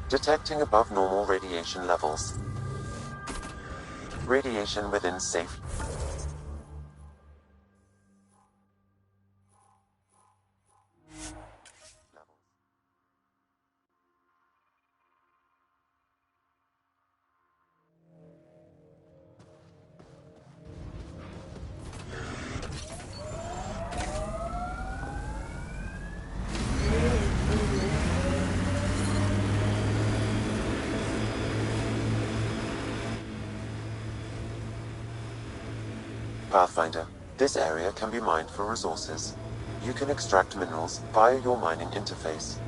Detecting above normal radiation levels. Radiation within safe. Pathfinder, this area can be mined for resources. You can extract minerals via your mining interface.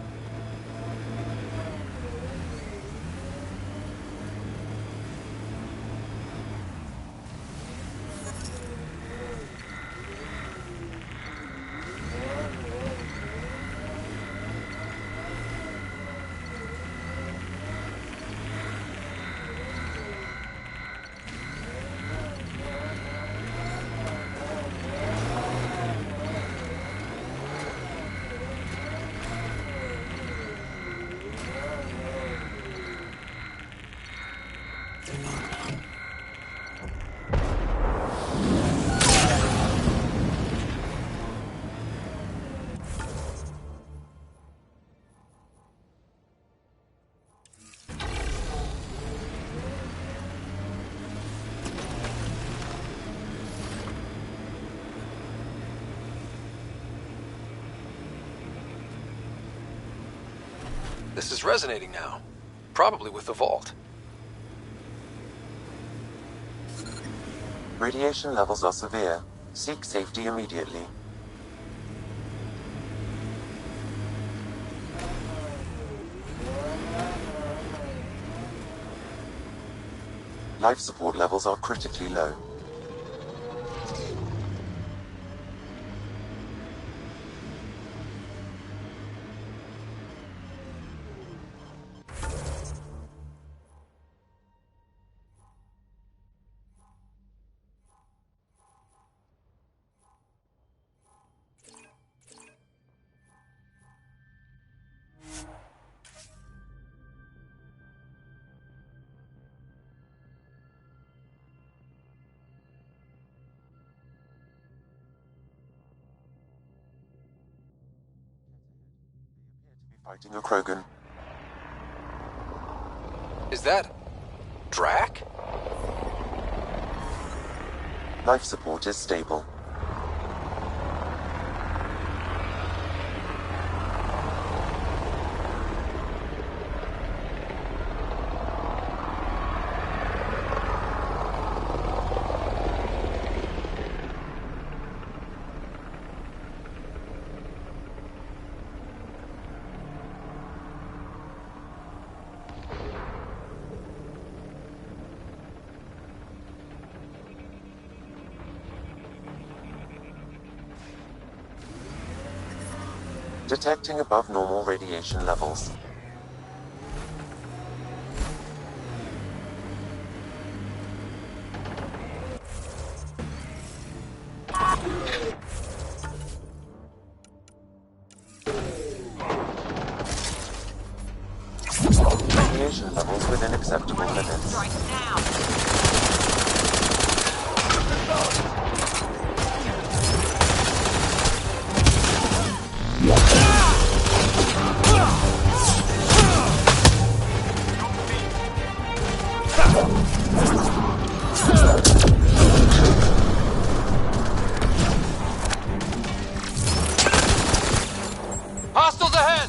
This is resonating now. Probably with the vault. Radiation levels are severe. Seek safety immediately. Life support levels are critically low. Fighting a Krogan. Is that Drac? Life support is stable. Detecting above normal radiation levels. Radiation levels within acceptable limits. Right now. Hostiles ahead!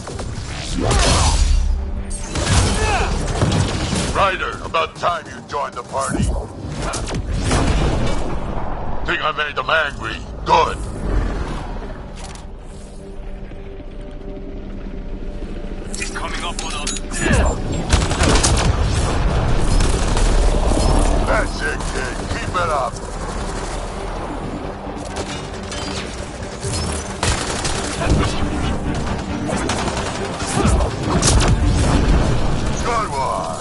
Ryder, about time you joined the party. Think I made them angry. Good. He's coming up on us. That's it, kid. Keep it up. Good one.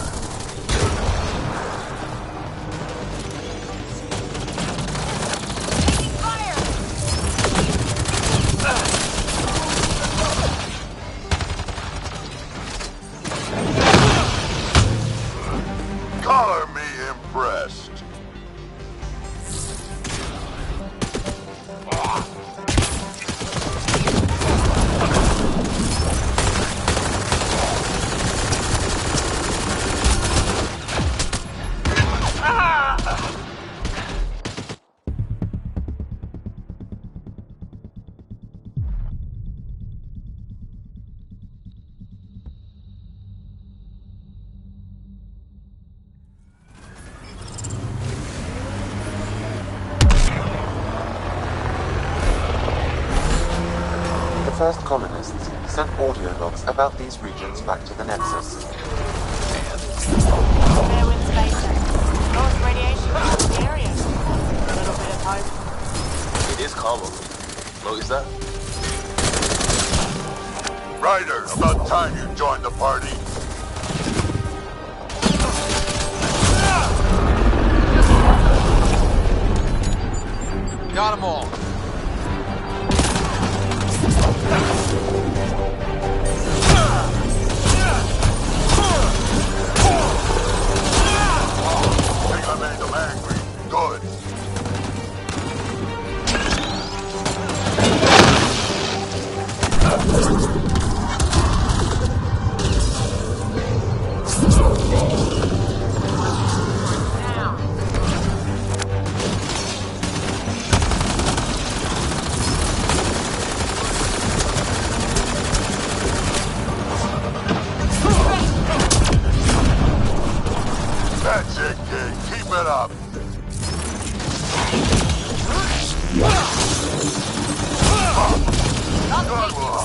first colonists sent audio logs about these regions back to the Nexus. Fair winds later. Lost radiation in the area. A little bit of hope. It is calm over. Notice that? Ryder, about time you joined the party. Got them all. Think I made them angry. Good. That's it, kid. Keep it up. Good one.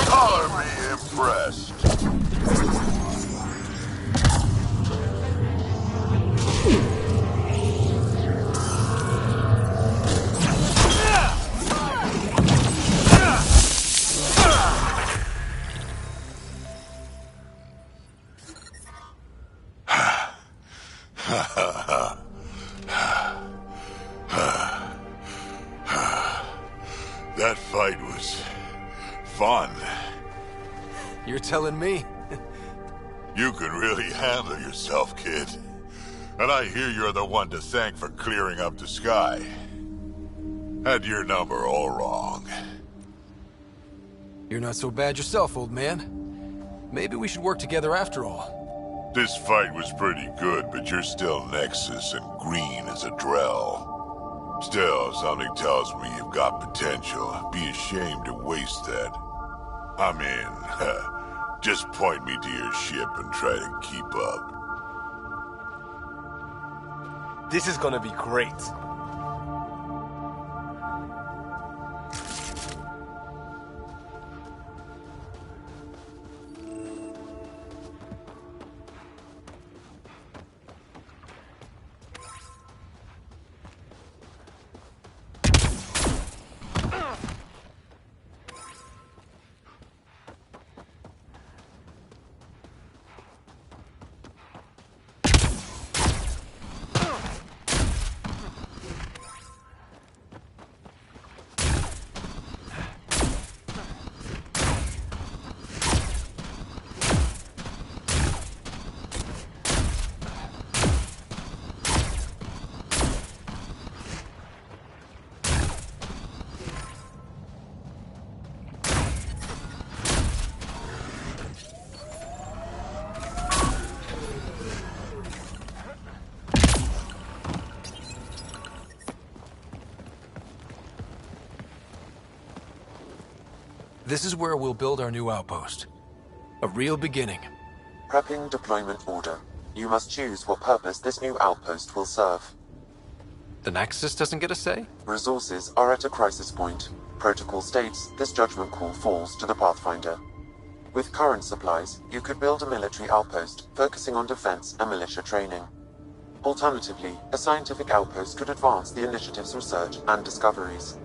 Color me impressed. That fight was fun. You're telling me? You can really handle yourself, kid. And I hear you're the one to thank for clearing up the sky. Had your number all wrong. You're not so bad yourself, old man. Maybe we should work together after all. This fight was pretty good, but you're still Nexus and green as a Drell. Still, something tells me you've got potential. Be ashamed to waste that. I mean, just point me to your ship and try to keep up. This is gonna be great. This is where we'll build our new outpost. A real beginning. Prepping deployment order. You must choose what purpose this new outpost will serve. The Nexus doesn't get a say? Resources are at a crisis point. Protocol states this judgment call falls to the Pathfinder. With current supplies, you could build a military outpost, focusing on defense and militia training. Alternatively, a scientific outpost could advance the initiative's research and discoveries.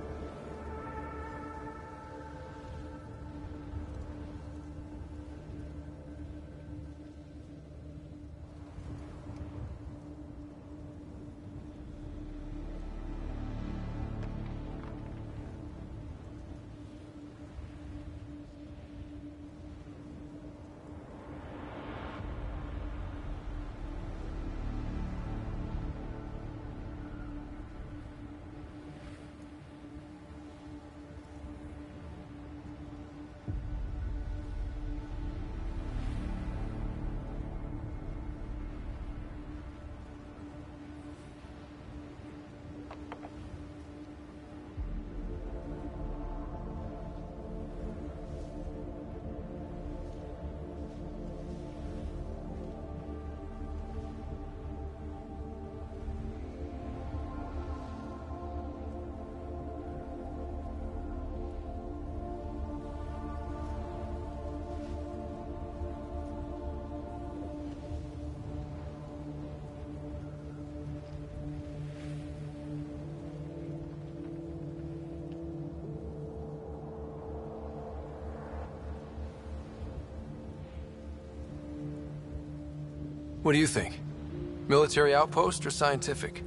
What do you think? Military outpost or scientific?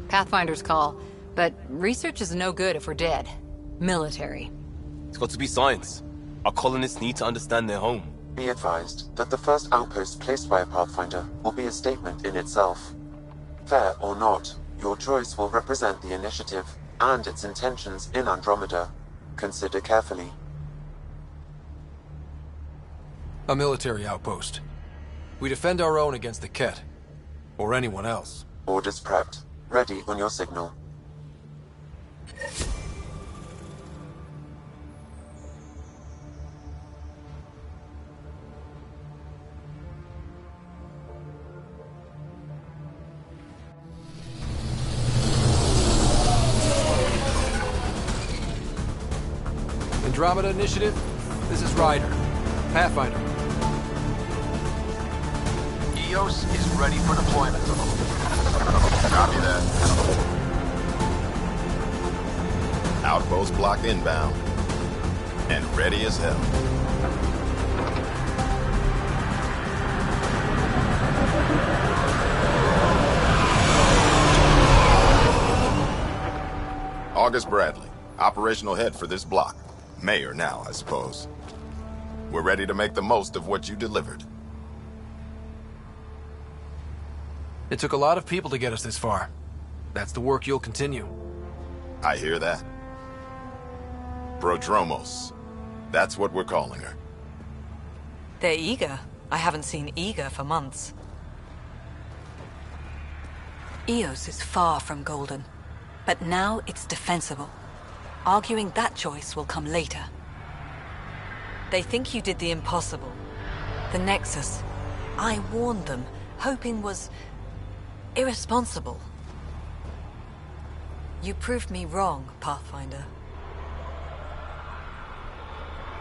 Pathfinder's call, but research is no good if we're dead. Military. It's got to be science. Our colonists need to understand their home. Be advised that the first outpost placed by a Pathfinder will be a statement in itself. Fair or not, your choice will represent the initiative and its intentions in Andromeda. Consider carefully. A military outpost. We defend our own against the Ket. Or anyone else. Orders prepped. Ready on your signal. Andromeda Initiative, this is Ryder. Pathfinder. EOS is ready for deployment. Copy that. Outpost block inbound. And ready as hell. August Bradley, operational head for this block. Mayor now, I suppose. We're ready to make the most of what you delivered. It took a lot of people to get us this far. That's the work you'll continue. I hear that. Prodromos. That's what we're calling her. They're eager. I haven't seen eager for months. Eos is far from golden, but now it's defensible. Arguing that choice will come later. They think you did the impossible. The Nexus. I warned them, hoping was irresponsible. You proved me wrong, Pathfinder.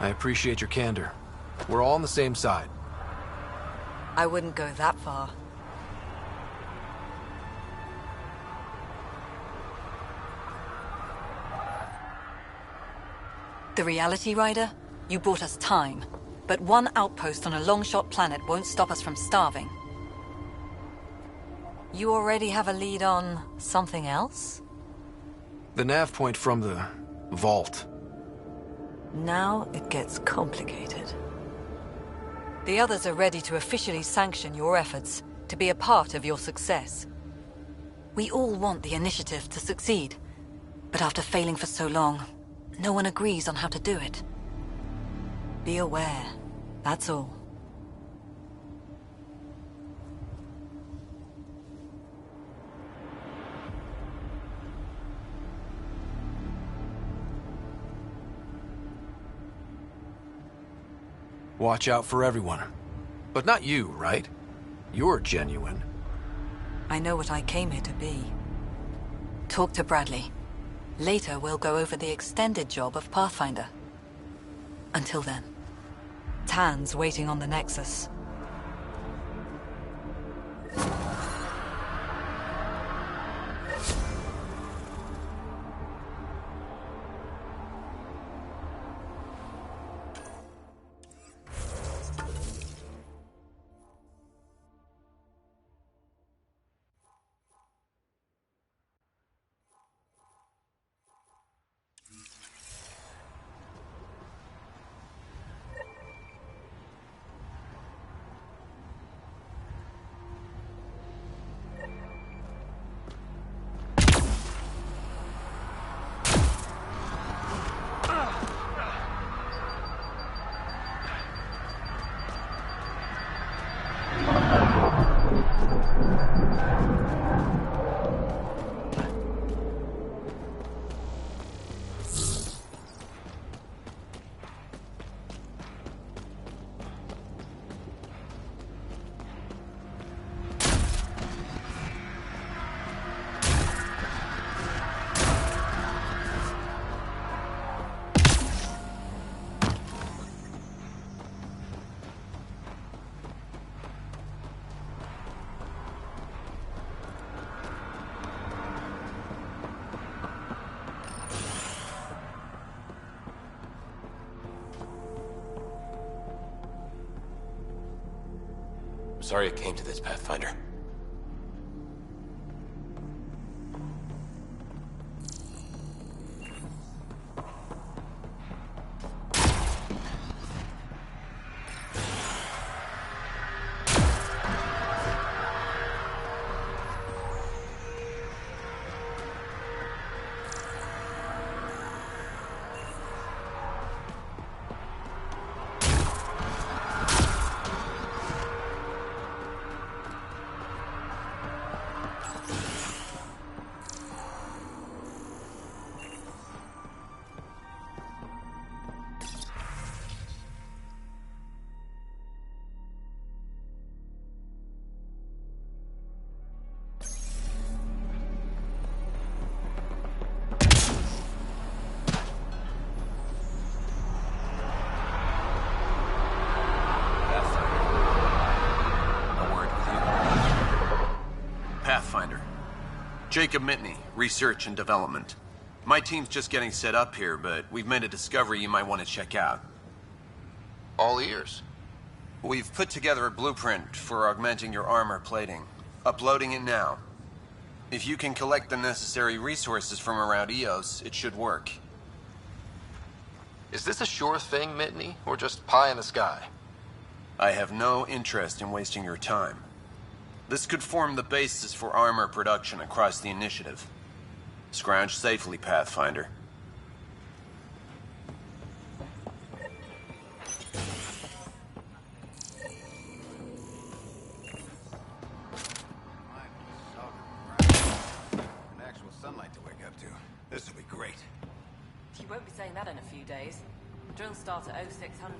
I appreciate your candor. We're all on the same side. I wouldn't go that far. The Reality Rider? You brought us time. But one outpost on a long-shot planet won't stop us from starving. You already have a lead on something else? The nav point from the vault. Now it gets complicated. The others are ready to officially sanction your efforts, to be a part of your success. We all want the initiative to succeed, but after failing for so long, no one agrees on how to do it. Be aware, that's all. Watch out for everyone. But not you, right? You're genuine. I know what I came here to be. Talk to Bradley. Later, we'll go over the extended job of Pathfinder. Until then, Tan's waiting on the Nexus. Sorry it came to this, Pathfinder. Jacob Mitney, Research and Development. My team's just getting set up here, but we've made a discovery you might want to check out. All ears. We've put together a blueprint for augmenting your armor plating. Uploading it now. If you can collect the necessary resources from around EOS, it should work. Is this a sure thing, Mitney, or just pie in the sky? I have no interest in wasting your time. This could form the basis for armor production across the initiative. Scrounge safely, Pathfinder. An actual sunlight to wake up to. This will be great. You won't be saying that in a few days. Drills start at 0600.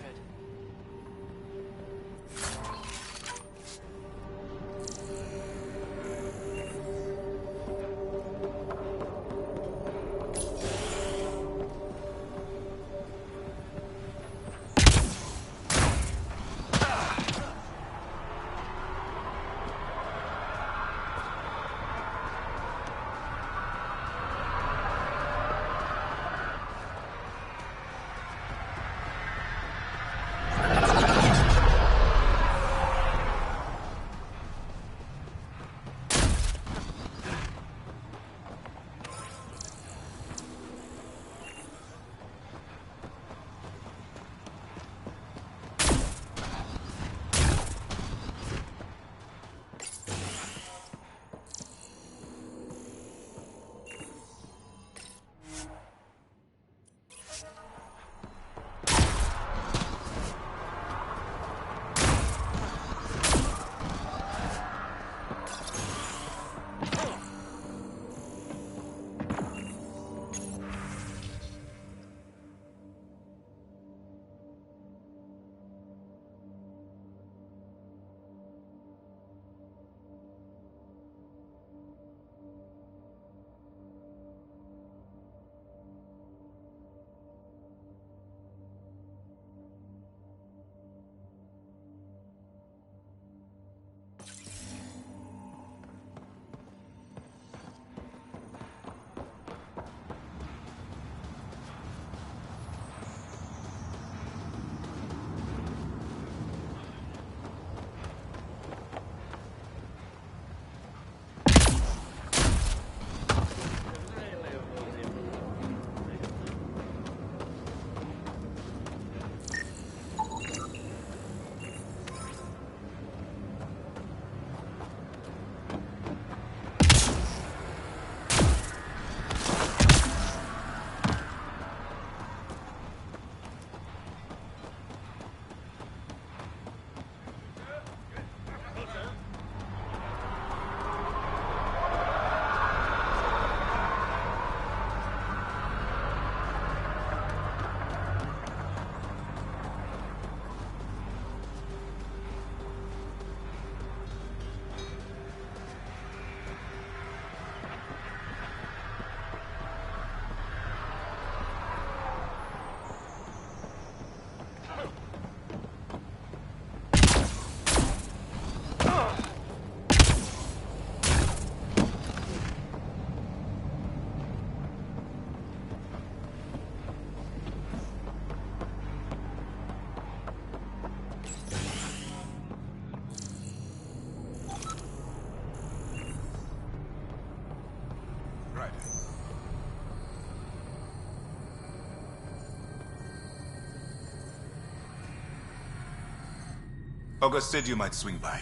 August said you might swing by.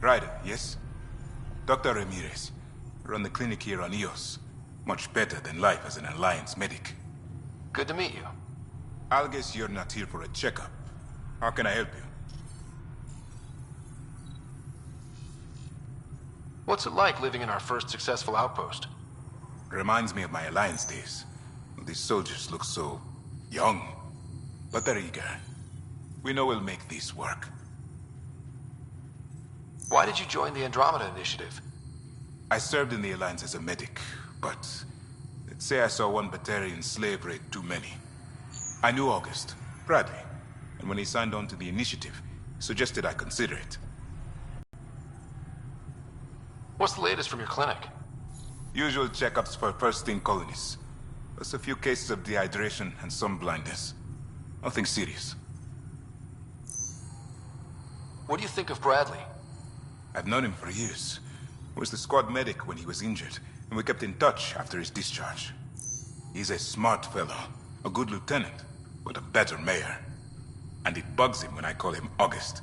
Ryder, yes? Dr. Ramirez. Run the clinic here on Eos. Much better than life as an Alliance medic. Good to meet you. I'll guess you're not here for a checkup. How can I help you? What's it like living in our first successful outpost? Reminds me of my Alliance days. These soldiers look so young, but they're eager. We know we'll make this work. Why did you join the Andromeda initiative? I served in the Alliance as a medic, but let's say I saw one Batarian slave raid too many. I knew August, Bradley, and when he signed on to the initiative, he suggested I consider it. What's the latest from your clinic? Usual checkups for first-in colonists. Plus a few cases of dehydration and some blindness. Nothing serious. What do you think of Bradley? I've known him for years. He was the squad medic when he was injured, and we kept in touch after his discharge. He's a smart fellow, a good lieutenant, but a better mayor. And it bugs him when I call him August.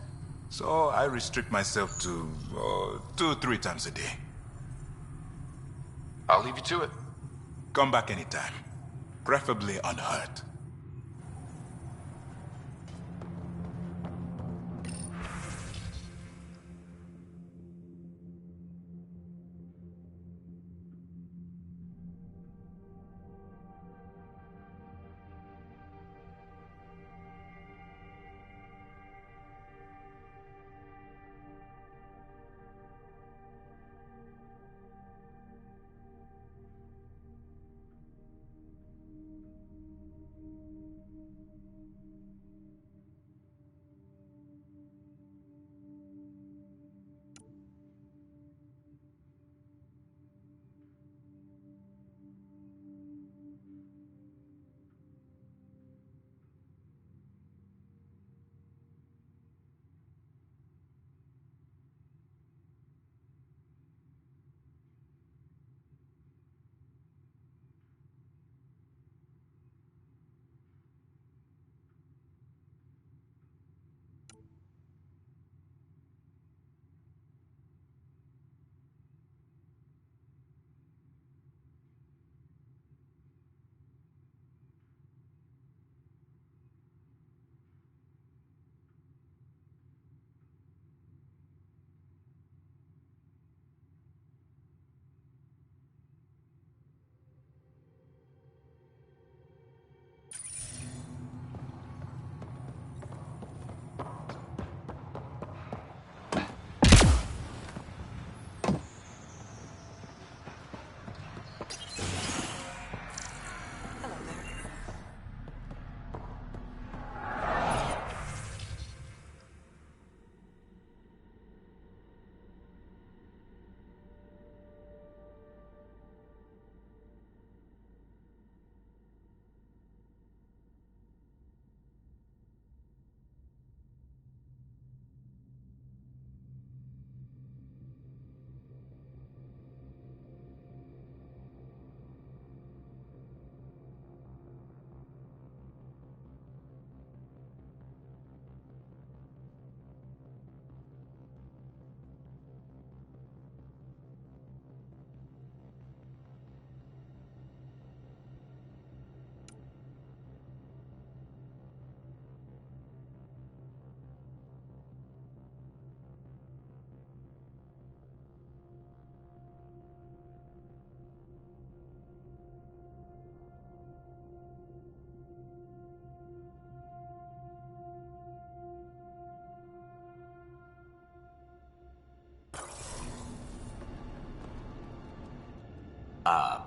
So I restrict myself to 2-3 times a day. I'll leave you to it. Come back anytime. Preferably unhurt.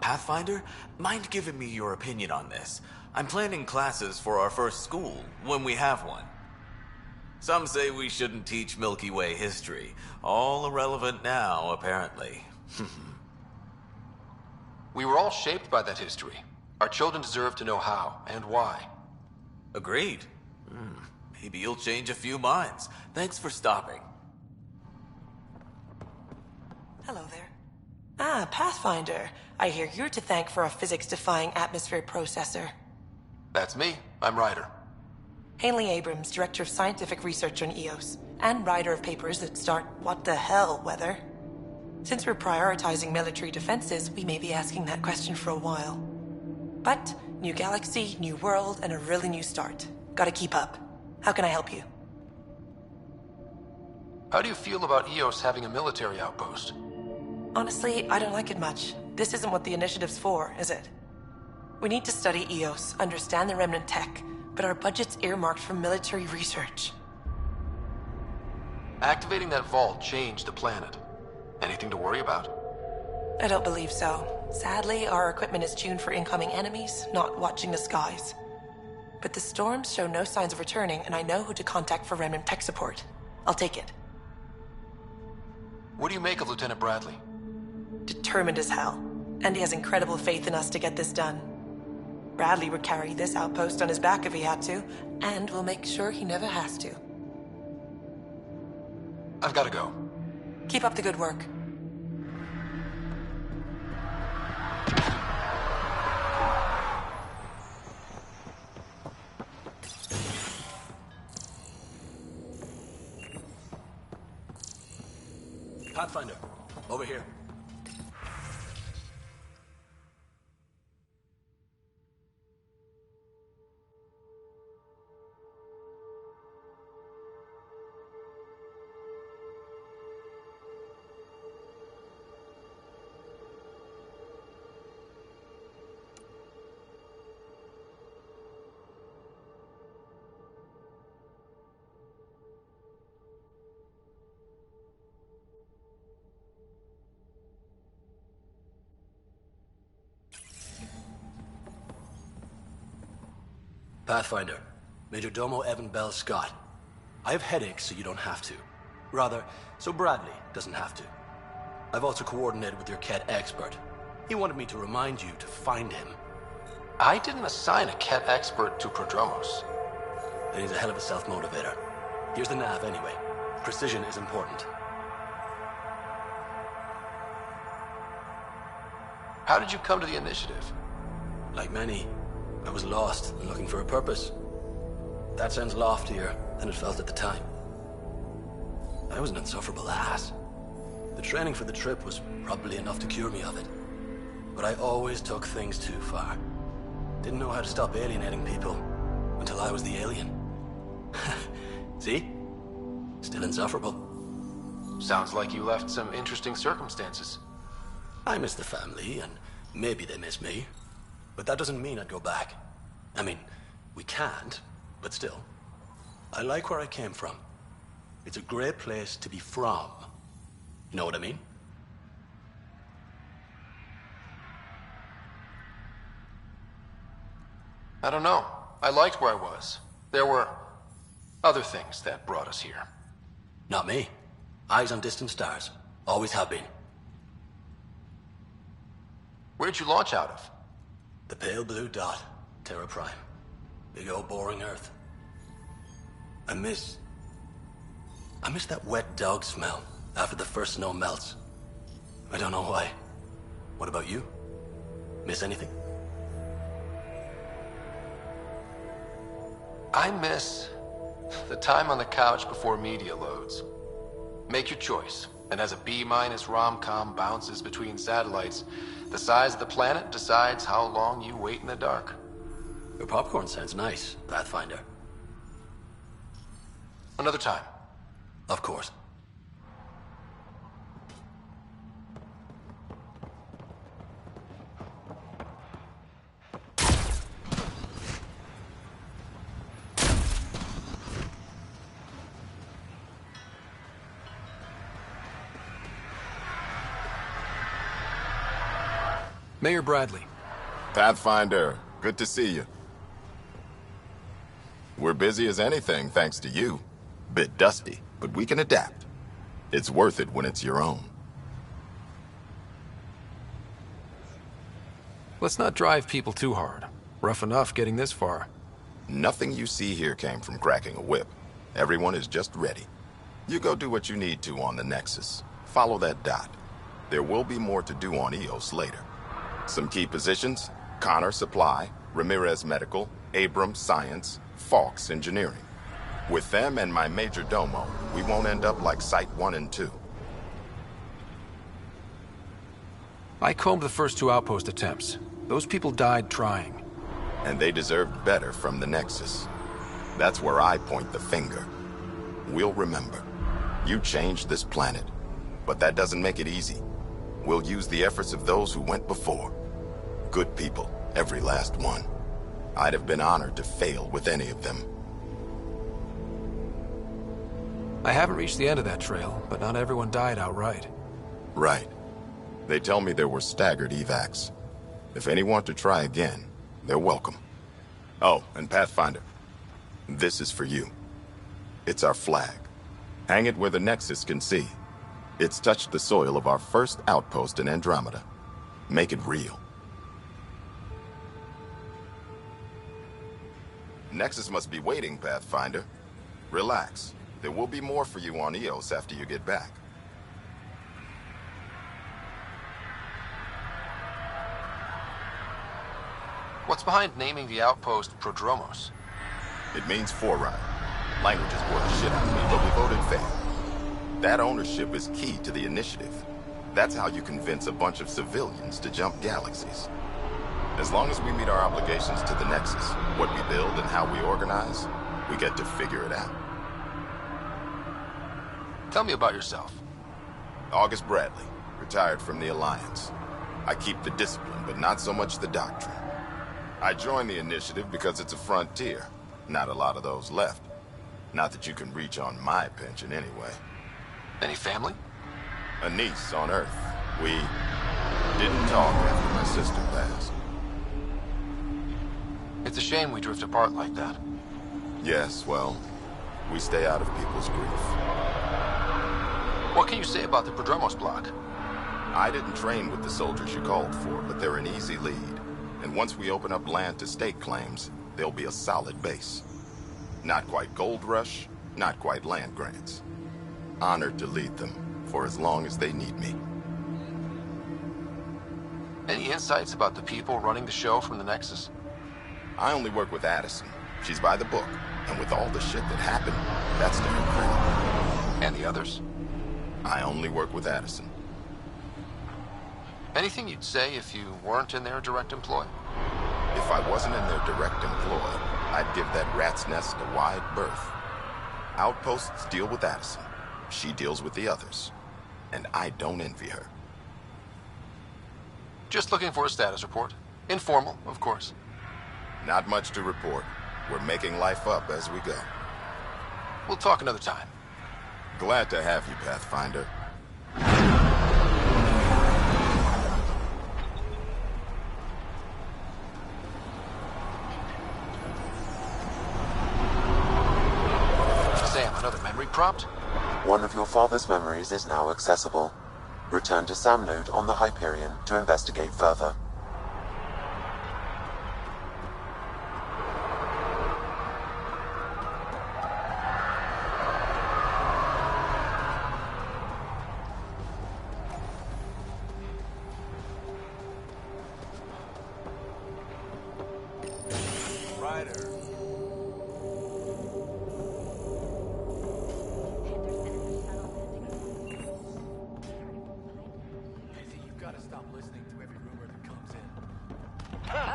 Pathfinder? Mind giving me your opinion on this? I'm planning classes for our first school, when we have one. Some say we shouldn't teach Milky Way history. All irrelevant now, apparently. We were all shaped by that history. Our children deserve to know how and why. Agreed. Maybe you'll change a few minds. Thanks for stopping. Hello there. Ah, Pathfinder. I hear you're to thank for a physics-defying atmosphere processor. That's me. I'm Ryder. Hanley Abrams, Director of Scientific Research on Eos. and writer of papers that start what the hell weather. Since we're prioritizing military defenses, we may be asking that question for a while. But new galaxy, new world, and a really new start. Gotta keep up. How can I help you? How do you feel about EOS having a military outpost? Honestly, I don't like it much. This isn't what the initiative's for, is it? We need to study EOS, understand the remnant tech, but our budget's earmarked for military research. Activating that vault changed the planet. Anything to worry about? I don't believe so. Sadly, our equipment is tuned for incoming enemies, not watching the skies. But the storms show no signs of returning, and I know who to contact for remnant tech support. I'll take it. What do you make of Lieutenant Bradley? Determined as hell. And he has incredible faith in us to get this done. Bradley would carry this outpost on his back if he had to, and we'll make sure he never has to. I've got to go. Keep up the good work. Pathfinder, over here. Pathfinder, Major Domo Evan Bell Scott. I have headaches, so you don't have to. Rather, so Bradley doesn't have to. I've also coordinated with your Ket expert. He wanted me to remind you to find him. I didn't assign a Ket expert to Prodromos. Then he's a hell of a self-motivator. Here's the nav anyway. Precision is important. How did you come to the initiative? Like many, I was lost and looking for a purpose. That sounds loftier than it felt at the time. I was an insufferable ass. The training for the trip was probably enough to cure me of it. But I always took things too far. Didn't know how to stop alienating people until I was the alien. See? Still insufferable. Sounds like you left some interesting circumstances. I miss the family, and maybe they miss me. But that doesn't mean I'd go back. I mean, we can't, but still. I like where I came from. It's a great place to be from. You know what I mean? I don't know. I liked where I was. There were other things that brought us here. Not me. Eyes on distant stars. Always have been. Where'd you launch out of? The pale blue dot. Terra Prime. Big old boring Earth. I miss that wet dog smell after the first snow melts. I don't know why. What about you? Miss anything? I miss the time on the couch before media loads. Make your choice, and as a B- rom-com bounces between satellites, the size of the planet decides how long you wait in the dark. Your popcorn sounds nice, Pathfinder. Another time. Of course. Mayor Bradley. Pathfinder, good to see you. We're busy as anything thanks to you. Bit dusty, but we can adapt. It's worth it when it's your own. Let's not drive people too hard. Rough enough getting this far. Nothing you see here came from cracking a whip. Everyone is just ready. You go do what you need to on the Nexus. Follow that dot. There will be more to do on EOS later. Some key positions: Connor Supply, Ramirez Medical, Abrams Science, Fawkes Engineering. With them and my Major Domo, we won't end up like Site 1 and 2. I combed the first 2 outpost attempts. Those people died trying. And they deserved better from the Nexus. That's where I point the finger. We'll remember. You changed this planet, but that doesn't make it easy. We'll use the efforts of those who went before. Good people, every last one. I'd have been honored to fail with any of them. I haven't reached the end of that trail, but not everyone died outright. Right. They tell me there were staggered evacs. If any want to try again, they're welcome. Oh, and Pathfinder, this is for you. It's our flag. Hang it where the Nexus can see. It's touched the soil of our first outpost in Andromeda. Make it real. Nexus must be waiting, Pathfinder. Relax. There will be more for you on Eos after you get back. What's behind naming the outpost Prodromos? It means Forerunner. Languages bore the shit out of me, but we voted fair. That ownership is key to the initiative. That's how you convince a bunch of civilians to jump galaxies. As long as we meet our obligations to the Nexus, what we build and how we organize, we get to figure it out. Tell me about yourself. August Bradley, retired from the Alliance. I keep the discipline, but not so much the doctrine. I joined the initiative because it's a frontier. Not a lot of those left. Not that you can reach on my pension anyway. Any family? A niece on Earth. We didn't talk after my sister passed. It's a shame we drift apart like that. Yes, well, we stay out of people's grief. What can you say about the Prodromos block? I didn't train with the soldiers you called for, but they're an easy lead. And once we open up land to state claims, there'll be a solid base. Not quite gold rush, not quite land grants. Honored to lead them for as long as they need me. Any insights about the people running the show from the Nexus? I only work with Addison. She's by the book. And with all the shit that happened, that's to her credit. And the others? I only work with Addison. Anything you'd say if you weren't in their direct employ? If I wasn't in their direct employ, I'd give that rat's nest a wide berth. Outposts deal with Addison. She deals with the others. And I don't envy her. Just looking for a status report. Informal, of course. Not much to report. We're making life up as we go. We'll talk another time. Glad to have you, Pathfinder. Sam, another memory prompt? One of your father's memories is now accessible. Return to Sam Node on the Hyperion to investigate further.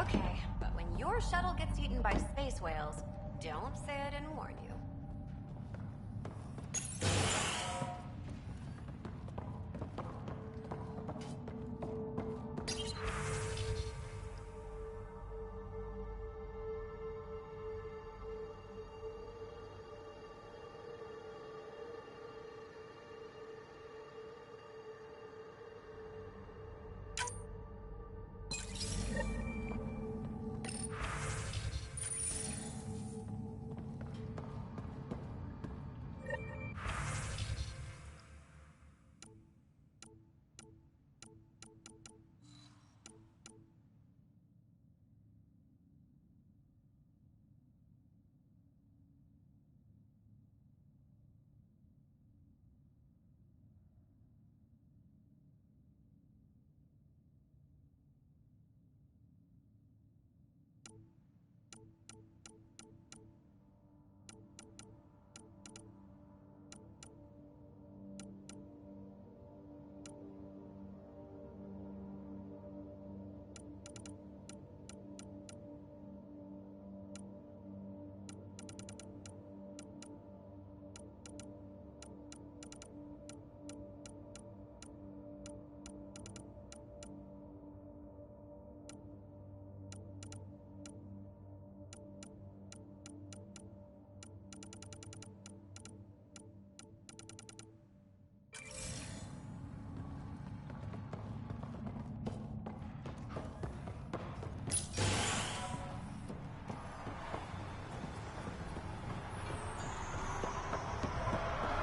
Okay, but when your shuttle gets eaten by space whales, don't say I didn't warn you.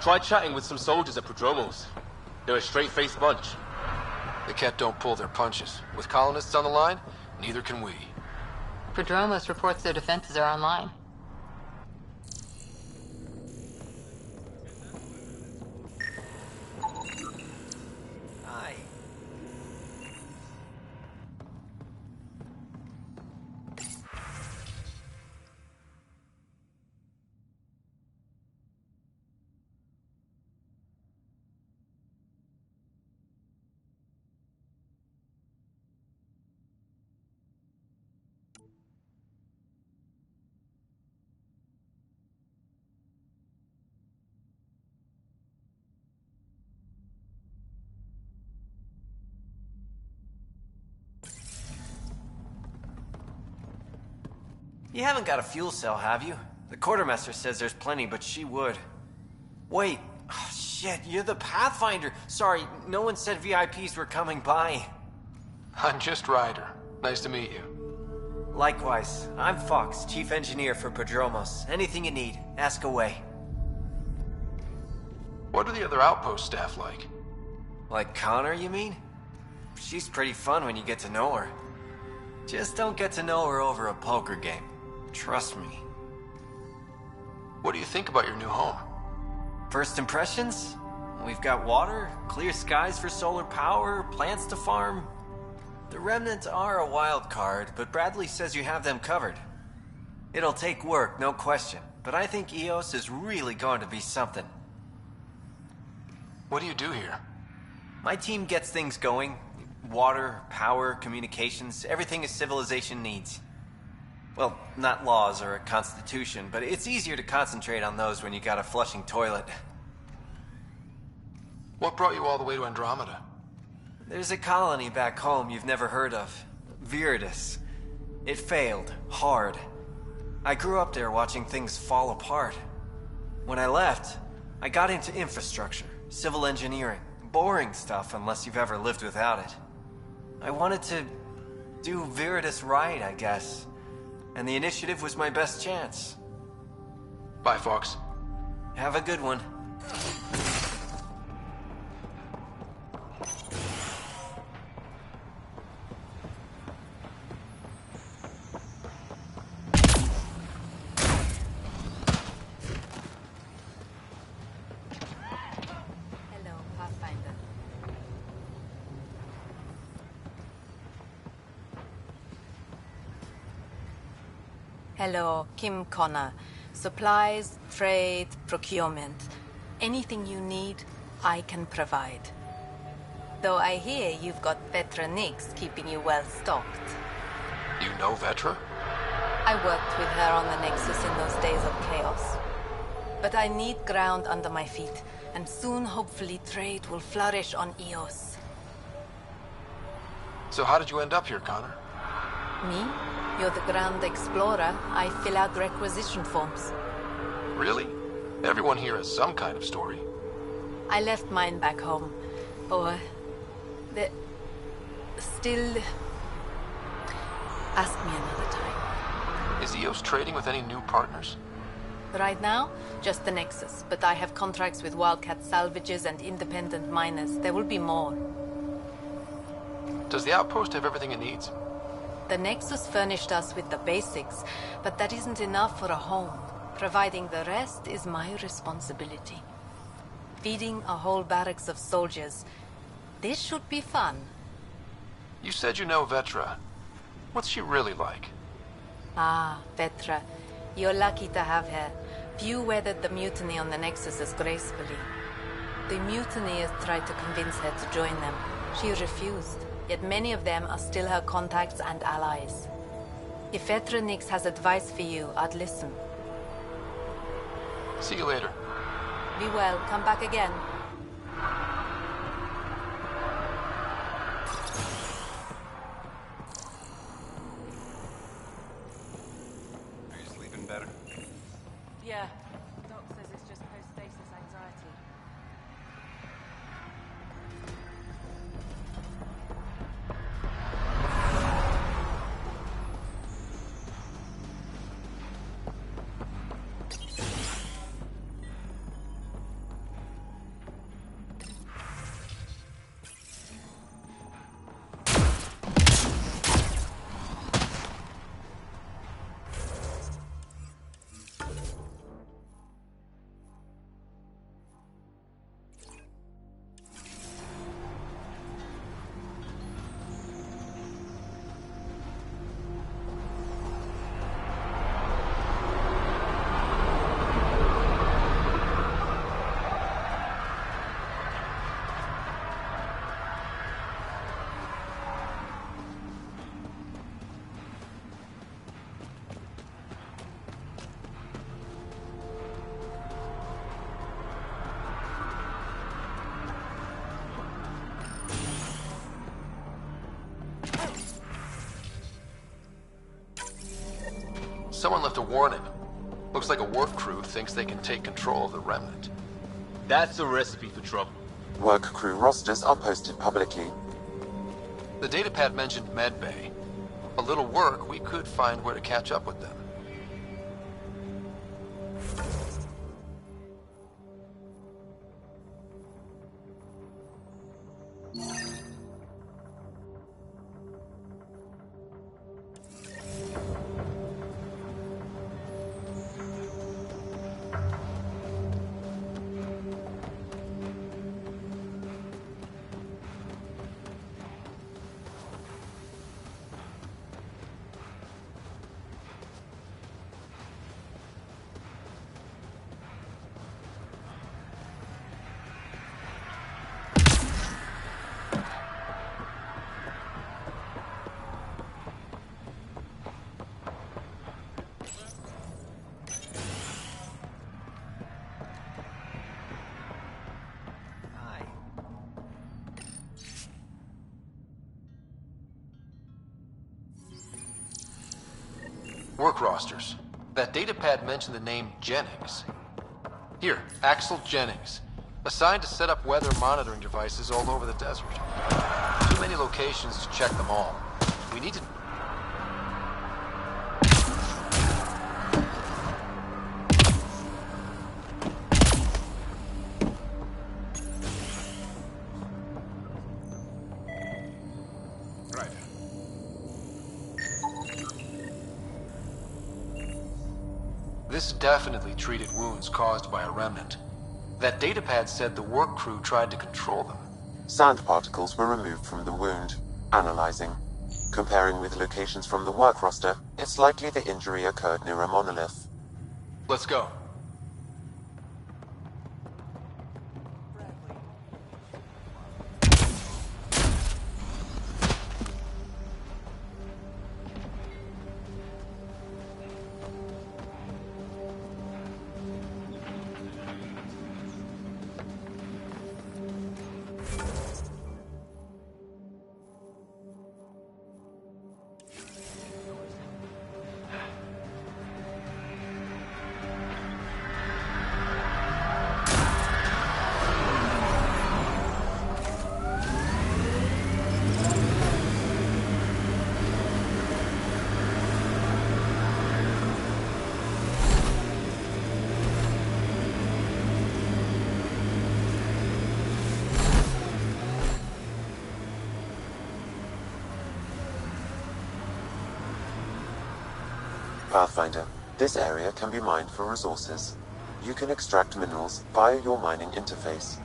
Try chatting with some soldiers at Prodromos. They're a straight-faced bunch. The Ket don't pull their punches. With colonists on the line, neither can we. Prodromos reports their defenses are online. You haven't got a fuel cell, have you? The quartermaster says there's plenty, but she would. Wait. Oh, shit, you're the Pathfinder. Sorry, no one said VIPs were coming by. I'm just Ryder. Nice to meet you. Likewise. I'm Fox, Chief Engineer for Prodromos. Anything you need, ask away. What are the other outpost staff like? Like Connor, you mean? She's pretty fun when you get to know her. Just don't get to know her over a poker game. Trust me. What do you think about your new home? First impressions? We've got water, clear skies for solar power, plants to farm. The remnants are a wild card, but Bradley says you have them covered. It'll take work, no question, but I think EOS is really going to be something. What do you do here? My team gets things going. Water, power, communications, everything a civilization needs. Well, not laws or a constitution, but it's easier to concentrate on those when you got a flushing toilet. What brought you all the way to Andromeda? There's a colony back home you've never heard of. Viridis. It failed. Hard. I grew up there watching things fall apart. When I left, I got into infrastructure, civil engineering. Boring stuff unless you've ever lived without it. I wanted to do Viridis right, I guess. And the initiative was my best chance. Bye, Fox. Have a good one. Hello, Pathfinder. Hello, Kim Connor. Supplies, trade, procurement. Anything you need, I can provide. Though I hear you've got Vetra Nix keeping you well stocked. You know Vetra? I worked with her on the Nexus in those days of chaos. But I need ground under my feet, and soon hopefully trade will flourish on EOS. So how did you end up here, Connor? Me? You're the Grand Explorer. I fill out requisition forms. Really? Everyone here has some kind of story. I left mine back home. Or... still... Ask me another time. Is EOS trading with any new partners? Right now, just the Nexus. But I have contracts with Wildcat salvages and independent miners. There will be more. Does the outpost have everything it needs? The Nexus furnished us with the basics, but that isn't enough for a home. Providing the rest is my responsibility. Feeding a whole barracks of soldiers. This should be fun. You said you know Vetra. What's she really like? Ah, Vetra. You're lucky to have her. Few weathered the mutiny on the Nexus as gracefully. The mutineers tried to convince her to join them. She refused. Yet many of them are still her contacts and allies. If Vetra Nix has advice for you, I'd listen. See you later. Be well. Come back again. Are you sleeping better? Yeah. Doc says it's just post-stasis anxiety. Someone left a warning. Looks like a work crew thinks they can take control of the remnant. That's a recipe for trouble. Work crew rosters are posted publicly. The datapad mentioned medbay. A little work, we could find where to catch up with them. Work rosters. That datapad mentioned the name Jennings. Here, Axel Jennings. Assigned to set up weather monitoring devices all over the desert. Too many locations to check them all. We need to... This definitely treated wounds caused by a remnant. That datapad said the work crew tried to control them. Sand particles were removed from the wound. Analyzing. Comparing with locations from the work roster, it's likely the injury occurred near a monolith. Let's go. Pathfinder, this area can be mined for resources. You can extract minerals via your mining interface.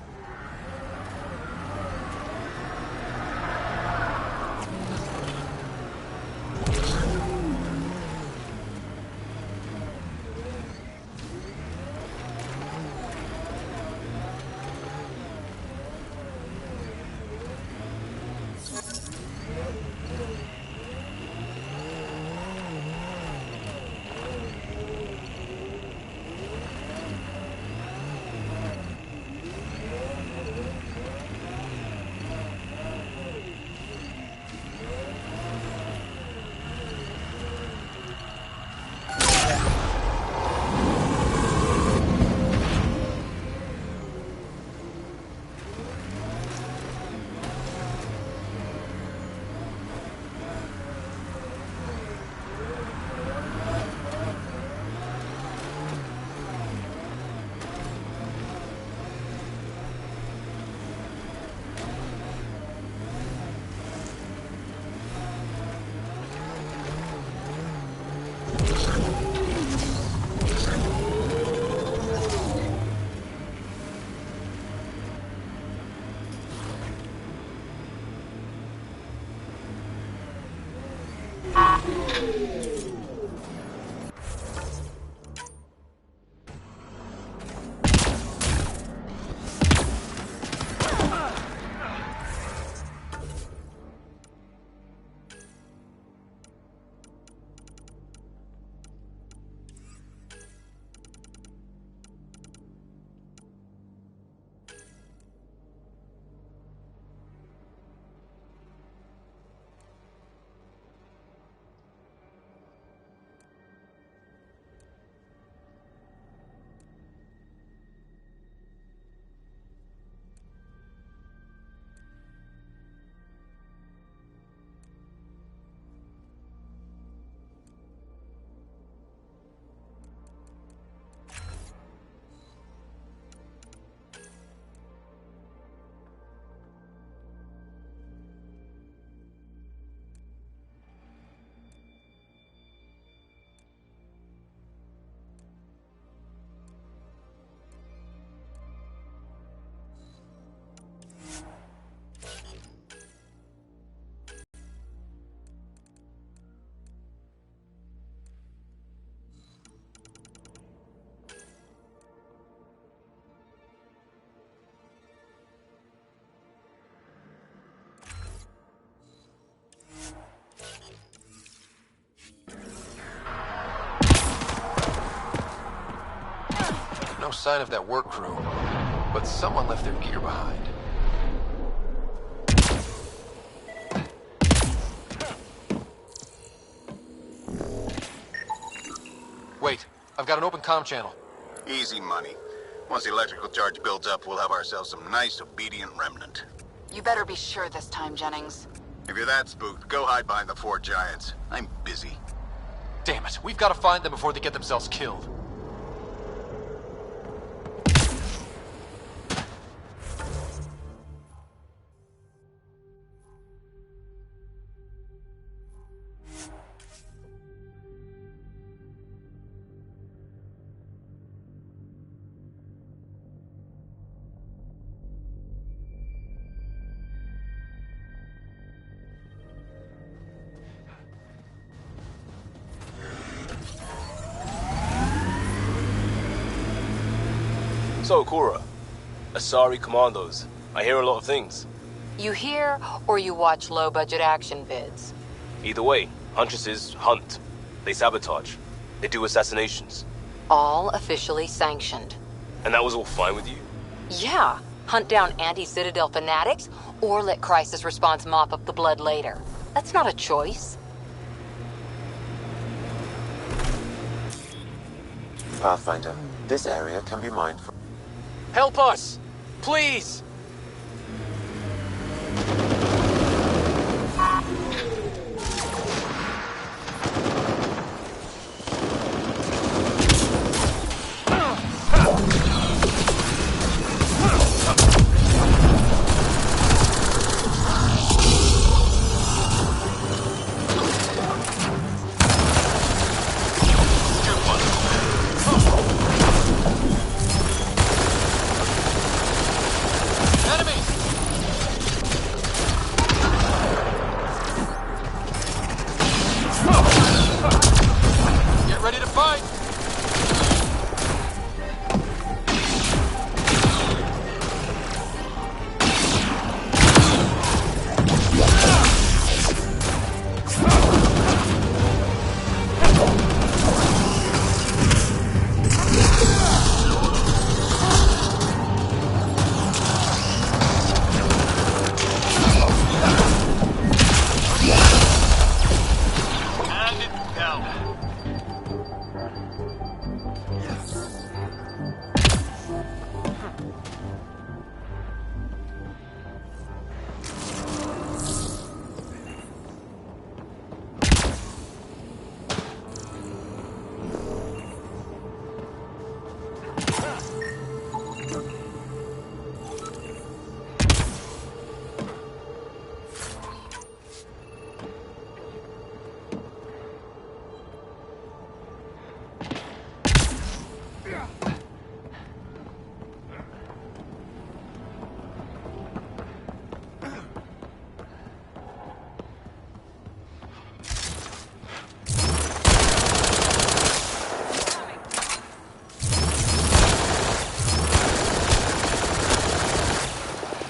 no sign of that work crew, but someone left their gear behind. Wait, I've got an open comm channel. Easy money. Once the electrical charge builds up, we'll have ourselves some nice, obedient remnant. You better be sure this time, Jennings. If you're that spooked, go hide behind the 4 giants. I'm busy. Damn it, we've got to find them before they get themselves killed. So, Cora, Asari Commandos. I hear a lot of things. You hear or you watch low-budget action vids? Either way, Huntresses hunt. They sabotage. They do assassinations. All officially sanctioned. And that was all fine with you? Yeah. Hunt down anti-Citadel fanatics, or let Crisis Response mop up the blood later. That's not a choice. Pathfinder, this area can be mined for... Help us! Please!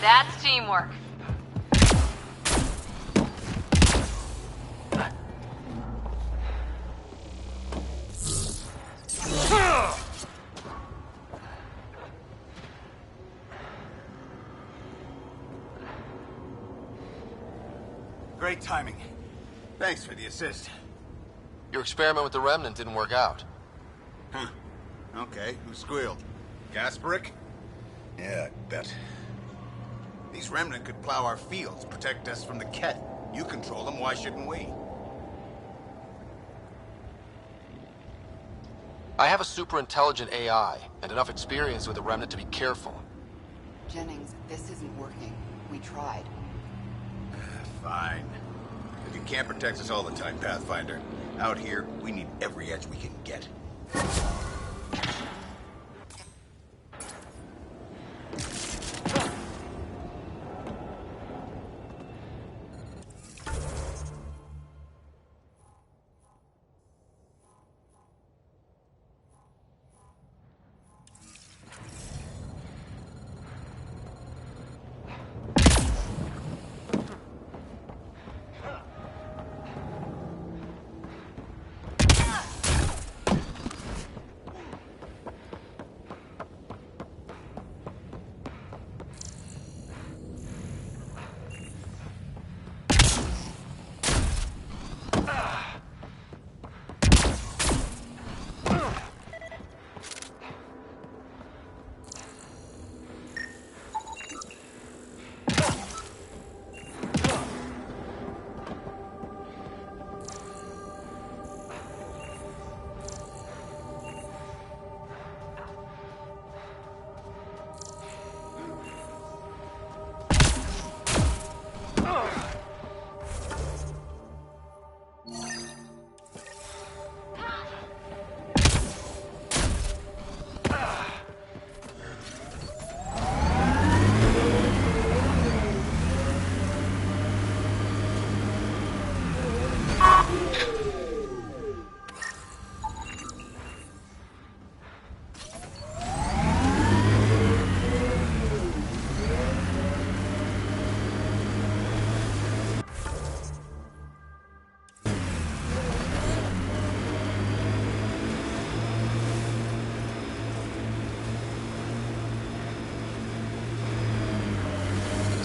That's teamwork. Great timing. Thanks for the assist. Your experiment with the Remnant didn't work out. Huh. Okay, who squealed? Gasparic? Yeah, I bet. These Remnant could plow our fields, protect us from the Ket. You control them, why shouldn't we? I have a super intelligent AI, and enough experience with the Remnant to be careful. Jennings, this isn't working. We tried. Fine. But you can't protect us all the time, Pathfinder. Out here, we need every edge we can get.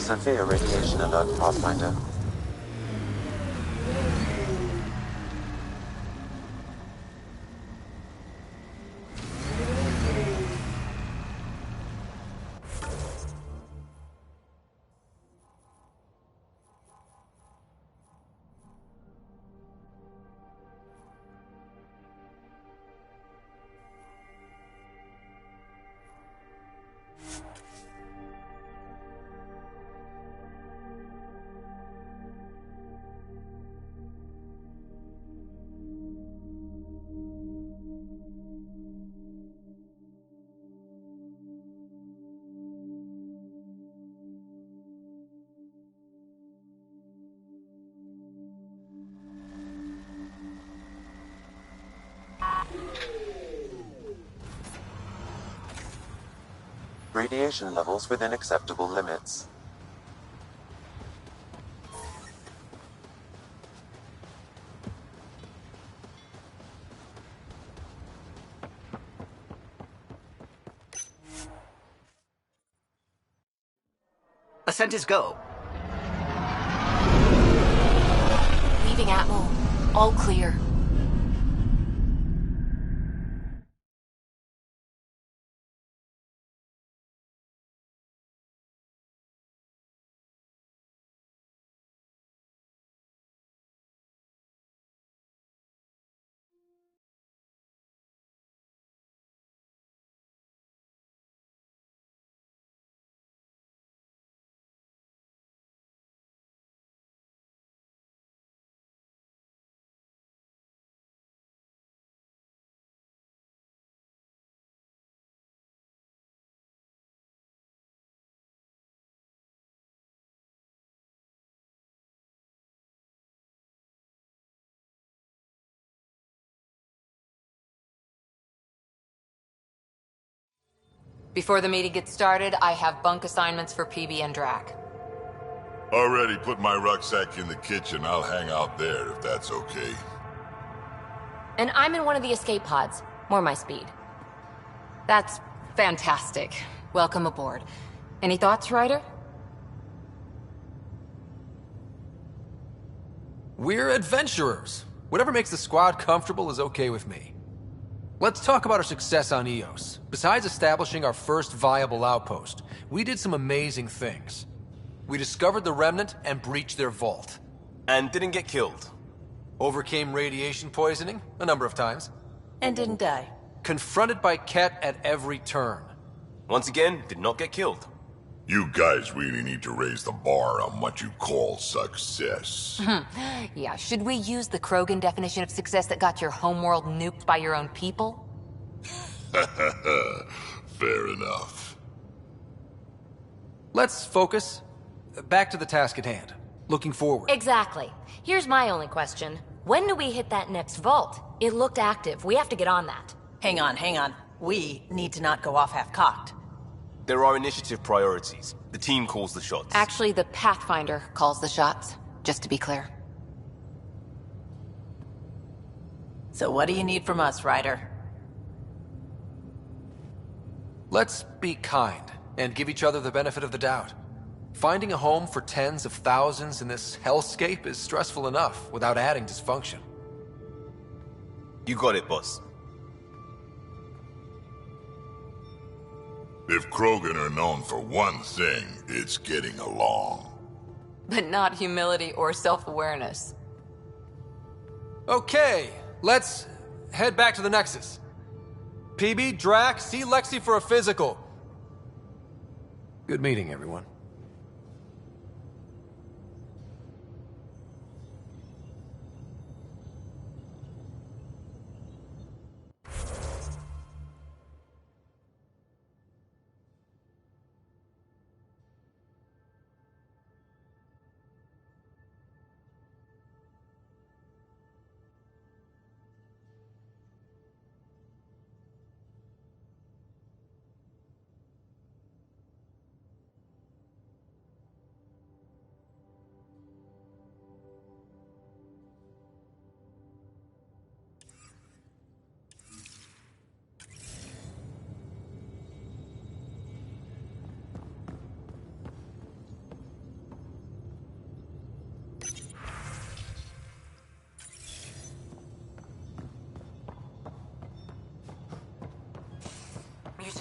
Severe radiation alert, Pathfinder. Radiation levels within acceptable limits. Ascent is go. Leaving Atmo. All clear. Before the meeting gets started, I have bunk assignments for PB and Drac. Already put my rucksack in the kitchen. I'll hang out there if that's okay. And I'm in one of the escape pods. More my speed. That's fantastic. Welcome aboard. Any thoughts, Ryder? We're adventurers. Whatever makes the squad comfortable is okay with me. Let's talk about our success on Eos. Besides establishing our first viable outpost, we did some amazing things. We discovered the Remnant and breached their vault. And didn't get killed. Overcame radiation poisoning a number of times. And didn't die. Confronted by Ket at every turn. Once again, did not get killed. You guys really need to raise the bar on what you call success. Yeah, should we use the Krogan definition of success that got your homeworld nuked by your own people? Fair enough. Let's focus. Back to the task at hand. Looking forward. Exactly. Here's my only question. When do we hit that next vault? It looked active. We have to get on that. Hang on, hang on. We need to not go off half-cocked. There are initiative priorities. The team calls the shots. Actually, the Pathfinder calls the shots, just to be clear. So what do you need from us, Ryder? Let's be kind and give each other the benefit of the doubt. Finding a home for tens of thousands in this hellscape is stressful enough without adding dysfunction. You got it, boss. If Krogan are known for one thing, it's getting along. But not humility or self-awareness. Okay, let's head back to the Nexus. PB, Drac, see Lexi for a physical. Good meeting, everyone.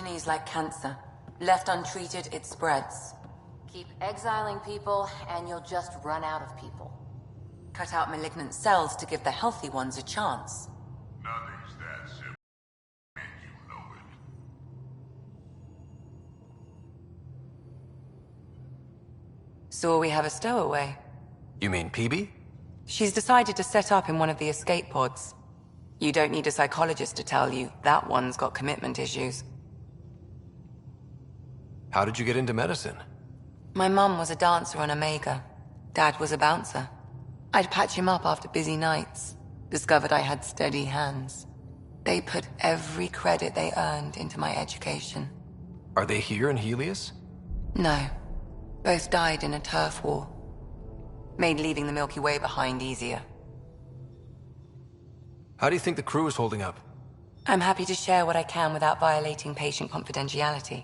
mutiny is like cancer. Left untreated, it spreads. Keep exiling people, and you'll just run out of people. Cut out malignant cells to give the healthy ones a chance. Nothing's that simple, and you know it. So we have a stowaway. You mean PB? She's decided to set up in one of the escape pods. You don't need a psychologist to tell you that one's got commitment issues. How did you get into medicine? My mum was a dancer on Omega. Dad was a bouncer. I'd patch him up after busy nights. Discovered I had steady hands. They put every credit they earned into my education. Are they here in Helios? No. Both died in a turf war. Made leaving the Milky Way behind easier. How do you think the crew is holding up? I'm happy to share what I can without violating patient confidentiality.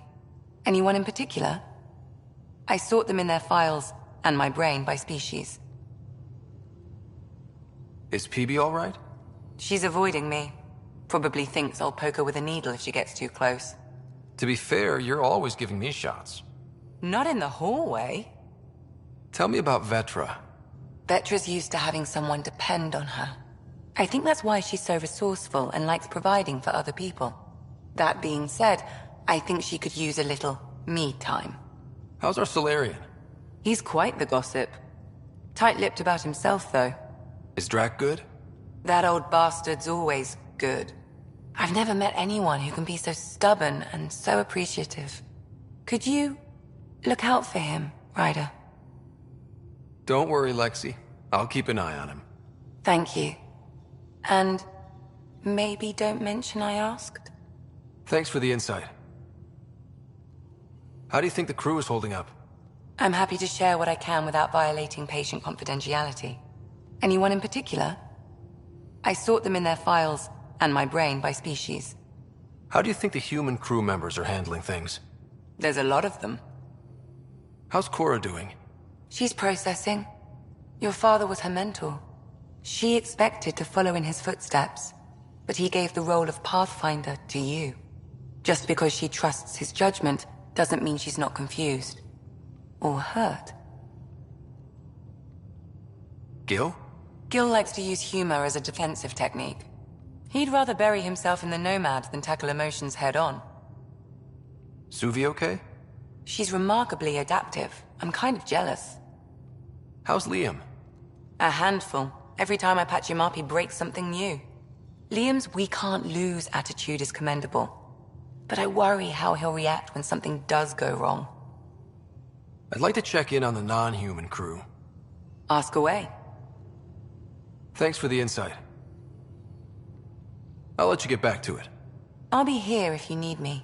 Anyone in particular? I sort them in their files, and my brain by species. Is PB all right? She's avoiding me. Probably thinks I'll poke her with a needle if she gets too close. To be fair, you're always giving me shots. Not in the hallway. Tell me about Vetra. Vetra's used to having someone depend on her. I think that's why she's so resourceful and likes providing for other people. That being said, I think she could use a little me time. How's our Solarian? He's quite the gossip. Tight-lipped about himself, though. Is Drac good? That old bastard's always good. I've never met anyone who can be so stubborn and so appreciative. Could you look out for him, Ryder? Don't worry, Lexi. I'll keep an eye on him. Thank you. And maybe don't mention I asked? Thanks for the insight. How do you think the crew is holding up? I'm happy to share what I can without violating patient confidentiality. Anyone in particular? I sort them in their files, and my brain by species. How do you think the human crew members are handling things? There's a lot of them. How's Cora doing? She's processing. Your father was her mentor. She expected to follow in his footsteps, but he gave the role of Pathfinder to you. Just because she trusts his judgment doesn't mean she's not confused. Or hurt. Gil? Gil likes to use humor as a defensive technique. He'd rather bury himself in the Nomad than tackle emotions head-on. Suvi okay? She's remarkably adaptive. I'm kind of jealous. How's Liam? A handful. Every time I patch him up, he breaks something new. Liam's we can't lose attitude is commendable. But I worry how he'll react when something does go wrong. I'd like to check in on the non-human crew. Ask away. Thanks for the insight. I'll let you get back to it. I'll be here if you need me.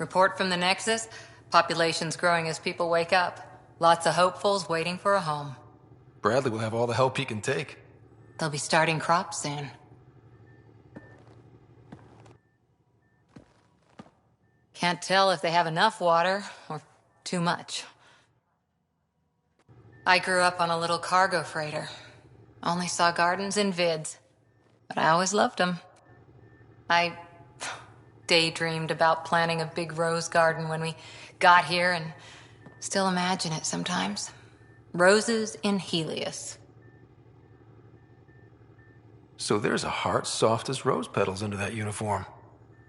Report from the Nexus. Population's growing as people wake up. Lots of hopefuls waiting for a home. Bradley will have all the help he can take. They'll be starting crops soon. Can't tell if they have enough water or too much. I grew up on a little cargo freighter. Only saw gardens in vids, but I always loved them. I daydreamed about planting a big rose garden when we got here and still imagine it sometimes. Roses in Helios. So there's a heart soft as rose petals under that uniform.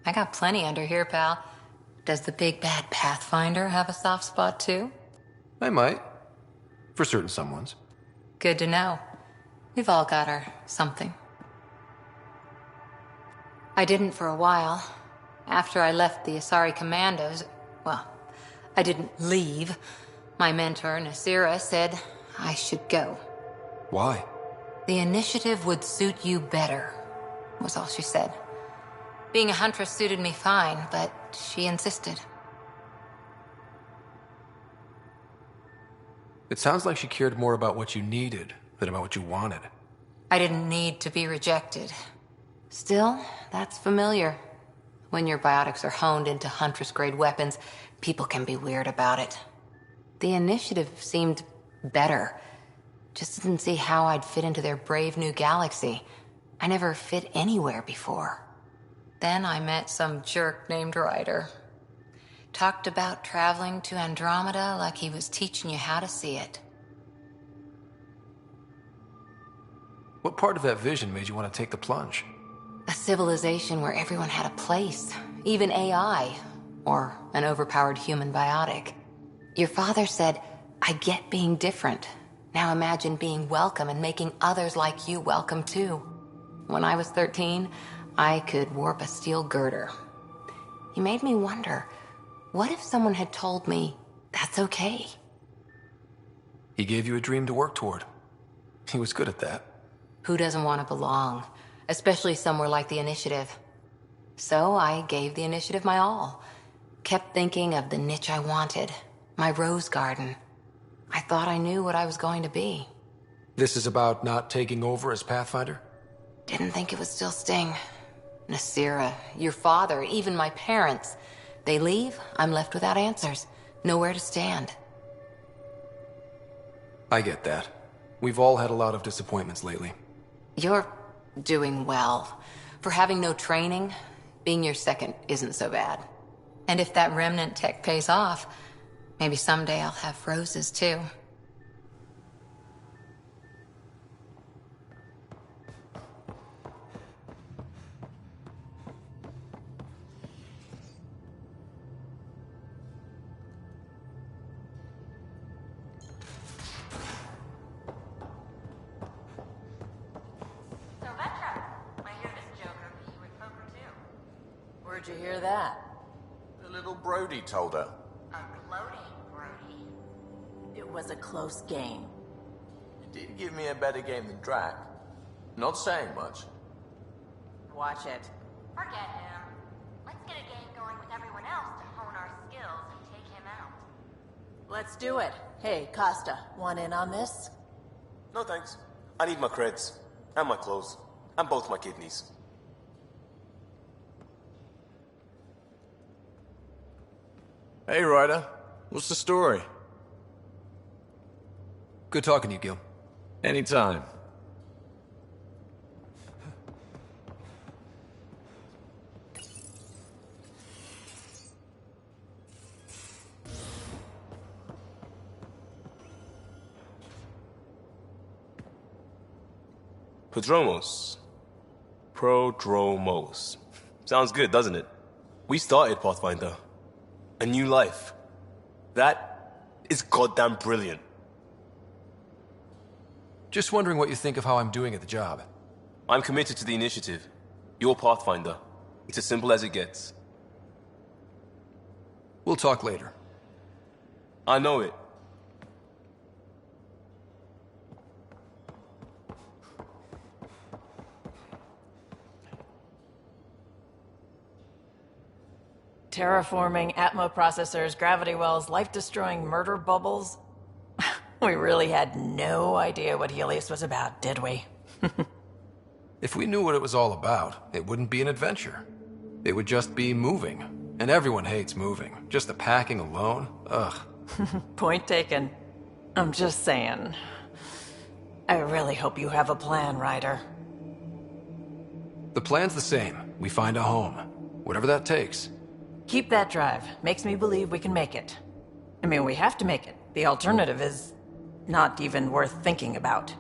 I got plenty under here, pal. Does the big bad Pathfinder have a soft spot too? I might. For certain someones. Good to know. We've all got our something. I didn't for a while. After I left the Asari Commandos, well, I didn't leave. My mentor, Nasira, said I should go. Why? The initiative would suit you better, was all she said. Being a huntress suited me fine, but she insisted. It sounds like she cared more about what you needed than about what you wanted. I didn't need to be rejected. Still, that's familiar. When your biotics are honed into Huntress-grade weapons, people can be weird about it. The initiative seemed better. Just didn't see how I'd fit into their brave new galaxy. I never fit anywhere before. Then I met some jerk named Ryder. Talked about traveling to Andromeda like he was teaching you how to see it. What part of that vision made you want to take the plunge? A civilization where everyone had a place, even AI, or an overpowered human biotic. Your father said, I get being different. Now imagine being welcome and making others like you welcome too. When I was 13, I could warp a steel girder. He made me wonder, what if someone had told me, that's okay? He gave you a dream to work toward. He was good at that. Who doesn't want to belong? Especially somewhere like the Initiative. So I gave the Initiative my all. Kept thinking of the niche I wanted. My rose garden. I thought I knew what I was going to be. This is about not taking over as Pathfinder? Didn't think it would still sting. Nasira, your father, even my parents. They leave, I'm left without answers. Nowhere to stand. I get that. We've all had a lot of disappointments lately. You're doing well. For having no training, being your second isn't so bad. And if that remnant tech pays off, maybe someday I'll have roses too. Where'd you hear that? The little Brody told her. A gloating Brody. It was a close game. You did give me a better game than Drac. Not saying much. Watch it. Forget him. Let's get a game going with everyone else to hone our skills and take him out. Let's do it. Hey, Costa, want in on this? No thanks. I need my creds. And my clothes. And both my kidneys. Hey, Ryder. What's the story? Good talking to you, Gil. Anytime. Prodromos. Sounds good, doesn't it? We started Pathfinder. A new life. That is goddamn brilliant. Just wondering what you think of how I'm doing at the job. I'm committed to the initiative. You're Pathfinder. It's as simple as it gets. We'll talk later. I know it. Terraforming, Atmo processors, gravity wells, life-destroying murder bubbles. We really had no idea what Helios was about, did we? If we knew what it was all about, it wouldn't be an adventure. It would just be moving. And everyone hates moving. Just the packing alone, ugh. Point taken. I'm just saying. I really hope you have a plan, Ryder. The plan's the same. We find a home. Whatever that takes. Keep that drive. Makes me believe we can make it. I mean, we have to make it. The alternative is not even worth thinking about.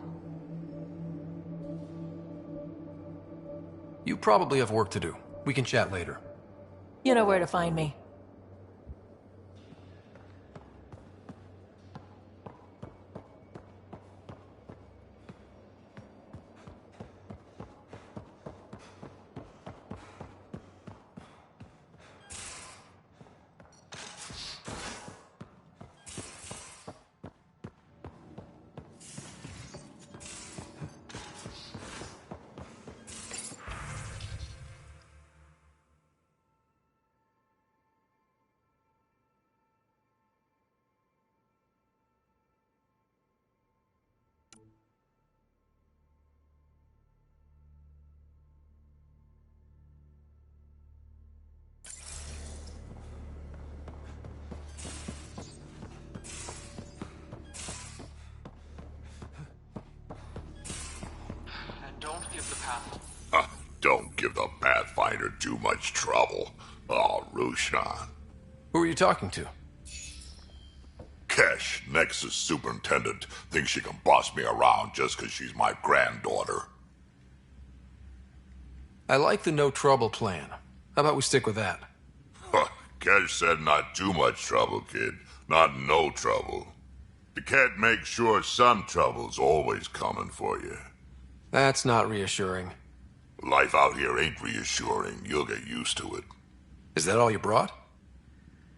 You probably have work to do. We can chat later. You know where to find me. Don't give the Pathfinder too much trouble. Oh, Rushan. Who are you talking to? Kesh, Nexus Superintendent, thinks she can boss me around just because she's my granddaughter. I like the no trouble plan. How about we stick with that? Kesh said not too much trouble, kid. Not no trouble. You can't make sure some trouble's always coming for you. That's not reassuring. Life out here ain't reassuring. You'll get used to it. Is that all you brought?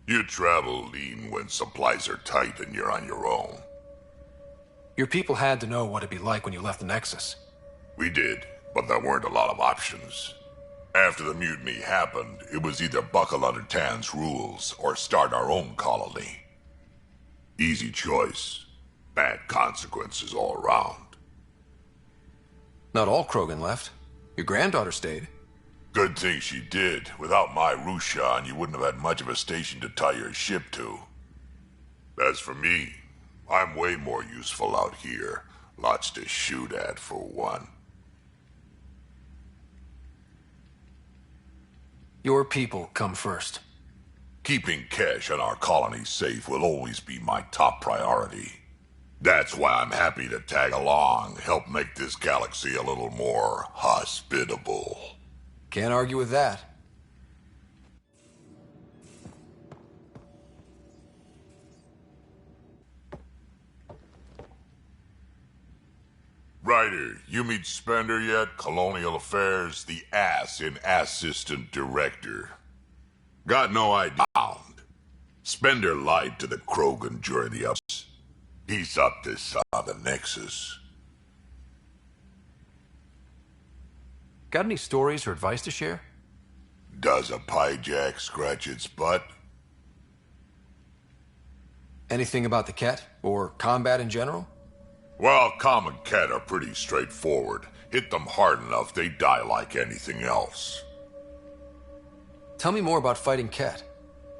You travel lean when supplies are tight and you're on your own. Your people had to know what it'd be like when you left the Nexus. We did, but there weren't a lot of options. After the mutiny happened, it was either buckle under Tan's rules or start our own colony. Easy choice. Bad consequences all around. Not all Krogan left. Your granddaughter stayed. Good thing she did. Without my Rushan, you wouldn't have had much of a station to tie your ship to. As for me, I'm way more useful out here. Lots to shoot at, for one. Your people come first. Keeping Kesh and our colony safe will always be my top priority. That's why I'm happy to tag along, help make this galaxy a little more hospitable. Can't argue with that. Ryder, you meet Spender yet? Colonial Affairs, the ass in Assistant Director. Got no idea. Spender lied to the Krogan during the ups. He's up to the Nexus. Got any stories or advice to share? Does a piejack scratch its butt? Anything about the Ket? Or combat in general? Well, common Ket are pretty straightforward. Hit them hard enough, they die like anything else. Tell me more about fighting Ket.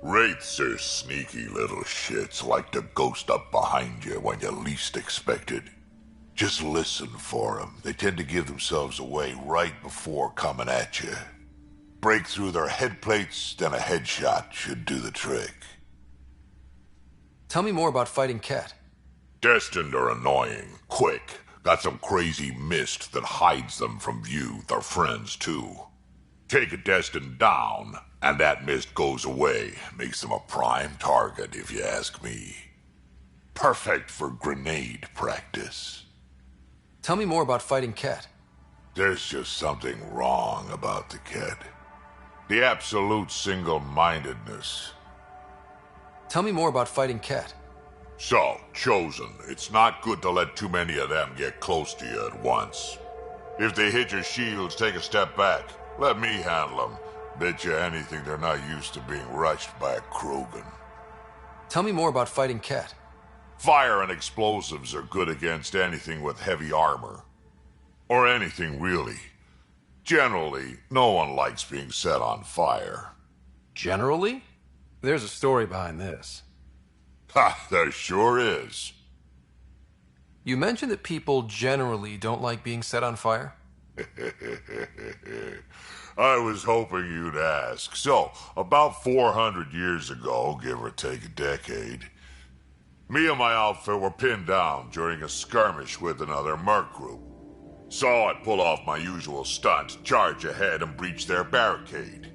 Wraiths are sneaky little shits, like to ghost up behind you when you least expect it. Just listen for them. They tend to give themselves away right before coming at you. Break through their head plates, then a headshot should do the trick. Tell me more about fighting Ket. Destined are annoying, quick. Got some crazy mist that hides them from view, their friends too. Take a Destined down, and that mist goes away. Makes them a prime target, if you ask me. Perfect for grenade practice. Tell me more about fighting Ket. There's just something wrong about the Ket. The absolute single-mindedness. Tell me more about fighting Ket. So, Chosen, it's not good to let too many of them get close to you at once. If they hit your shields, take a step back. Let me handle them. Bet you anything they're not used to being rushed by a Krogan. Tell me more about fighting Ket. Fire and explosives are good against anything with heavy armor. Or anything, really. Generally, no one likes being set on fire. Generally? There's a story behind this. Ha, there sure is. You mentioned that people generally don't like being set on fire? I was hoping you'd ask. So, about 400 years ago, give or take a decade, me and my outfit were pinned down during a skirmish with another merc group. So I pull off my usual stunt, charge ahead and breach their barricade.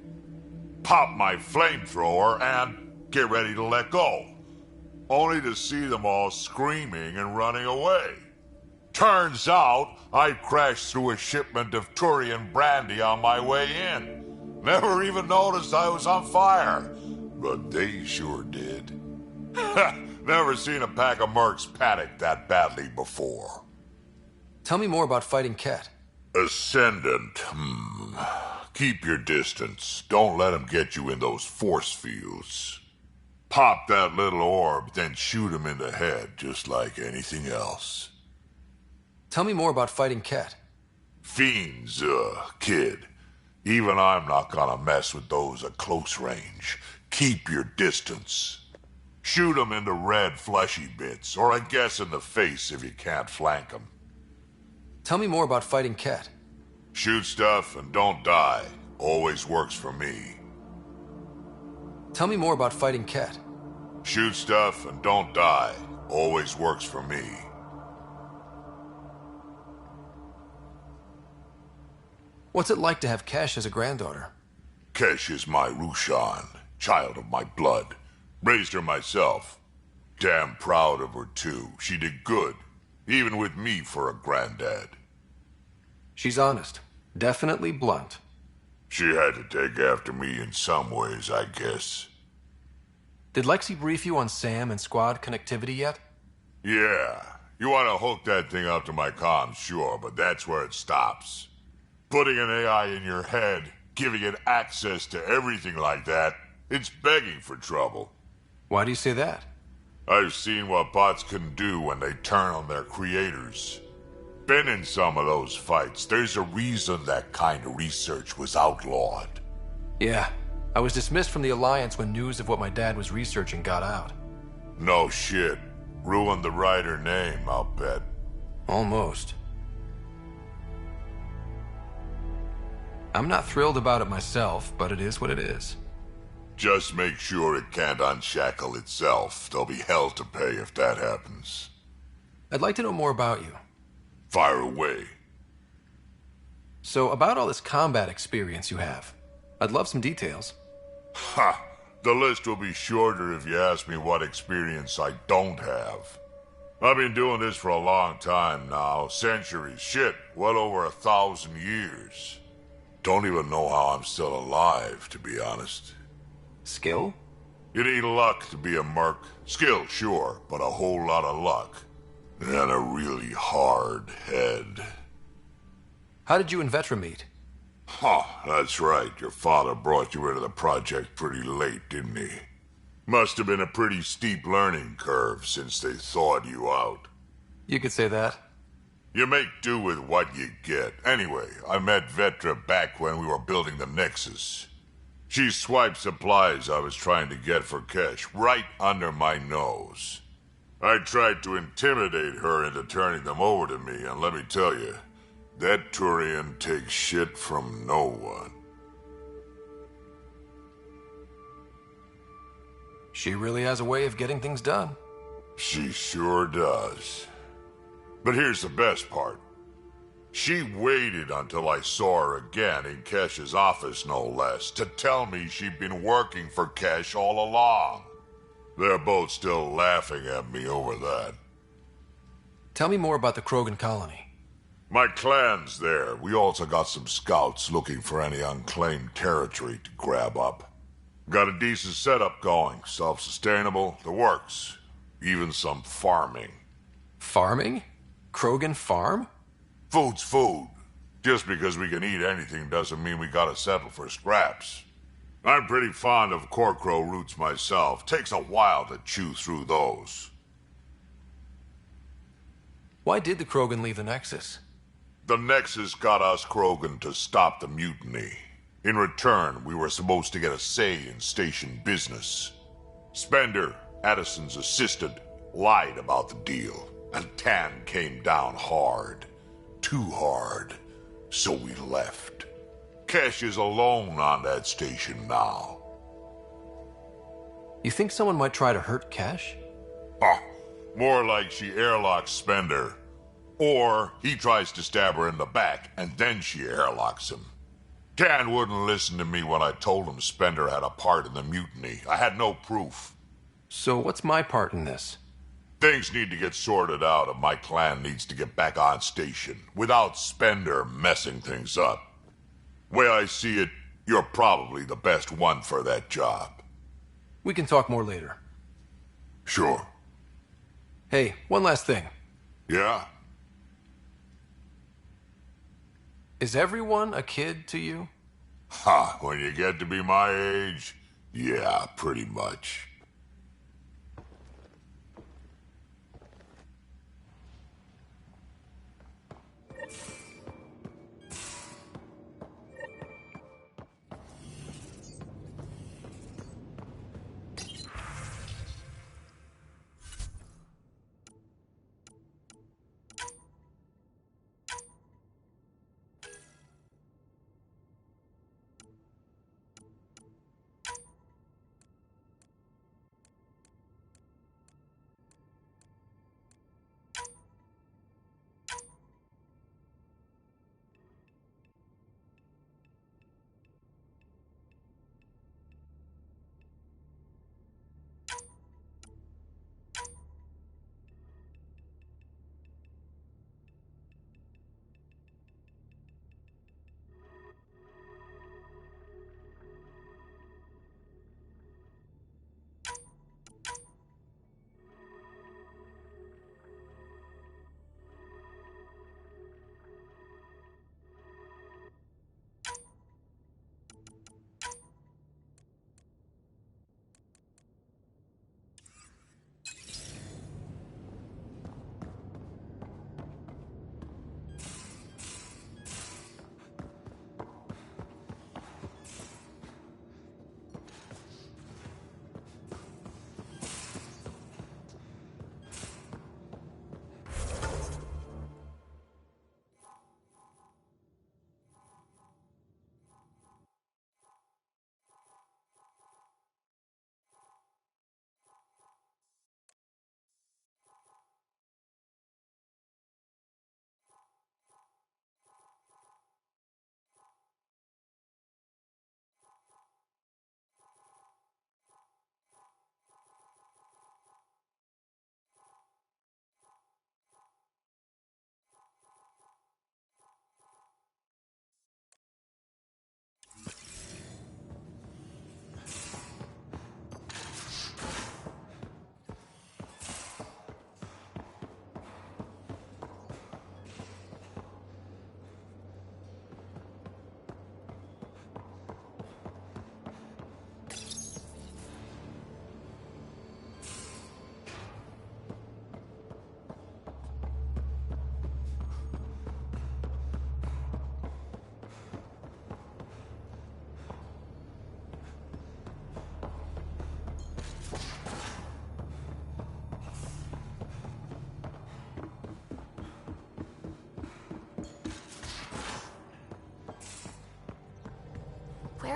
Pop my flamethrower and get ready to let go. Only to see them all screaming and running away. Turns out, I crashed through a shipment of Turian brandy on my way in. Never even noticed I was on fire. But they sure did. Never seen a pack of mercs panic that badly before. Tell me more about fighting Ket. Ascendant, Keep your distance. Don't let them get you in those force fields. Pop that little orb, then shoot him in the head, just like anything else. Tell me more about fighting Ket. Fiends, kid. Even I'm not gonna mess with those at close range. Keep your distance. Shoot them into red, fleshy bits, or I guess in the face if you can't flank them. Tell me more about fighting Ket. Shoot stuff and don't die. Always works for me. Tell me more about fighting Ket. Shoot stuff and don't die. Always works for me. What's it like to have Kesh as a granddaughter? Kesh is my Rushan, child of my blood. Raised her myself. Damn proud of her too. She did good, even with me for a granddad. She's honest. Definitely blunt. She had to take after me in some ways, I guess. Did Lexi brief you on SAM and squad connectivity yet? Yeah. You want to hook that thing up to my comms, sure, but that's where it stops. Putting an AI in your head, giving it access to everything like that, it's begging for trouble. Why do you say that? I've seen what bots can do when they turn on their creators. Been in some of those fights. There's a reason that kind of research was outlawed. Yeah, I was dismissed from the Alliance when news of what my dad was researching got out. No shit. Ruined the writer name, I'll bet. Almost. I'm not thrilled about it myself, but it is what it is. Just make sure it can't unshackle itself. There'll be hell to pay if that happens. I'd like to know more about you. Fire away. So, about all this combat experience you have, I'd love some details. Ha! The list will be shorter if you ask me what experience I don't have. I've been doing this for a long time now. Centuries. Shit, well over 1,000 years. Don't even know how I'm still alive, to be honest. Skill? You need luck to be a merc. Skill, sure, but a whole lot of luck. And a really hard head. How did you and Vetra meet? Huh, that's right. Your father brought you into the project pretty late, didn't he? Must have been a pretty steep learning curve since they thawed you out. You could say that. You make do with what you get. Anyway, I met Vetra back when we were building the Nexus. She swiped supplies I was trying to get for Kesh right under my nose. I tried to intimidate her into turning them over to me, and let me tell you, that Turian takes shit from no one. She really has a way of getting things done. She sure does. But here's the best part. She waited until I saw her again in Kesh's office, no less, to tell me she'd been working for Kesh all along. They're both still laughing at me over that. Tell me more about the Krogan colony. My clan's there. We also got some scouts looking for any unclaimed territory to grab up. Got a decent setup going, self-sustainable, the works. Even some farming. Farming? Krogan farm? Food's food. Just because we can eat anything doesn't mean we gotta settle for scraps. I'm pretty fond of Corcrow roots myself. Takes a while to chew through those. Why did the Krogan leave the Nexus? The Nexus got us Krogan to stop the mutiny. In return, we were supposed to get a say in station business. Spender, Addison's assistant, lied about the deal, and Tan came down hard. Too hard. So we left. Kesh is alone on that station now. You think someone might try to hurt Kesh? More like she airlocks Spender. Or he tries to stab her in the back, and then she airlocks him. Tan wouldn't listen to me when I told him Spender had a part in the mutiny. I had no proof. So what's my part in this? Things need to get sorted out, and my clan needs to get back on station, without Spender messing things up. Way I see it, you're probably the best one for that job. We can talk more later. Sure. Hey, one last thing. Yeah? Is everyone a kid to you? Ha, when you get to be my age, yeah, pretty much.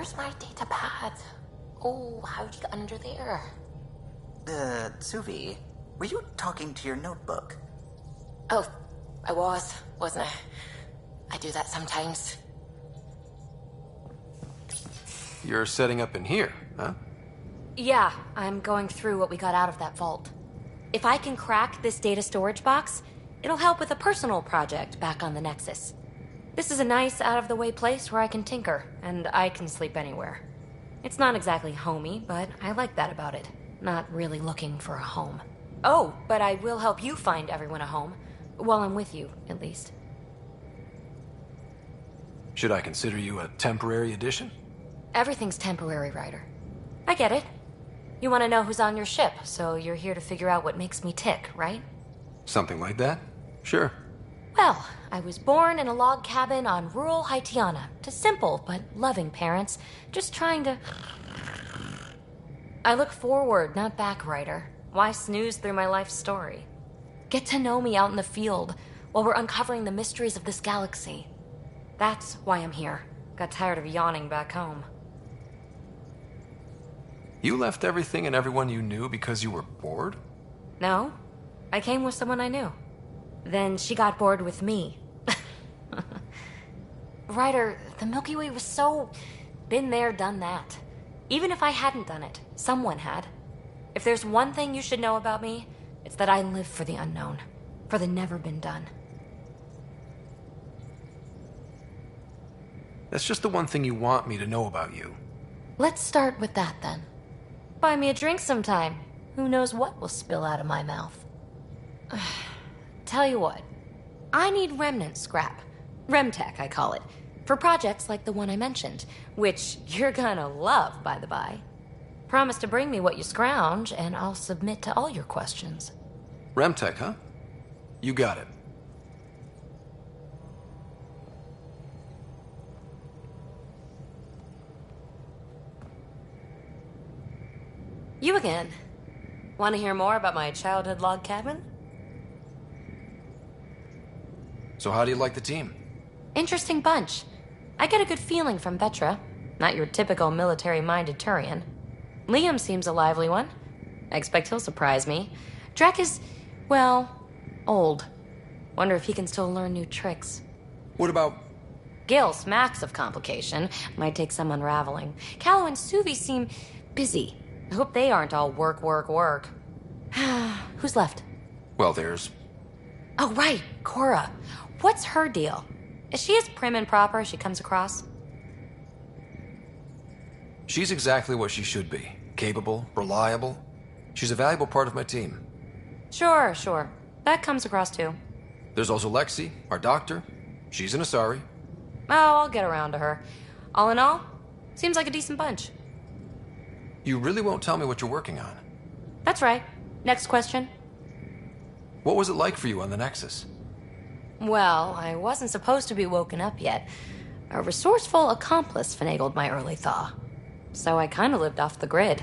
Where's my data pad? Oh, how'd you get under there? Suvi, were you talking to your notebook? Oh, I wasn't I? I do that sometimes. You're setting up in here, huh? Yeah, I'm going through what we got out of that vault. If I can crack this data storage box, it'll help with a personal project back on the Nexus. This is a nice, out-of-the-way place where I can tinker, and I can sleep anywhere. It's not exactly homey, but I like that about it. Not really looking for a home. Oh, but I will help you find everyone a home. While I'm with you, at least. Should I consider you a temporary addition? Everything's temporary, Ryder. I get it. You want to know who's on your ship, so you're here to figure out what makes me tick, right? Something like that? Sure. Well, I was born in a log cabin on rural Haitiana to simple but loving parents, just trying to... I look forward, not back, Ryder. Why snooze through my life story? Get to know me out in the field while we're uncovering the mysteries of this galaxy. That's why I'm here. Got tired of yawning back home. You left everything and everyone you knew because you were bored? No, I came with someone I knew. Then she got bored with me. Ryder, the Milky Way was so... been there, done that. Even if I hadn't done it, someone had. If there's one thing you should know about me, it's that I live for the unknown. For the never been done. That's just the one thing you want me to know about you. Let's start with that, then. Buy me a drink sometime. Who knows what will spill out of my mouth. Tell you what. I need remnant scrap. Remtech, I call it. For projects like the one I mentioned. Which you're gonna love, by the by. Promise to bring me what you scrounge, and I'll submit to all your questions. Remtech, huh? You got it. You again. Want to hear more about my childhood log cabin? So how do you like the team? Interesting bunch. I get a good feeling from Vetra. Not your typical military-minded Turian. Liam seems a lively one. I expect he'll surprise me. Drek is, well, old. Wonder if he can still learn new tricks. What about... Gil smacks of complication. Might take some unraveling. Callow and Suvi seem busy. I hope they aren't all work. Who's left? Well, there's... Oh, right, Cora. What's her deal? Is she as prim and proper as she comes across? She's exactly what she should be. Capable, reliable. She's a valuable part of my team. Sure. That comes across too. There's also Lexi, our doctor. She's an Asari. Oh, I'll get around to her. All in all, seems like a decent bunch. You really won't tell me what you're working on? That's right. Next question. What was it like for you on the Nexus? Well, I wasn't supposed to be woken up yet. A resourceful accomplice finagled my early thaw. So I kind of lived off the grid.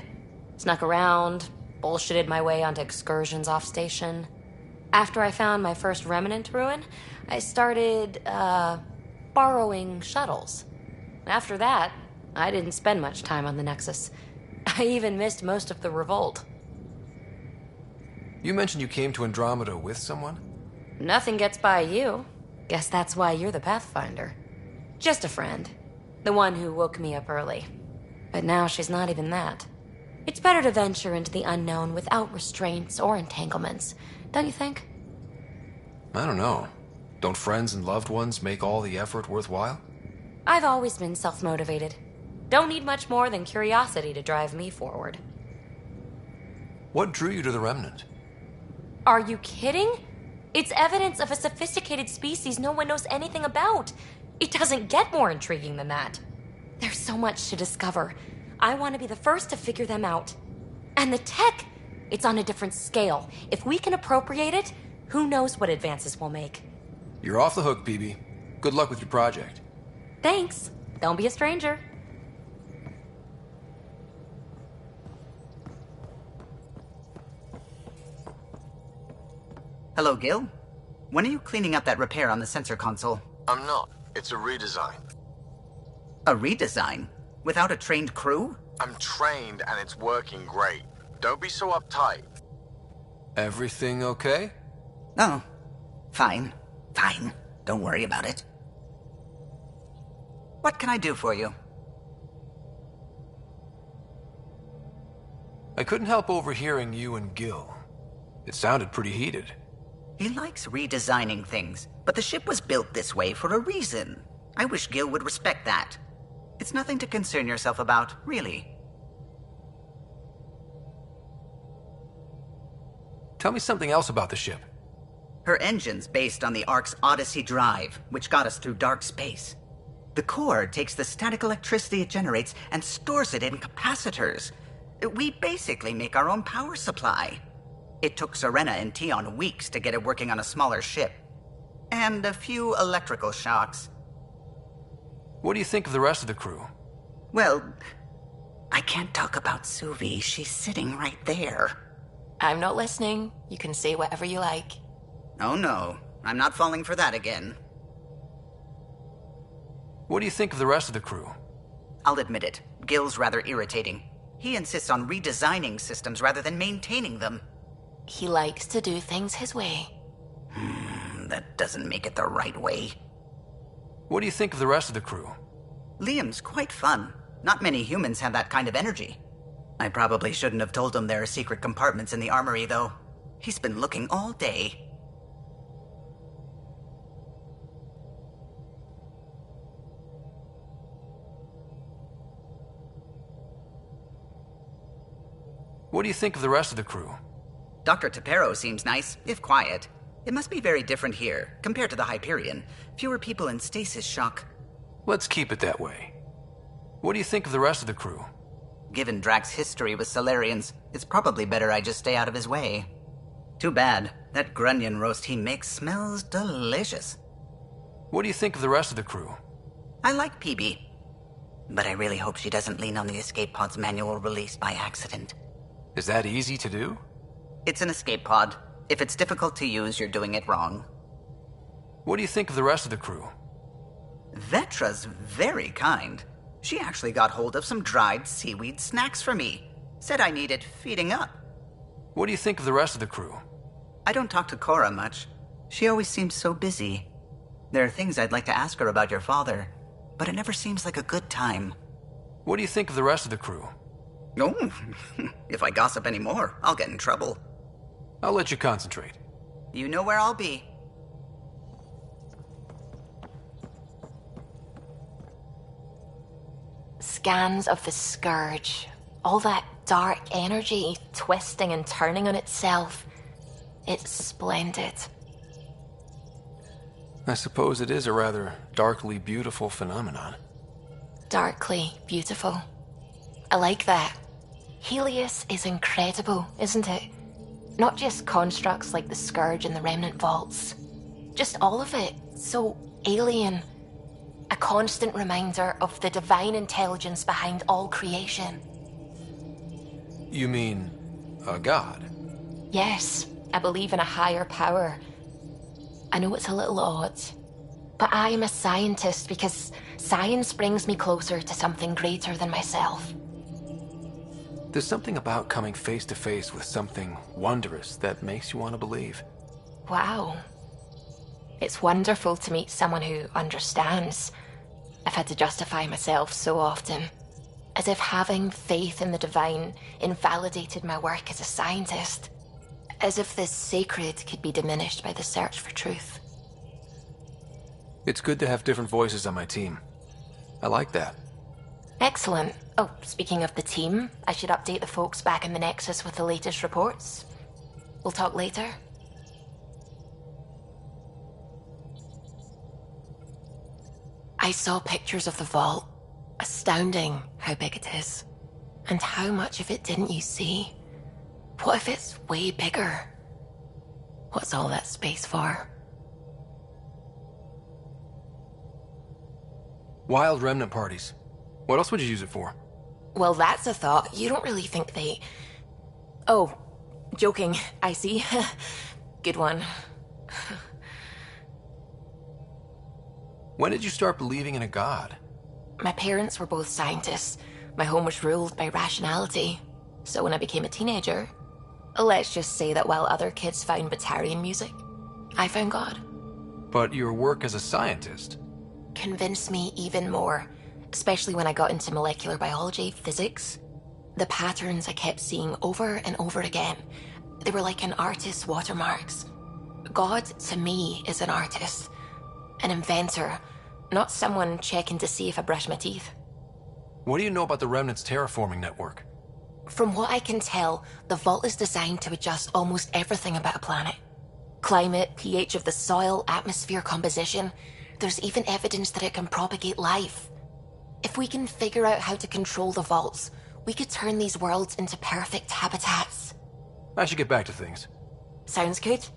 Snuck around, bullshitted my way onto excursions off station. After I found my first remnant ruin, I started, borrowing shuttles. After that, I didn't spend much time on the Nexus. I even missed most of the revolt. You mentioned you came to Andromeda with someone? Nothing gets by you. Guess that's why you're the Pathfinder. Just a friend. The one who woke me up early. But now she's not even that. It's better to venture into the unknown without restraints or entanglements, don't you think? I don't know. Don't friends and loved ones make all the effort worthwhile? I've always been self-motivated. Don't need much more than curiosity to drive me forward. What drew you to the Remnant? Are you kidding? It's evidence of a sophisticated species no one knows anything about. It doesn't get more intriguing than that. There's so much to discover. I want to be the first to figure them out. And the tech, it's on a different scale. If we can appropriate it, who knows what advances we'll make. You're off the hook, PB. Good luck with your project. Thanks. Don't be a stranger. Hello, Gil. When are you cleaning up that repair on the sensor console? I'm not. It's a redesign. A redesign? Without a trained crew? I'm trained and it's working great. Don't be so uptight. Everything okay? Oh, fine. Fine. Don't worry about it. What can I do for you? I couldn't help overhearing you and Gil. It sounded pretty heated. He likes redesigning things, but the ship was built this way for a reason. I wish Gil would respect that. It's nothing to concern yourself about, really. Tell me something else about the ship. Her engine's based on the Ark's Odyssey drive, which got us through dark space. The core takes the static electricity it generates and stores it in capacitors. We basically make our own power supply. It took Serena and Tion weeks to get it working on a smaller ship. And a few electrical shocks. What do you think of the rest of the crew? Well, I can't talk about Suvi. She's sitting right there. I'm not listening. You can say whatever you like. Oh no, I'm not falling for that again. What do you think of the rest of the crew? I'll admit it, Gil's rather irritating. He insists on redesigning systems rather than maintaining them. He likes to do things his way. That doesn't make it the right way. What do you think of the rest of the crew? Liam's quite fun. Not many humans have that kind of energy. I probably shouldn't have told him there are secret compartments in the armory, though. He's been looking all day. What do you think of the rest of the crew? Dr. Tapero seems nice, if quiet. It must be very different here, compared to the Hyperion. Fewer people in stasis shock. Let's keep it that way. What do you think of the rest of the crew? Given Drax's history with Solarians, it's probably better I just stay out of his way. Too bad. That grunion roast he makes smells delicious. What do you think of the rest of the crew? I like PB. But I really hope she doesn't lean on the escape pod's manual release by accident. Is that easy to do? It's an escape pod. If it's difficult to use, you're doing it wrong. What do you think of the rest of the crew? Vetra's very kind. She actually got hold of some dried seaweed snacks for me. Said I needed feeding up. What do you think of the rest of the crew? I don't talk to Cora much. She always seems so busy. There are things I'd like to ask her about your father, but it never seems like a good time. What do you think of the rest of the crew? Oh, if I gossip anymore, I'll get in trouble. I'll let you concentrate. You know where I'll be. Scans of the Scourge. All that dark energy twisting and turning on itself. It's splendid. I suppose it is a rather darkly beautiful phenomenon. Darkly beautiful. I like that. Helios is incredible, isn't it? Not just constructs like the Scourge and the Remnant Vaults. Just all of it. So alien. A constant reminder of the divine intelligence behind all creation. You mean a god? Yes, I believe in a higher power. I know it's a little odd, but I am a scientist because science brings me closer to something greater than myself. There's something about coming face to face with something wondrous that makes you want to believe. Wow. It's wonderful to meet someone who understands. I've had to justify myself so often, as if having faith in the divine invalidated my work as a scientist, as if the sacred could be diminished by the search for truth. It's good to have different voices on my team. I like that. Excellent. Oh, speaking of the team, I should update the folks back in the Nexus with the latest reports. We'll talk later. I saw pictures of the vault. Astounding how big it is. And how much of it didn't you see? What if it's way bigger? What's all that space for? Wild remnant parties. What else would you use it for? Well, that's a thought. You don't really think they... Oh, joking. I see. Good one. When did you start believing in a god? My parents were both scientists. My home was ruled by rationality. So when I became a teenager, let's just say that while other kids found Batarian music, I found God. But your work as a scientist Convinced me even more, especially when I got into molecular biology, physics. The patterns I kept seeing over and over again, they were like an artist's watermarks. God, to me, is an artist. An inventor, not someone checking to see if I brush my teeth. What do you know about the Remnant's terraforming network? From what I can tell, the vault is designed to adjust almost everything about a planet. Climate, pH of the soil, atmosphere composition. There's even evidence that it can propagate life. If we can figure out how to control the vaults, we could turn these worlds into perfect habitats. I should get back to things. Sounds good.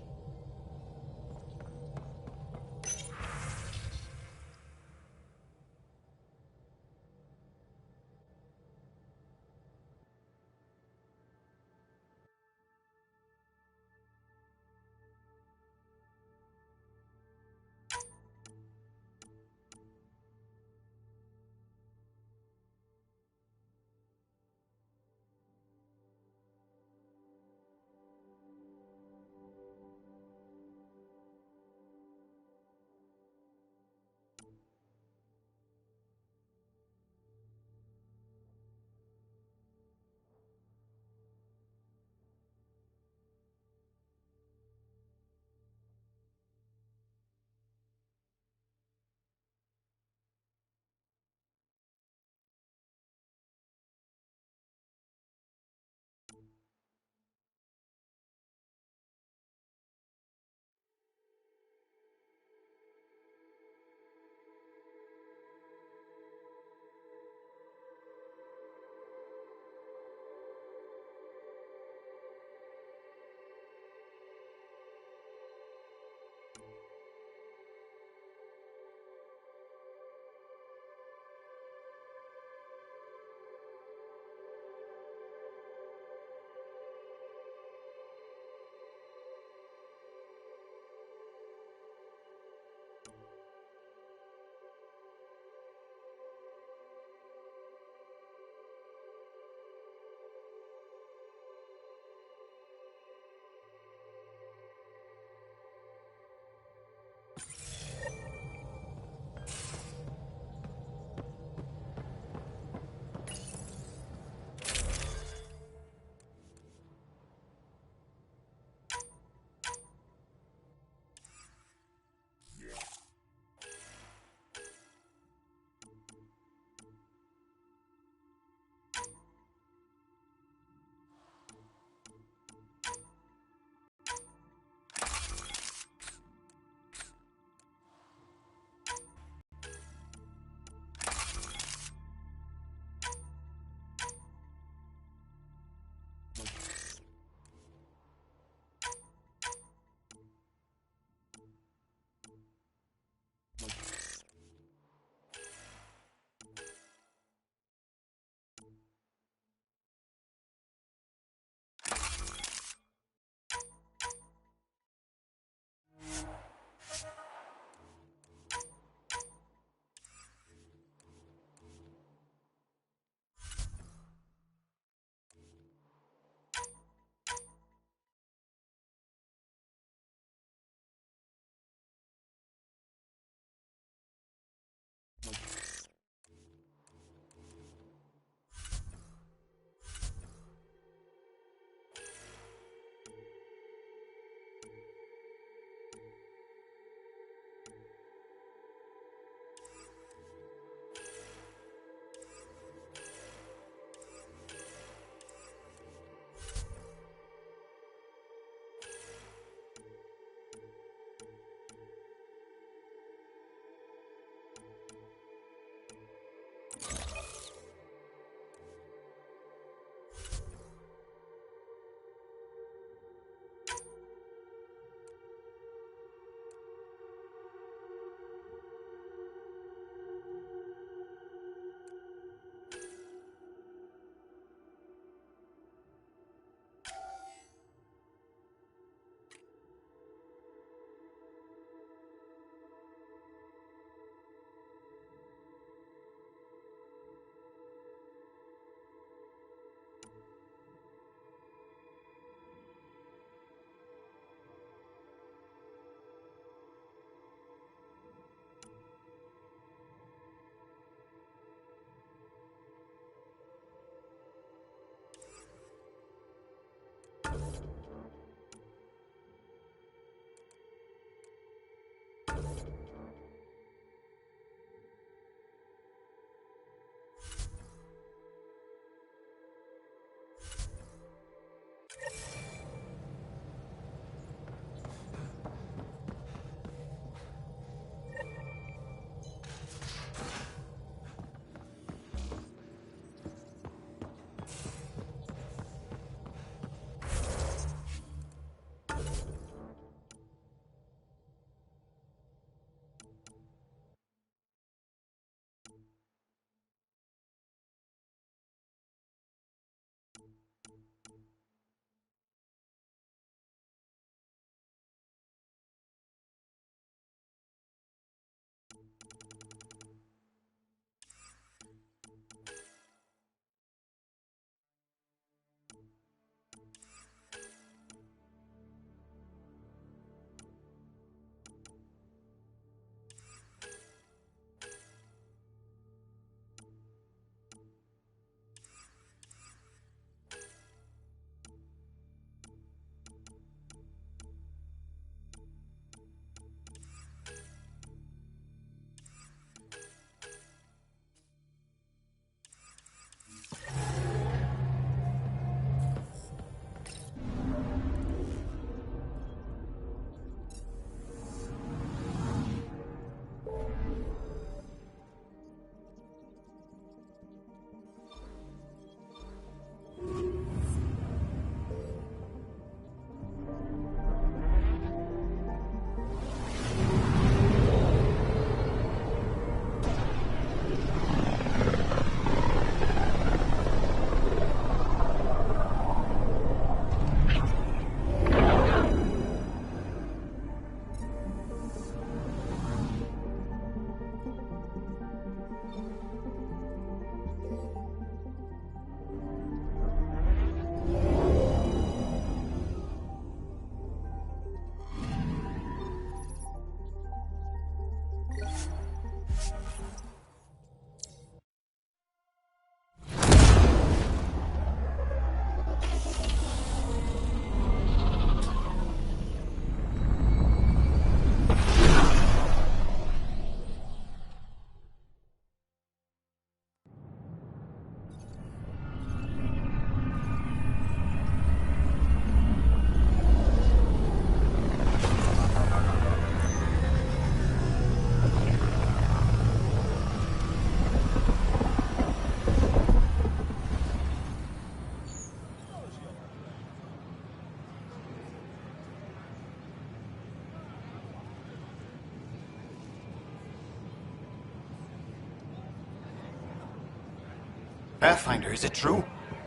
Pathfinder, is it true?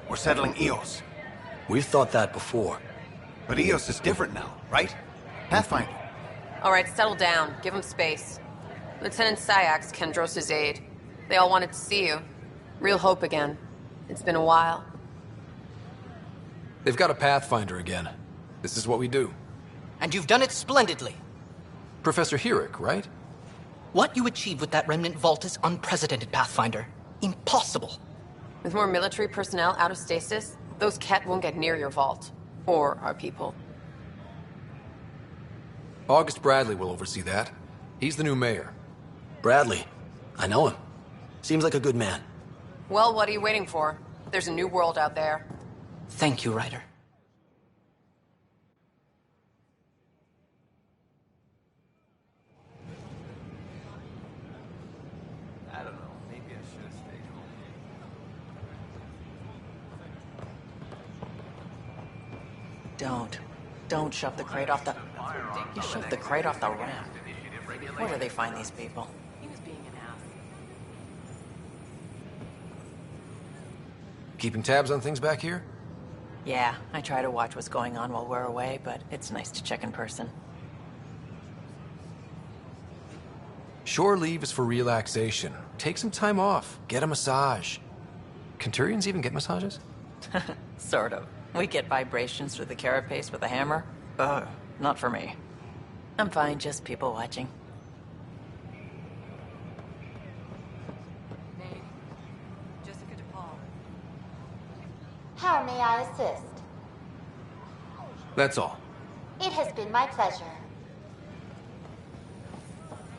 We're settling Eos. We've thought that before. But Eos is different now, right? Pathfinder. All right, settle down. Give him space. Lieutenant Syax, Kendros' aide. They all wanted to see you. Real hope again. It's been a while. They've got a Pathfinder again. This is what we do. And you've done it splendidly. Professor Herrick, right? What you achieved with that remnant vault is unprecedented, Pathfinder. Impossible. With more military personnel out of stasis, those Ket won't get near your vault. Or our people. August Bradley will oversee that. He's the new mayor. Bradley. I know him. Seems like a good man. Well, what are you waiting for? There's a new world out there. Thank you, Ryder. I don't know. Maybe I should have stayed home. Don't shove the crate off the... You shoved the crate off the ramp. Where do they find these people? He was being an ass. Keeping tabs on things back here? Yeah, I try to watch what's going on while we're away, but it's nice to check in person. Shore leave is for relaxation. Take some time off. Get a massage. Kenturians even get massages? Sort of. We get vibrations through the carapace with a hammer. Ugh, not for me. I'm fine, just people watching. How may I assist? That's all. It has been my pleasure.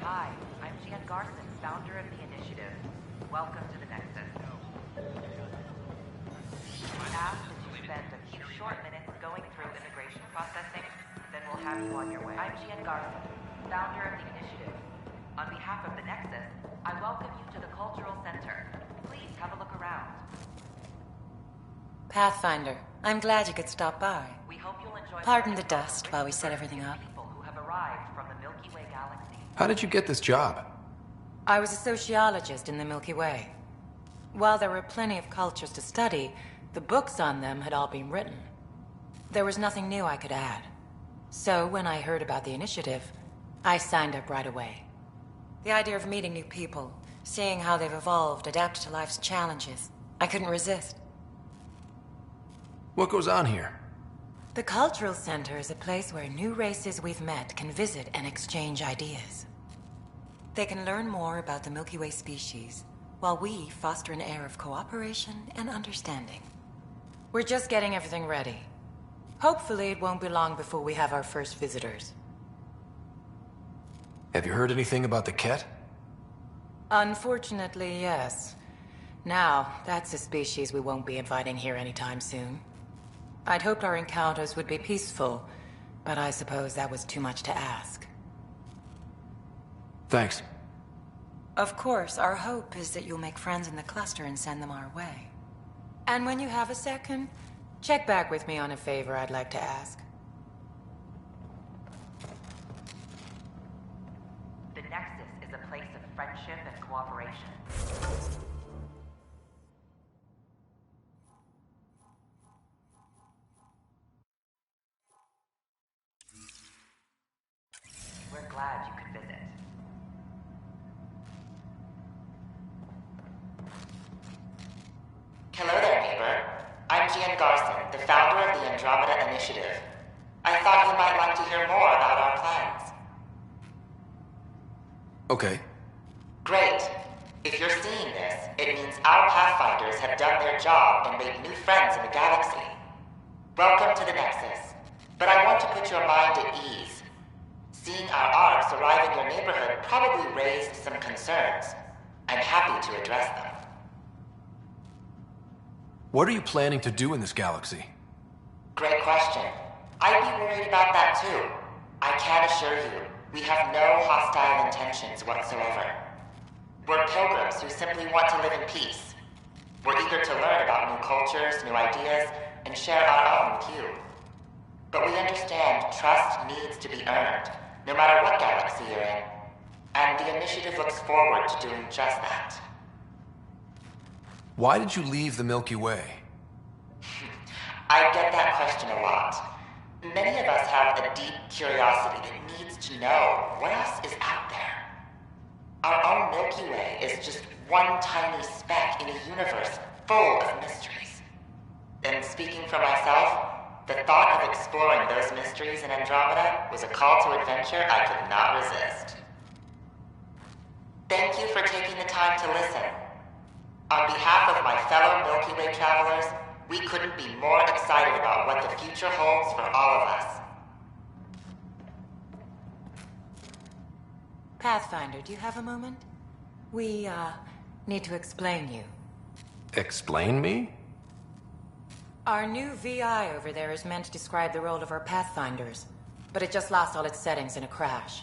Hi, I'm Jan Garson, founder of the initiative. Welcome to the Nexus. We ask that you spend a few short minutes going through immigration processing, then we'll have you on your way. I'm Jan Garson, founder of the initiative. On behalf of the Nexus, I welcome you to the Cultural Center. Please have a look around. Pathfinder, I'm glad you could stop by. We hope you'll enjoy. Pardon the dust while we set everything up. People who have arrived from the Milky Way galaxy. How did you get this job? I was a sociologist in the Milky Way. While there were plenty of cultures to study, the books on them had all been written. There was nothing new I could add. So when I heard about the initiative, I signed up right away. The idea of meeting new people, seeing how they've evolved, adapted to life's challenges, I couldn't resist. What goes on here? The Cultural Center is a place where new races we've met can visit and exchange ideas. They can learn more about the Milky Way species, while we foster an air of cooperation and understanding. We're just getting everything ready. Hopefully it won't be long before we have our first visitors. Have you heard anything about the Ket? Unfortunately, yes. Now, that's a species we won't be inviting here anytime soon. I'd hoped our encounters would be peaceful, but I suppose that was too much to ask. Thanks. Of course, our hope is that you'll make friends in the cluster and send them our way. And when you have a second, check back with me on a favor I'd like to ask. The Nexus is a place of friendship and cooperation. We're glad you could visit. Hello there, neighbor. I'm Gian Garson, the founder of the Andromeda Initiative. I thought you might like to hear more about our plans. Okay. Great. If you're seeing this, it means our Pathfinders have done their job and made new friends in the galaxy. Welcome to the Nexus. But I want to put your mind at ease. Seeing our arcs arrive in your neighborhood probably raised some concerns. I'm happy to address them. What are you planning to do in this galaxy? Great question. I'd be worried about that too. I can assure you, we have no hostile intentions whatsoever. We're pilgrims who simply want to live in peace. We're eager to learn about new cultures, new ideas, and share our own with you. But we understand trust needs to be earned, no matter what galaxy you're in. And the initiative looks forward to doing just that. Why did you leave the Milky Way? I get that question a lot. Many of us have a deep curiosity that needs to know what else is out there. Our own Milky Way is just one tiny speck in a universe full of mysteries. And speaking for myself, the thought of exploring those mysteries in Andromeda was a call to adventure I could not resist. Thank you for taking the time to listen. On behalf of my fellow Milky Way travelers, we couldn't be more excited about what the future holds for all of us. Pathfinder, do you have a moment? We, need to explain you. Explain me? Our new VI over there is meant to describe the role of our Pathfinders, but it just lost all its settings in a crash.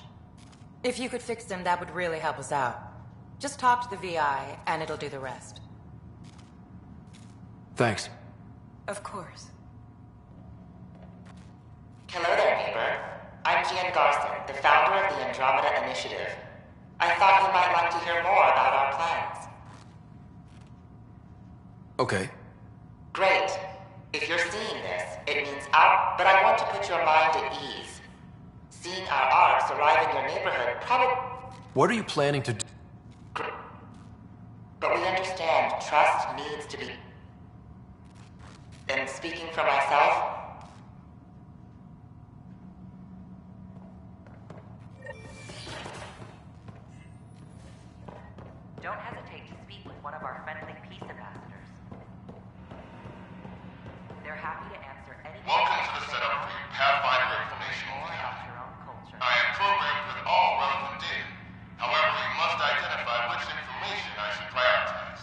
If you could fix them, that would really help us out. Just talk to the VI, and it'll do the rest. Thanks. Of course. Hello there, neighbor. I'm Gian Garson, the founder of the Andromeda Initiative. I thought you might like to hear more about our plans. Okay. Great. If you're seeing this, it means but I want to put your mind at ease. Seeing our arcs arrive in your neighborhood probably... What are you planning to do? But we understand trust needs to be... And speaking for myself, Don't hesitate to speak with one of our friendly peace ambassadors. They're happy to answer any Welcome to the setup for your Pathfinder information more AI. about your own culture. I am programmed with all relevant data. However, you must identify which information I should prioritize.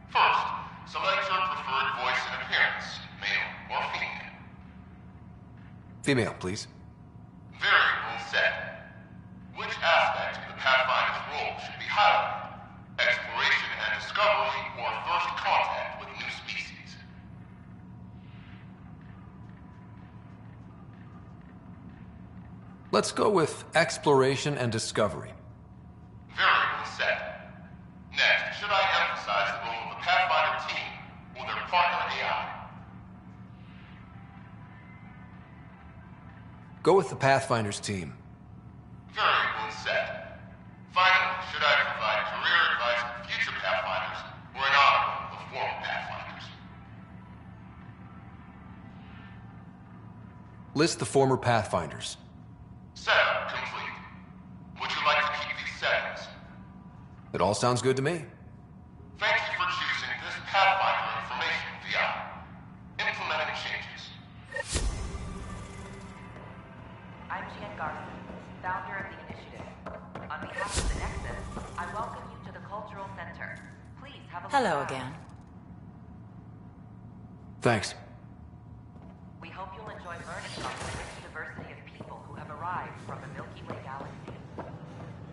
First, select your preferred voice and appearance, male or female. Female, please. Variable set. Which aspect of the Pathfinder's role should be highlighted? Exploration and discovery, or first contact with new species? Let's go with exploration and discovery. Variable set. Next, should I emphasize the role of the Pathfinder team or their partner AI? Go with the Pathfinder's team. Variable set. Finally, should I provide career advice to future Pathfinders or an honor of former Pathfinders? List the former Pathfinders. Setup complete. Would you like to keep these settings? It all sounds good to me. Thank you for choosing this Pathfinder information VI. Implementing changes. I'm Gian Garson, founder of the initiative. On behalf of the Nexus, I welcome you to the Cultural Center. Please have a look Hello around. again. Thanks. We hope you'll enjoy learning about the rich diversity of people who have arrived from the Milky Way galaxy.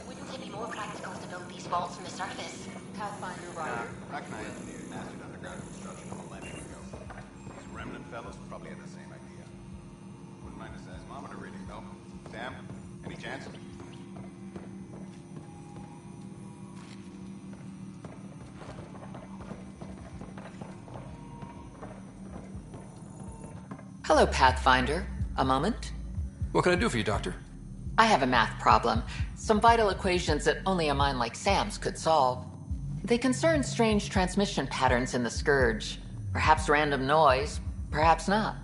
Wouldn't it be more practical to build these vaults from the surface? Pathfinder Ryder. Rachni engineers mastered underground construction a millennium ago. These remnant fellows probably had the same idea. Wouldn't mind a seismometer reading, though. Sam, any chance? Hello, Pathfinder. A moment? What can I do for you, Doctor? I have a math problem. Some vital equations that only a mind like Sam's could solve. They concern strange transmission patterns in the Scourge. Perhaps random noise, perhaps not.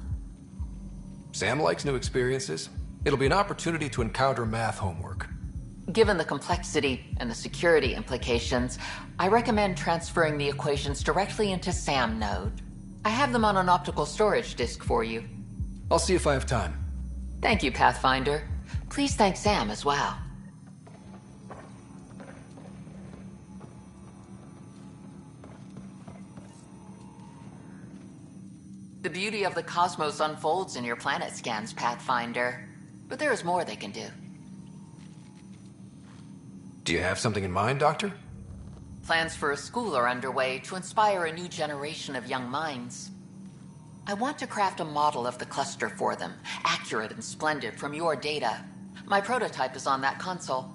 Sam likes new experiences. It'll be an opportunity to encounter math homework. Given the complexity and the security implications, I recommend transferring the equations directly into SAM node. I have them on an optical storage disk for you. I'll see if I have time. Thank you, Pathfinder. Please thank Sam as well. The beauty of the cosmos unfolds in your planet scans, Pathfinder. But there is more they can do. Do you have something in mind, Doctor? Plans for a school are underway to inspire a new generation of young minds. I want to craft a model of the cluster for them, accurate and splendid from your data. My prototype is on that console.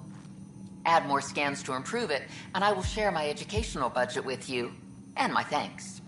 Add more scans to improve it, and I will share my educational budget with you, and my thanks.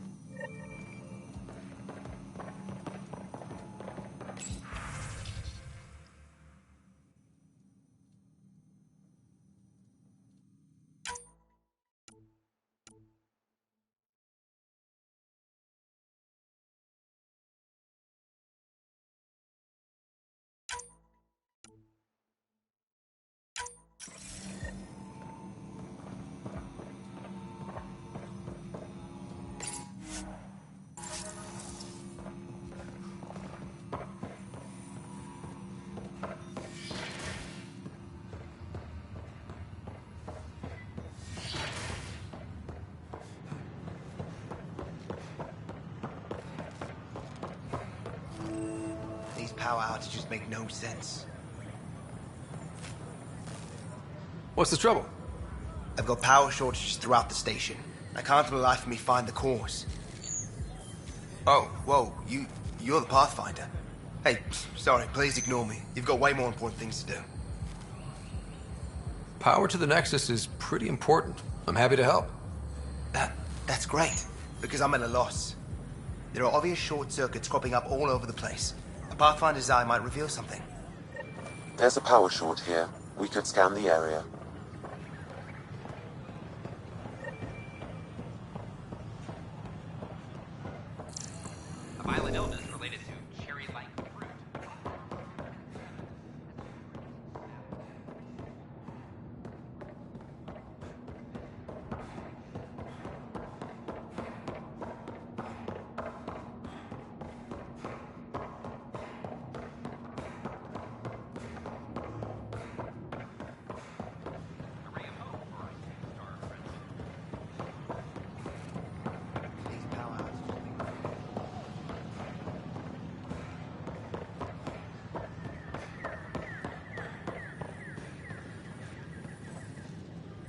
Power outages make no sense. What's the trouble? I've got power shortages throughout the station. I can't for the life of me find the cause. Oh, whoa, you're the Pathfinder. Hey, sorry, please ignore me. You've got way more important things to do. Power to the Nexus is pretty important. I'm happy to help. That's great, because I'm at a loss. There are obvious short circuits cropping up all over the place. A Pathfinder's eye might reveal something. There's a power short here. We could scan the area. A violent illness related to cherry-like fruit.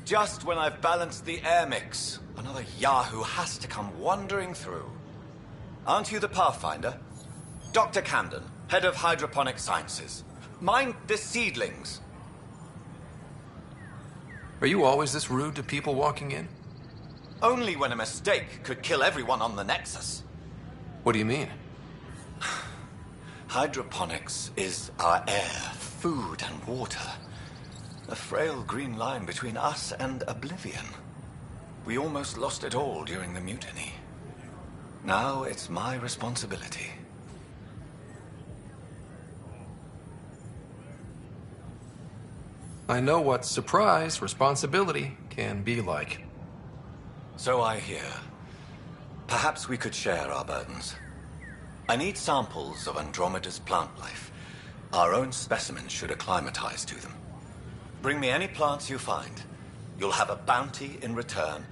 Just when I've balanced the air mix, another Yahoo has to come wandering through. Aren't you the Pathfinder? Dr. Camden, head of hydroponic sciences. Mind the seedlings. Are you always this rude to people walking in? Only when a mistake could kill everyone on the Nexus. What do you mean? Hydroponics is our air, food, and water. A frail green line between us and oblivion. We almost lost it all during the mutiny. Now it's my responsibility. I know what surprise responsibility can be like. So I hear. Perhaps we could share our burdens. I need samples of Andromeda's plant life. Our own specimens should acclimatize to them. Bring me any plants you find. You'll have a bounty in return,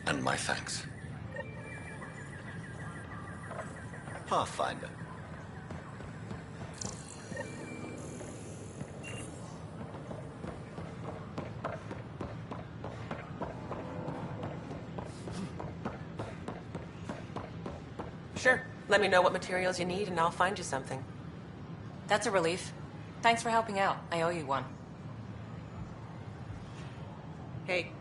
and my thanks. Pathfinder. Sure. Let me know what materials you need, and I'll find you something. That's a relief. Thanks for helping out. I owe you one. Hey.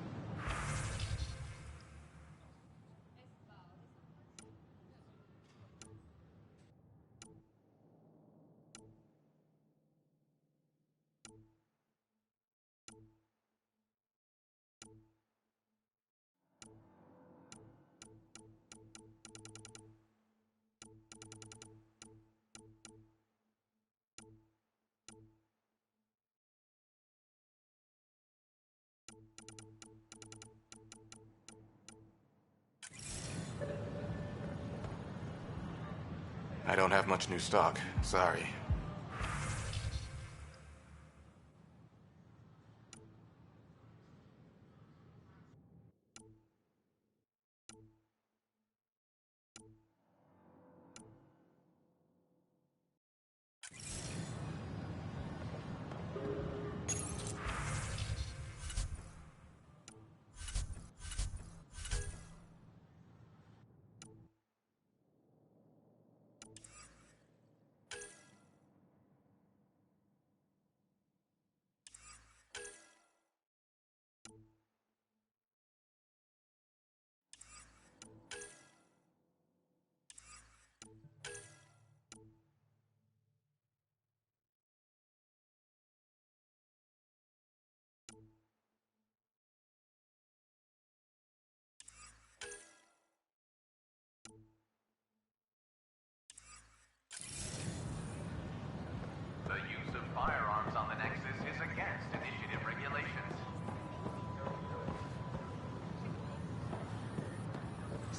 I don't have much new stock. Sorry.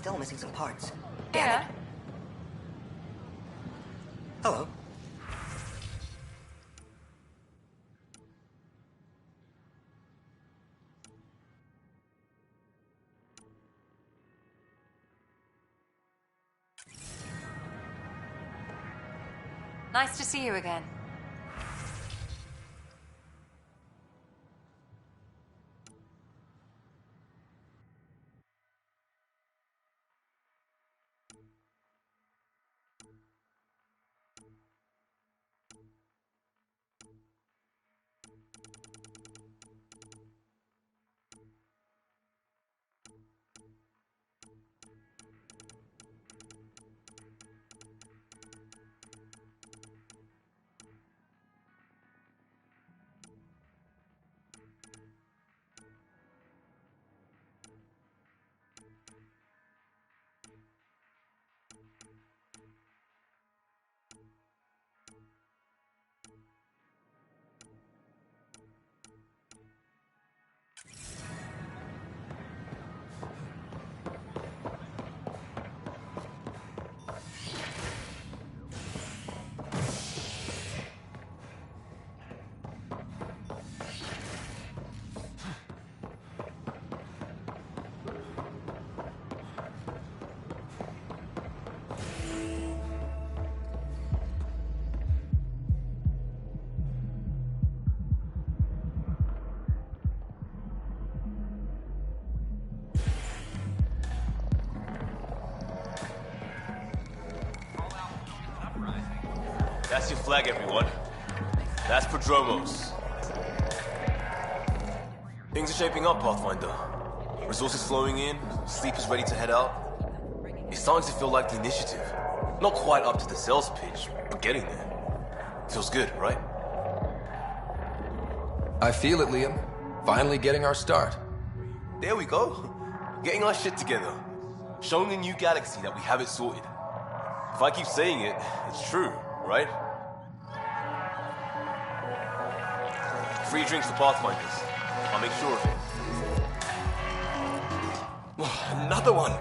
still missing some parts. Yeah. Hello. Nice to see you again. That's your flag, everyone. That's Prodromos. Things are shaping up, Pathfinder. Resources flowing in, sleepers ready to head out. It's starting to feel like the initiative. Not quite up to the sales pitch, but getting there. Feels good, right? I feel it, Liam. Finally getting our start. There we go. Getting our shit together. Showing the new galaxy that we have it sorted. If I keep saying it, it's true, right? Free drinks for Pathfinders. I'll make sure of it. Another one!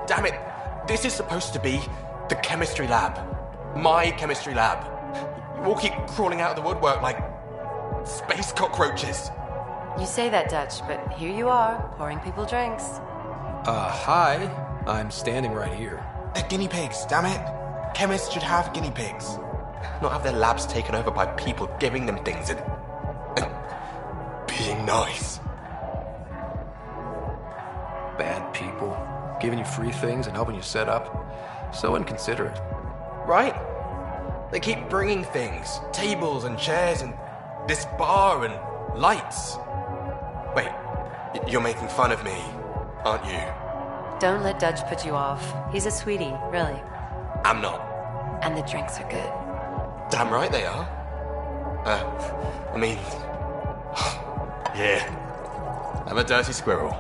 Damn it! This is supposed to be the chemistry lab. My chemistry lab. You all keep crawling out of the woodwork like space cockroaches. You say that, Dutch, but here you are, pouring people drinks. Hi. I'm standing right here. They're guinea pigs, damn it. Chemists should have guinea pigs. Not have their labs taken over by people giving them things and being nice. Bad people. Giving you free things and helping you set up. So inconsiderate. Right? They keep bringing things. Tables and chairs and this bar and lights. Wait, you're making fun of me, aren't you? Don't let Dutch put you off. He's a sweetie, really. I'm not. And the drinks are good. Damn right they are. I mean... yeah. I'm a dirty squirrel.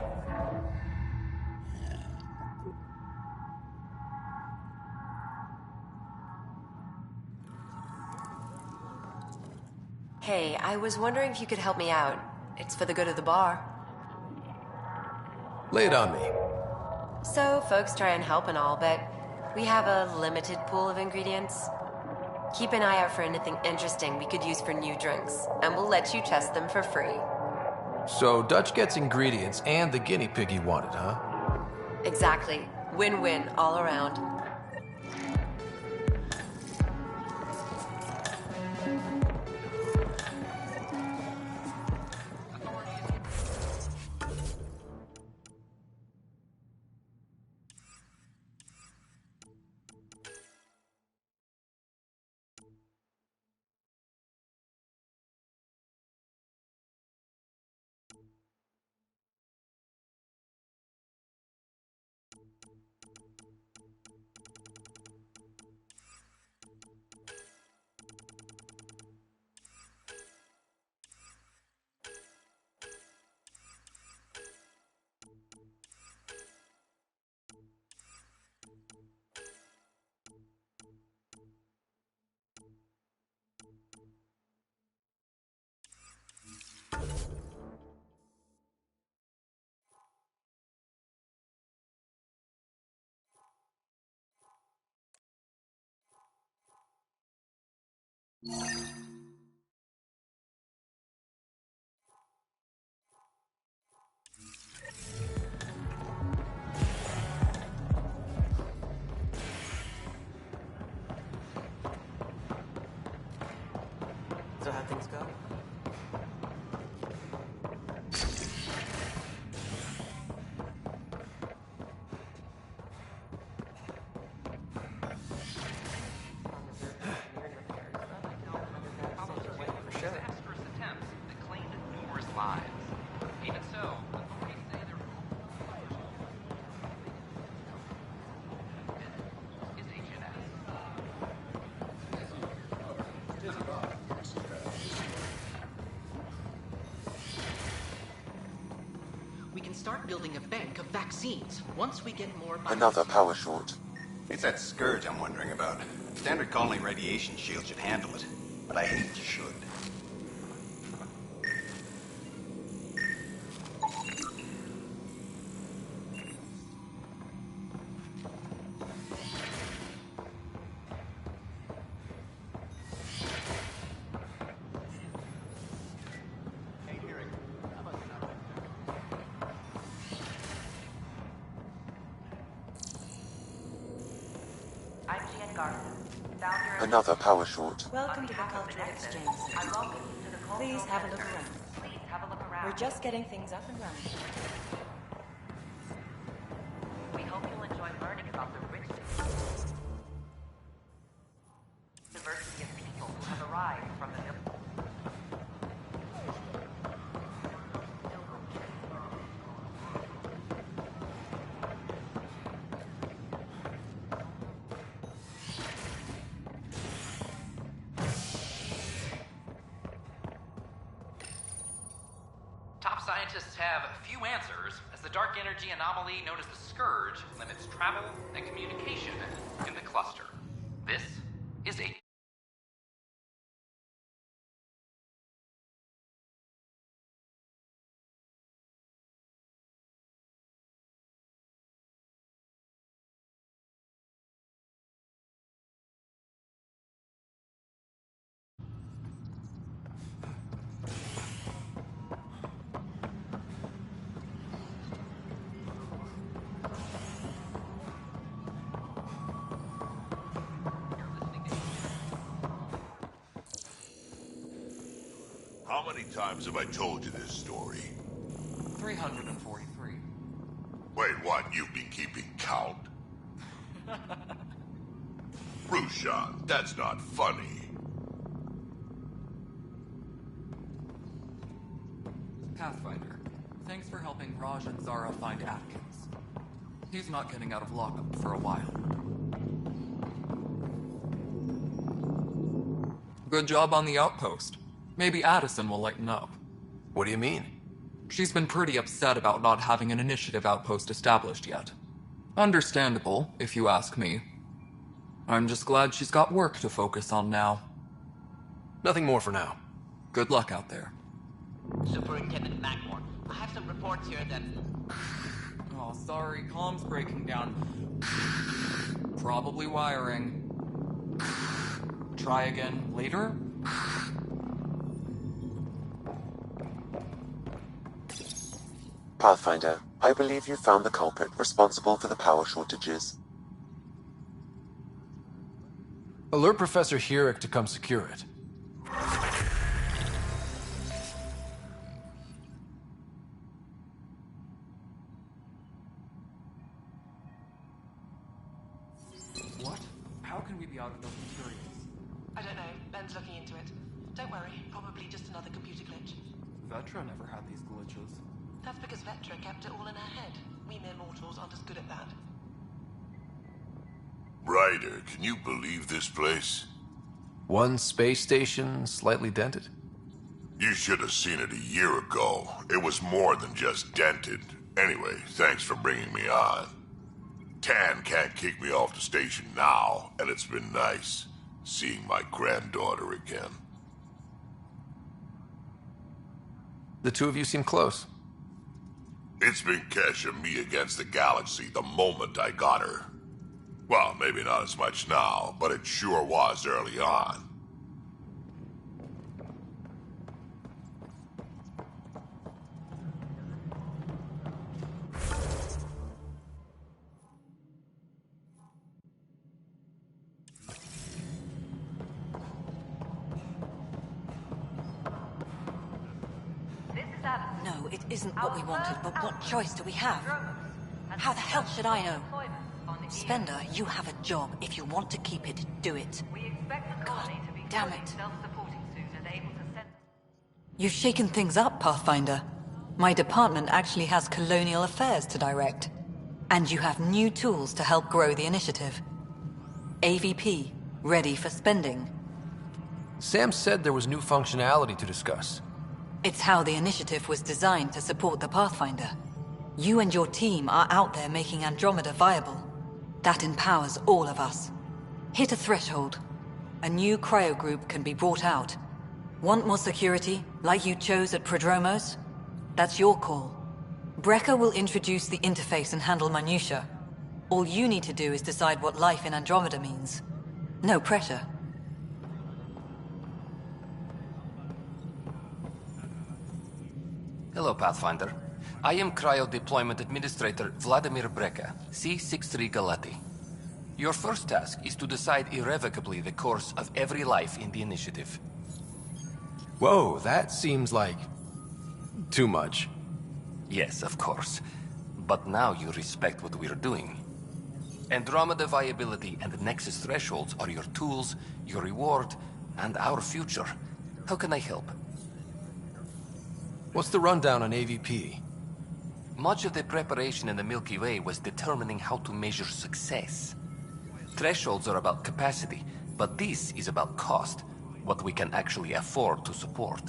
Hey, I was wondering if you could help me out. It's for the good of the bar. Lay it on me. So, folks try and help and all, but we have a limited pool of ingredients. Keep an eye out for anything interesting we could use for new drinks, and we'll let you test them for free. So Dutch gets ingredients and the guinea pig he wanted, huh? Exactly. Win-win all around. So how'd things go? Disastrous attempts that claimed numerous lives. Even so, authorities say there is We can start building a bank of vaccines once we get more. Another power short. It's that scourge I'm wondering about. Standard colony radiation shield should handle it, but I hate should. Another power short. Welcome to the Cultural Exchange Center. Please have a look around. We're just getting things up and running. We hope you'll enjoy learning about the rich diversity of people who have arrived from the top scientists have few answers, as the dark energy anomaly known as the Scourge limits travel and communication in the cluster. This is a How many times have I told you this story? 343. Wait, what? You've been keeping count? Rushan, that's not funny. Pathfinder, thanks for helping Raj and Zara find Atkins. He's not getting out of lockup for a while. Good job on the outpost. Maybe Addison will lighten up. What do you mean? She's been pretty upset about not having an initiative outpost established yet. Understandable, if you ask me. I'm just glad she's got work to focus on now. Nothing more for now. Good luck out there. Superintendent Mackmore, I have some reports here that... Oh, sorry, comms breaking down. Probably wiring. Try again later? Pathfinder, I believe you found the culprit responsible for the power shortages. Alert Professor Herrick to come secure it. What? How can we be out of those materials? I don't know. Ben's looking into it. Don't worry. Probably just another computer glitch. Vetra never had these glitches. That's because Vetra kept it all in her head. We mere mortals aren't as good at that. Ryder, can you believe this place? One space station, slightly dented? You should have seen it a year ago. It was more than just dented. Anyway, thanks for bringing me on. Tan can't kick me off the station now, and it's been nice seeing my granddaughter again. The two of you seem close. It's been Kesh and me against the galaxy the moment I got her. Well, maybe not as much now, but it sure was early on. No, it isn't what we wanted, but what choice do we have? How the hell should I know? Spender, you have a job. If you want to keep it, do it. God damn it. You've shaken things up, Pathfinder. My department actually has colonial affairs to direct. And you have new tools to help grow the initiative. AVP, ready for spending. Sam said there was new functionality to discuss. It's how the initiative was designed to support the Pathfinder. You and your team are out there making Andromeda viable. That empowers all of us. Hit a threshold. A new cryo group can be brought out. Want more security, like you chose at Prodromos? That's your call. Brecker will introduce the interface and handle minutiae. All you need to do is decide what life in Andromeda means. No pressure. Hello, Pathfinder. I am Cryo Deployment Administrator Vladimir Brecker, C-63 Galati. Your first task is to decide irrevocably the course of every life in the initiative. Whoa, that seems like... too much. Yes, of course. But now you respect what we're doing. Andromeda viability and Nexus thresholds are your tools, your reward, and our future. How can I help? What's the rundown on AVP? Much of the preparation in the Milky Way was determining how to measure success. Thresholds are about capacity, but this is about cost, what we can actually afford to support.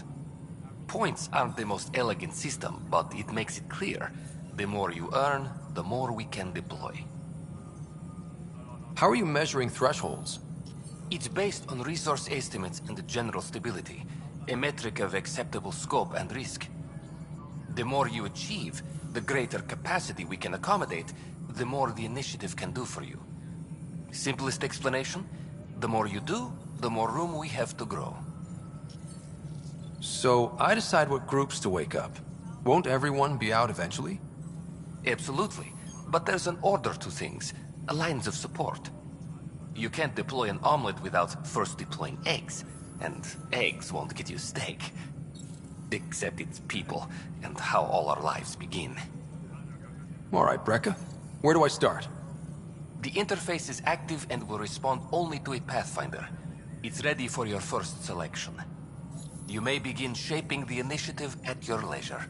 Points aren't the most elegant system, but it makes it clear. The more you earn, the more we can deploy. How are you measuring thresholds? It's based on resource estimates and general stability, a metric of acceptable scope and risk. The more you achieve, the greater capacity we can accommodate, the more the initiative can do for you. Simplest explanation, the more you do, the more room we have to grow. So, I decide what groups to wake up. Won't everyone be out eventually? Absolutely. But there's an order to things, lines of support. You can't deploy an omelet without first deploying eggs, and eggs won't get you steak. Except it's people, and how all our lives begin. All right, Brecker. Where do I start? The interface is active and will respond only to a Pathfinder. It's ready for your first selection. You may begin shaping the initiative at your leisure.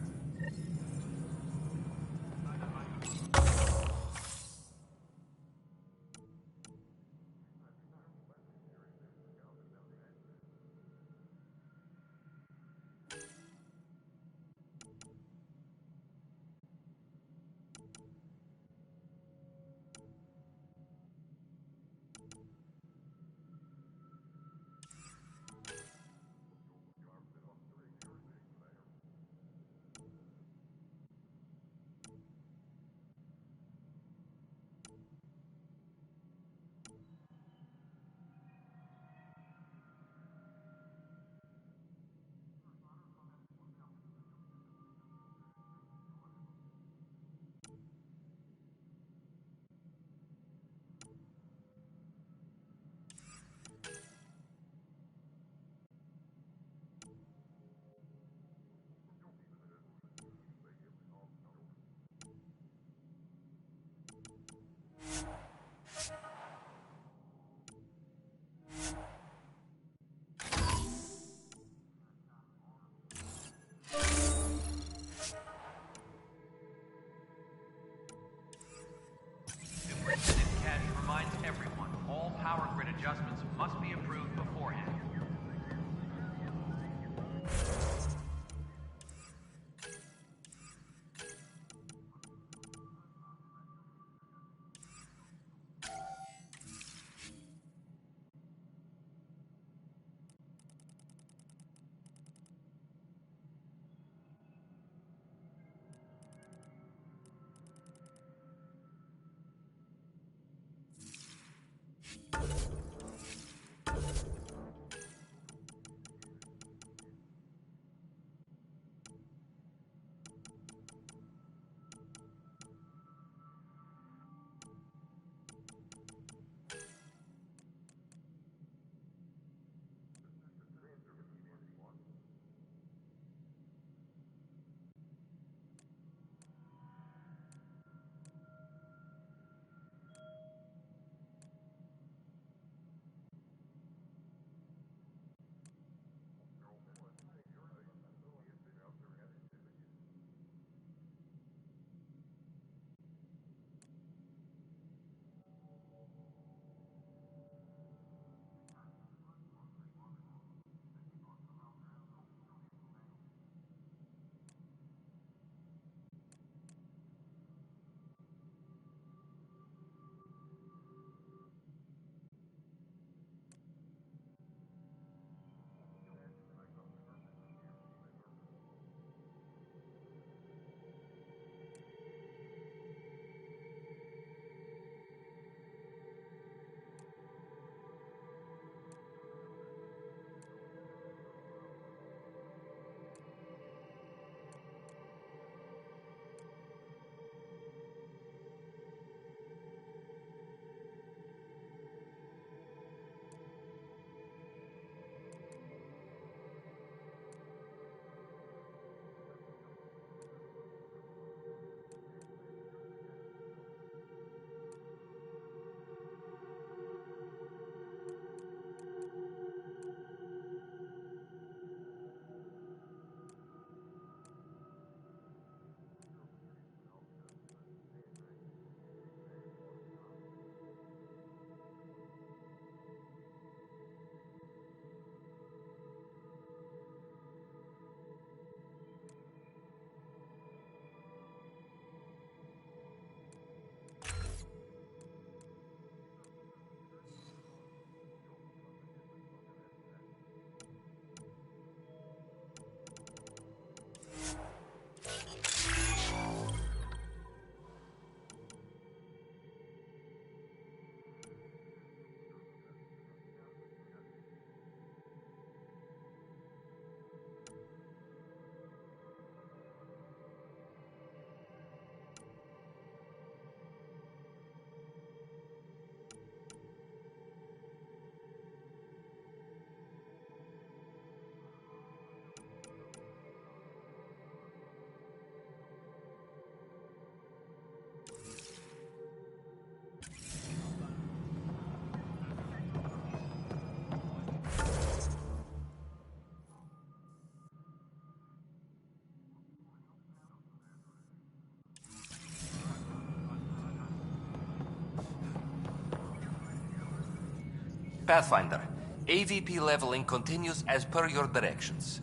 Pathfinder, AVP leveling continues as per your directions.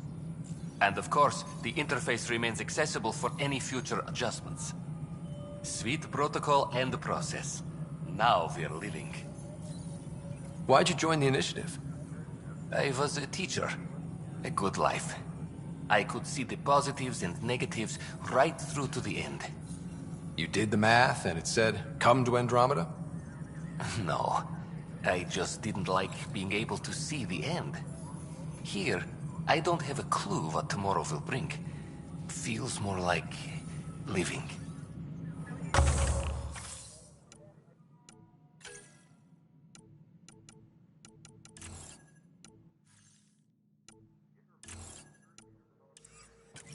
And of course, the interface remains accessible for any future adjustments. Sweet protocol and process. Now we're living. Why'd you join the initiative? I was a teacher. A good life. I could see the positives and negatives right through to the end. You did the math and it said, come to Andromeda? No. I just didn't like being able to see the end. Here, I don't have a clue what tomorrow will bring. Feels more like living.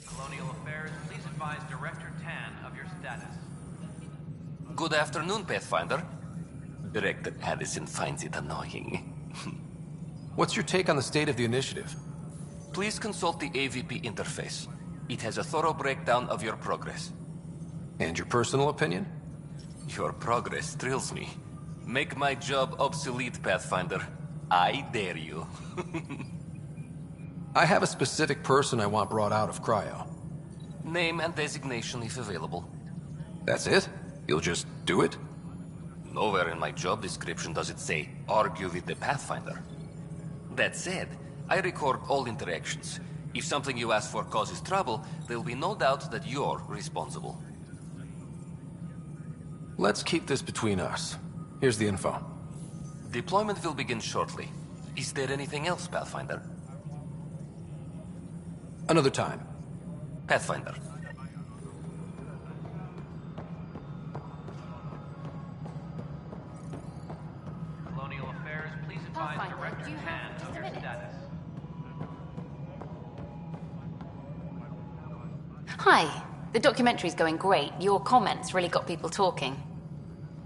Colonial Affairs, please advise Director Tan of your status. Good afternoon, Pathfinder. Director Addison finds it annoying. What's your take on the state of the initiative? Please consult the AVP interface. It has a thorough breakdown of your progress. And your personal opinion? Your progress thrills me. Make my job obsolete, Pathfinder. I dare you. I have a specific person I want brought out of cryo. Name and designation if available. That's it? You'll just do it? Nowhere in my job description does it say, argue with the Pathfinder. That said, I record all interactions. If something you ask for causes trouble, there'll be no doubt that you're responsible. Let's keep this between us. Here's the info. Deployment will begin shortly. Is there anything else, Pathfinder? Another time. Pathfinder. Colonial Affairs, please advise Director Tan of your status. Hi. The documentary's going great. Your comments really got people talking.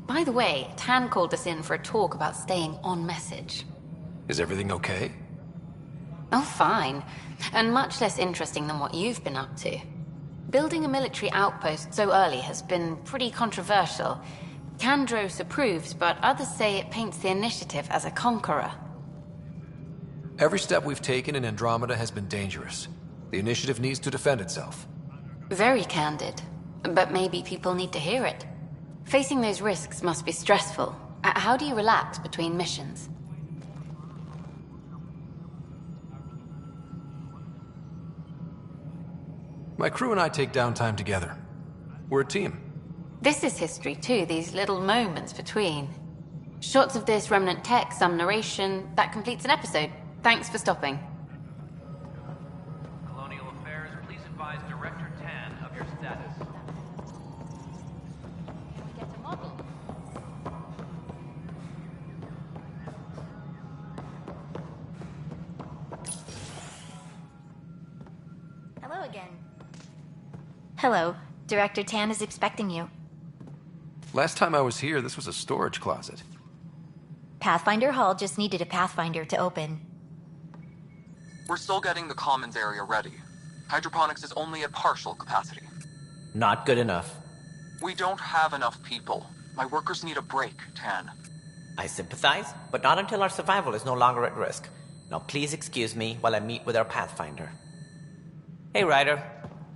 By the way, Tan called us in for a talk about staying on message. Is everything okay? Oh, fine. And much less interesting than what you've been up to. Building a military outpost so early has been pretty controversial. Kandros approves, but others say it paints the initiative as a conqueror. Every step we've taken in Andromeda has been dangerous. The initiative needs to defend itself. Very candid. But maybe people need to hear it. Facing those risks must be stressful. How do you relax between missions? My crew and I take downtime together. We're a team. This is history too, these little moments between. Shots of this remnant tech, some narration, that completes an episode. Thanks for stopping. Colonial Affairs, please advise Director Tan of your status. Get a model. Hello again. Hello. Director Tan is expecting you. Last time I was here, this was a storage closet. Pathfinder Hall just needed a Pathfinder to open. We're still getting the commons area ready. Hydroponics is only at partial capacity. Not good enough. We don't have enough people. My workers need a break, Tan. I sympathize, but not until our survival is no longer at risk. Now please excuse me while I meet with our Pathfinder. Hey, Ryder.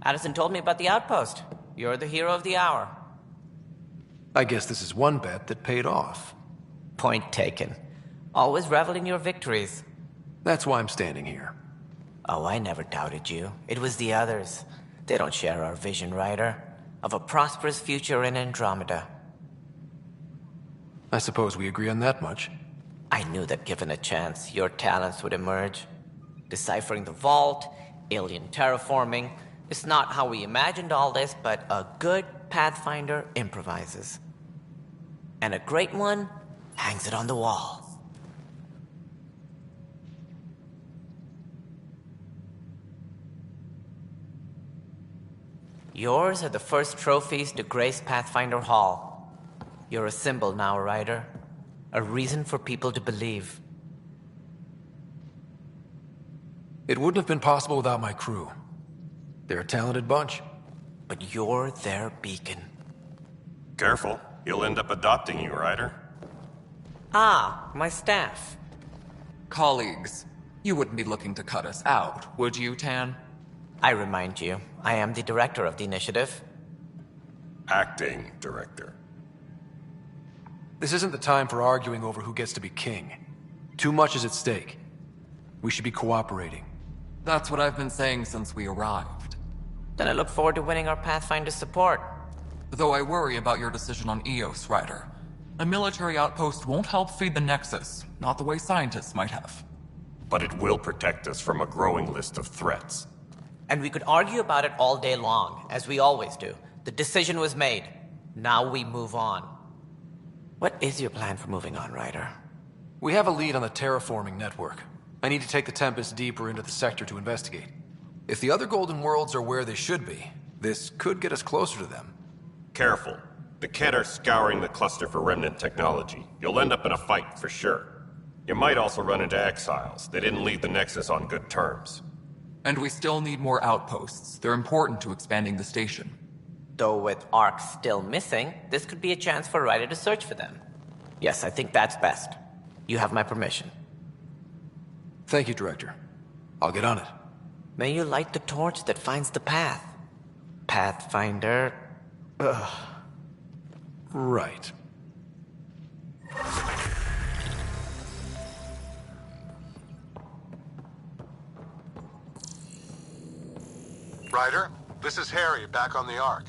Addison told me about the outpost. You're the hero of the hour. I guess this is one bet that paid off. Point taken. Always revel in your victories. That's why I'm standing here. Oh, I never doubted you. It was the others. They don't share our vision, Ryder. Of a prosperous future in Andromeda. I suppose we agree on that much. I knew that given a chance, your talents would emerge. Deciphering the vault, alien terraforming. It's not how we imagined all this, but a good Pathfinder improvises. And a great one hangs it on the wall. Yours are the first trophies to grace Pathfinder Hall. You're a symbol now, Ryder. A reason for people to believe. It wouldn't have been possible without my crew. They're a talented bunch. But you're their beacon. Careful. He'll end up adopting you, Ryder. Ah, my staff. Colleagues, you wouldn't be looking to cut us out, would you, Tan? I remind you, I am the director of the initiative. Acting director. This isn't the time for arguing over who gets to be king. Too much is at stake. We should be cooperating. That's what I've been saying since we arrived. Then I look forward to winning our Pathfinder support. Though I worry about your decision on Eos, Ryder. A military outpost won't help feed the Nexus, not the way scientists might have. But it will protect us from a growing list of threats. And we could argue about it all day long, as we always do. The decision was made. Now we move on. What is your plan for moving on, Ryder? We have a lead on the terraforming network. I need to take the Tempest deeper into the sector to investigate. If the other Golden Worlds are where they should be, this could get us closer to them. Careful. The Kett are scouring the cluster for remnant technology. You'll end up in a fight for sure. You might also run into exiles. They didn't leave the Nexus on good terms. And we still need more outposts. They're important to expanding the station. Though with Ark still missing, this could be a chance for Ryder to search for them. Yes, I think that's best. You have my permission. Thank you, Director. I'll get on it. May you light the torch that finds the path. Pathfinder... Ugh. Right. Ryder, this is Harry, back on the Ark.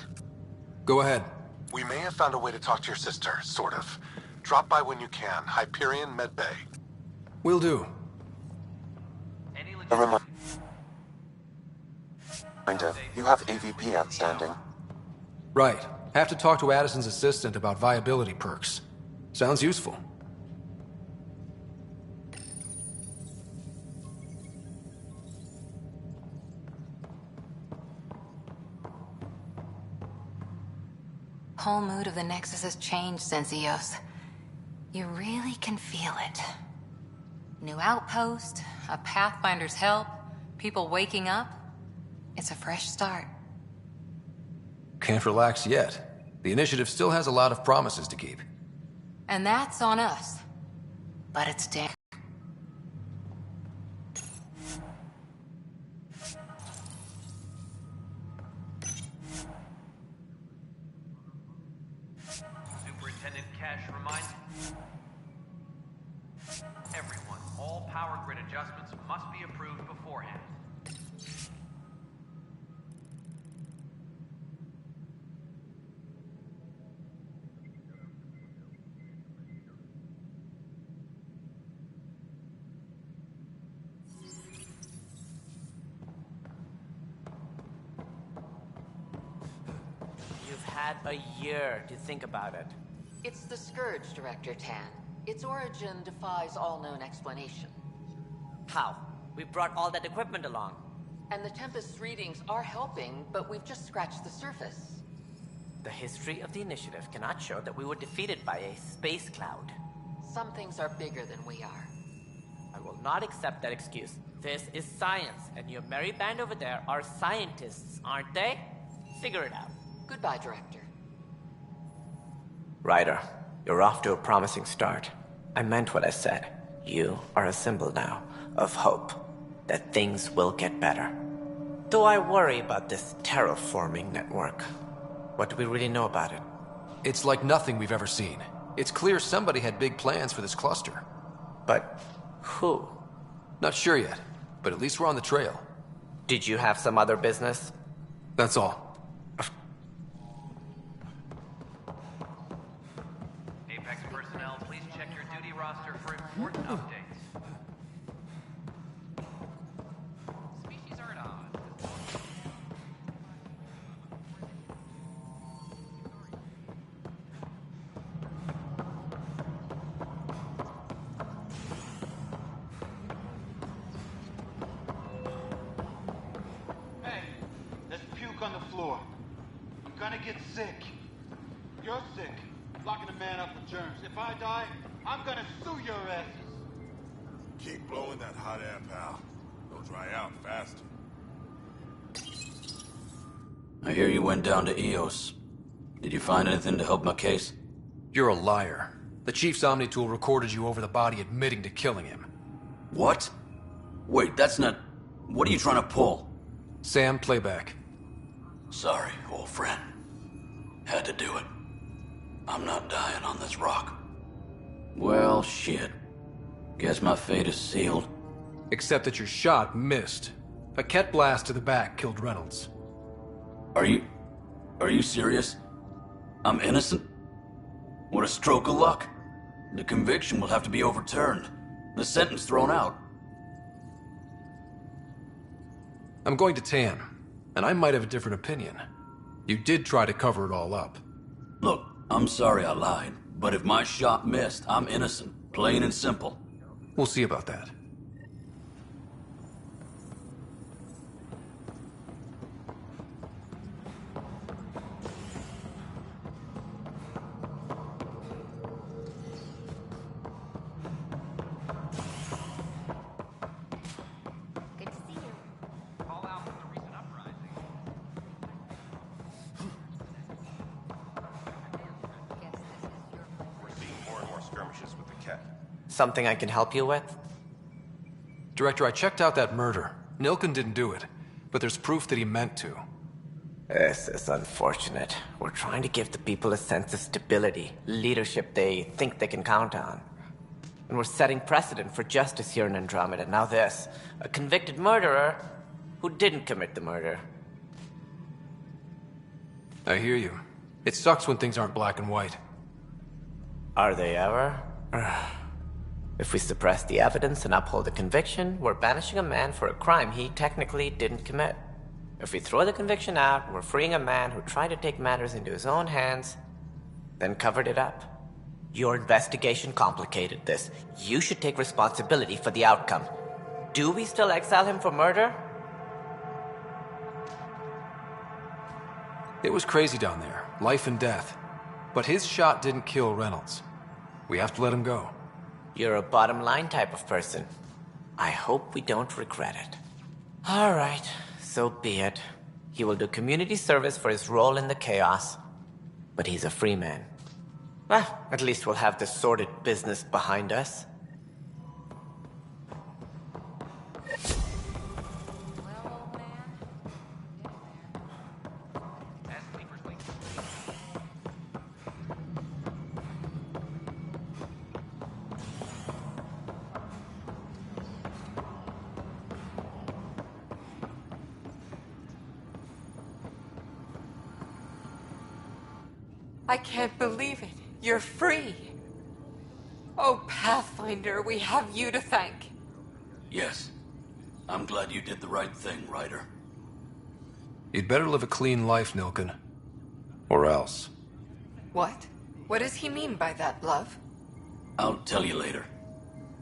Go ahead. We may have found a way to talk to your sister, sort of. Drop by when you can. Hyperion Medbay. Will do. A reminder, you have AVP outstanding. Right. Have to talk to Addison's assistant about viability perks. Sounds useful. Whole mood of the Nexus has changed since Eos. You really can feel it. New outpost, a Pathfinder's help, people waking up. It's a fresh start. Can't relax yet. The initiative still has a lot of promises to keep. And that's on us. But it's damn. Superintendent Cash reminds everyone, all power grid adjustments must be approved beforehand. You've had a year to think about it. It's the Scourge, Director Tan. Its origin defies all known explanation. How? We brought all that equipment along. And the Tempest's readings are helping, but we've just scratched the surface. The history of the initiative cannot show that we were defeated by a space cloud. Some things are bigger than we are. I will not accept that excuse. This is science, and your merry band over there are scientists, aren't they? Figure it out. Goodbye, Director. Ryder, you're off to a promising start. I meant what I said. You are a symbol now of hope that things will get better. Though I worry about this terraforming network. What do we really know about it? It's like nothing we've ever seen. It's clear somebody had big plans for this cluster. But who? Not sure yet, but at least we're on the trail. Did you have some other business? That's all. Apex personnel, please check your duty roster for important updates. Species are at odds. Hey, there's puke on the floor. I'm gonna get sick. You're sick. Locking a man up with germs. If I die, I'm gonna sue your asses. Keep blowing that hot air, pal. They'll dry out fast. I hear you went down to Eos. Did you find anything to help my case? You're a liar. The Chief's Omni-Tool recorded you over the body admitting to killing him. What? Wait, that's not... What are you trying to pull? Sam, playback. Sorry, old friend. Had to do it. I'm not dying on this rock. Well, shit. Guess my fate is sealed. Except that your shot missed. A Ket blast to the back killed Reynolds. Are you serious? I'm innocent? What a stroke of luck. The conviction will have to be overturned. The sentence thrown out. I'm going to Tan, and I might have a different opinion. You did try to cover it all up. Look, I'm sorry I lied, but if my shot missed, I'm innocent. Plain and simple. We'll see about that. Something I can help you with? Director, I checked out that murder. Nilken didn't do it, but there's proof that he meant to. This is unfortunate. We're trying to give the people a sense of stability, leadership they think they can count on. And we're setting precedent for justice here in Andromeda. Now this, a convicted murderer who didn't commit the murder. I hear you. It sucks when things aren't black and white. Are they ever? If we suppress the evidence and uphold the conviction, we're banishing a man for a crime he technically didn't commit. If we throw the conviction out, we're freeing a man who tried to take matters into his own hands, then covered it up. Your investigation complicated this. You should take responsibility for the outcome. Do we still exile him for murder? It was crazy down there, life and death. But his shot didn't kill Reynolds. We have to let him go. You're a bottom line type of person. I hope we don't regret it. All right, so be it. He will do community service for his role in the chaos. But he's a free man. Well, at least we'll have the sordid business behind us. I can't believe it. You're free. Oh, Pathfinder, we have you to thank. Yes. I'm glad you did the right thing, Ryder. You'd better live a clean life, Nilken. Or else. What? What does he mean by that, love? I'll tell you later.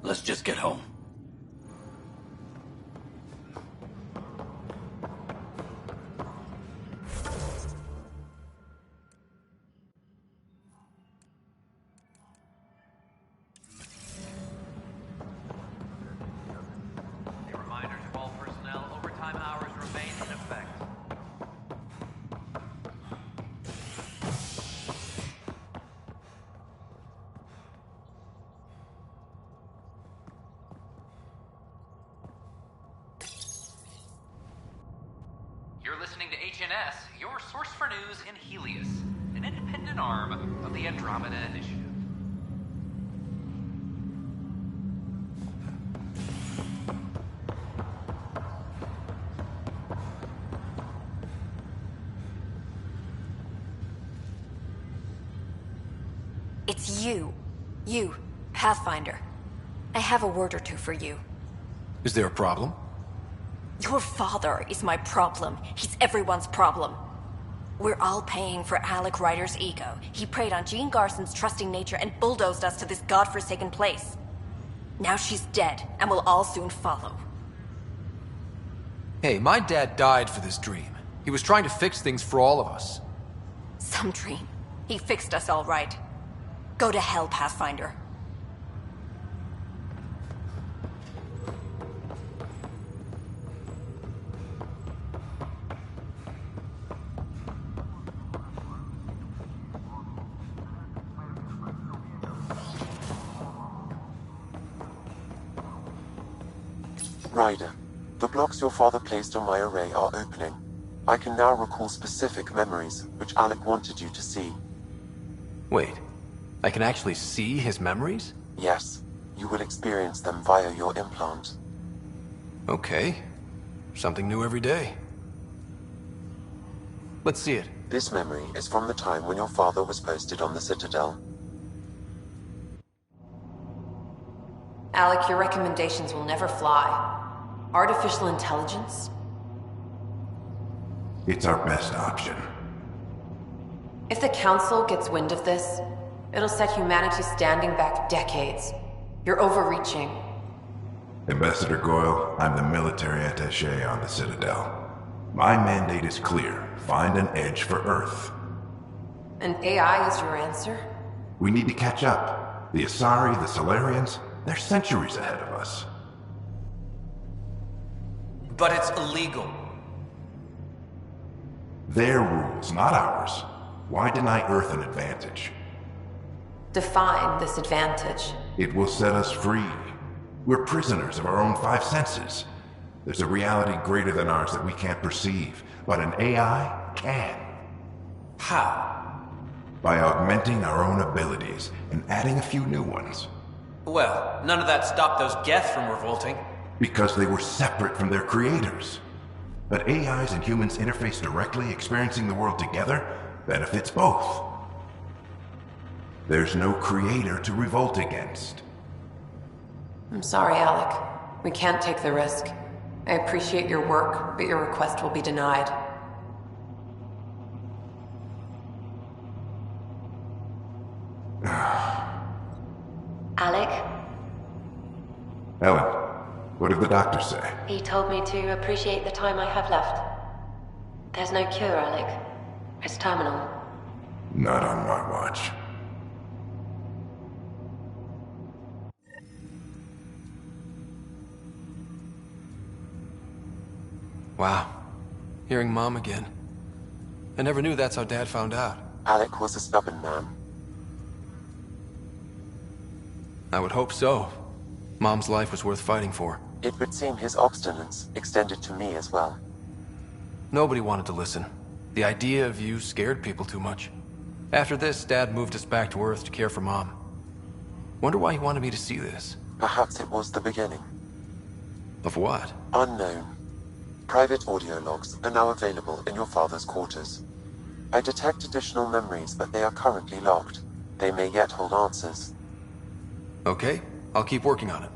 Let's just get home. You're listening to HNS, your source for news in Helios, an independent arm of the Andromeda Initiative. It's you. You, Pathfinder. I have a word or two for you. Is there a problem? Your father is my problem. He's everyone's problem. We're all paying for Alec Ryder's ego. He preyed on Jean Garson's trusting nature and bulldozed us to this godforsaken place. Now she's dead, and we'll all soon follow. Hey, my dad died for this dream. He was trying to fix things for all of us. Some dream. He fixed us all right. Go to hell, Pathfinder. Ryder, the blocks your father placed on my array are opening. I can now recall specific memories, which Alec wanted you to see. Wait, I can actually see his memories? Yes, you will experience them via your implant. Okay. Something new every day. Let's see it. This memory is from the time when your father was posted on the Citadel. Alec, your recommendations will never fly. Artificial intelligence? It's our best option. If the Council gets wind of this, it'll set humanity standing back decades. You're overreaching. Ambassador Goyle, I'm the military attaché on the Citadel. My mandate is clear. Find an edge for Earth. And AI is your answer? We need to catch up. The Asari, the Solarians, they're centuries ahead of us. But it's illegal. Their rules, not ours. Why deny Earth an advantage? Define this advantage. It will set us free. We're prisoners of our own five senses. There's a reality greater than ours that we can't perceive, but an AI can. How? By augmenting our own abilities and adding a few new ones. Well, none of that stopped those Geth from revolting. Because they were separate from their creators. But AIs and humans interface directly, experiencing the world together, benefits both. There's no creator to revolt against. I'm sorry, Alec. We can't take the risk. I appreciate your work, but your request will be denied. Alec? Ellen, what did the doctor say? He told me to appreciate the time I have left. There's no cure, Alec. It's terminal. Not on my watch. Wow. Hearing Mom again. I never knew that's how Dad found out. Alec was a stubborn man. I would hope so. Mom's life was worth fighting for. It would seem his obstinance extended to me as well. Nobody wanted to listen. The idea of you scared people too much. After this, Dad moved us back to Earth to care for Mom. Wonder why he wanted me to see this. Perhaps it was the beginning. Of what? Unknown. Private audio logs are now available in your father's quarters. I detect additional memories, but they are currently locked. They may yet hold answers. Okay, I'll keep working on it.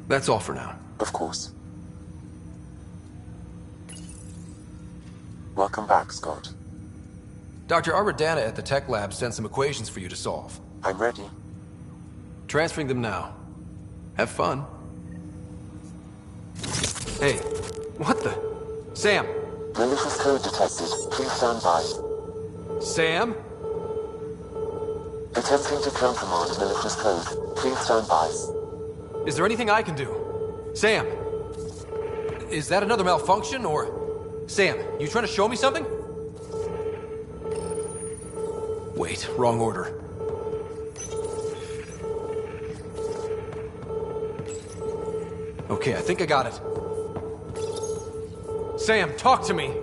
That's all for now. Of course. Welcome back, Scott. Dr. Aradana at the tech lab sent some equations for you to solve. I'm ready. Transferring them now. Have fun. Hey, what the? Sam! Malicious code detected. Please stand by. Sam? Attempting to countermand malicious code. Please stand by. Is there anything I can do? Sam! Is that another malfunction, or... Sam, you trying to show me something? Wait, wrong order. Okay, I think I got it. Sam, talk to me!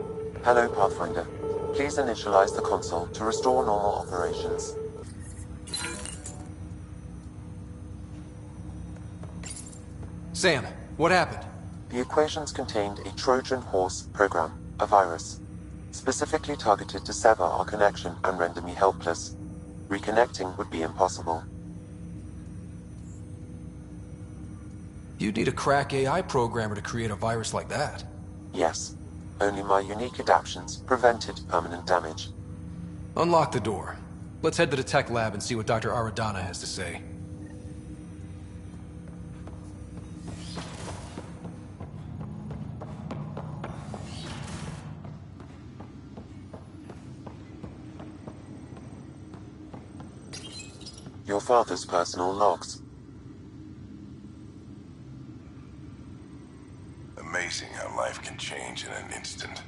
Hello, Pathfinder. Please initialize the console to restore normal operations. Sam, what happened? The equations contained a Trojan horse program, a virus, specifically targeted to sever our connection and render me helpless. Reconnecting would be impossible. You'd need a crack AI programmer to create a virus like that. Yes. Only my unique adaptions prevented permanent damage. Unlock the door. Let's head to the tech lab and see what Dr. Aradana has to say. Your father's personal logs. Amazing how life can change in an instant.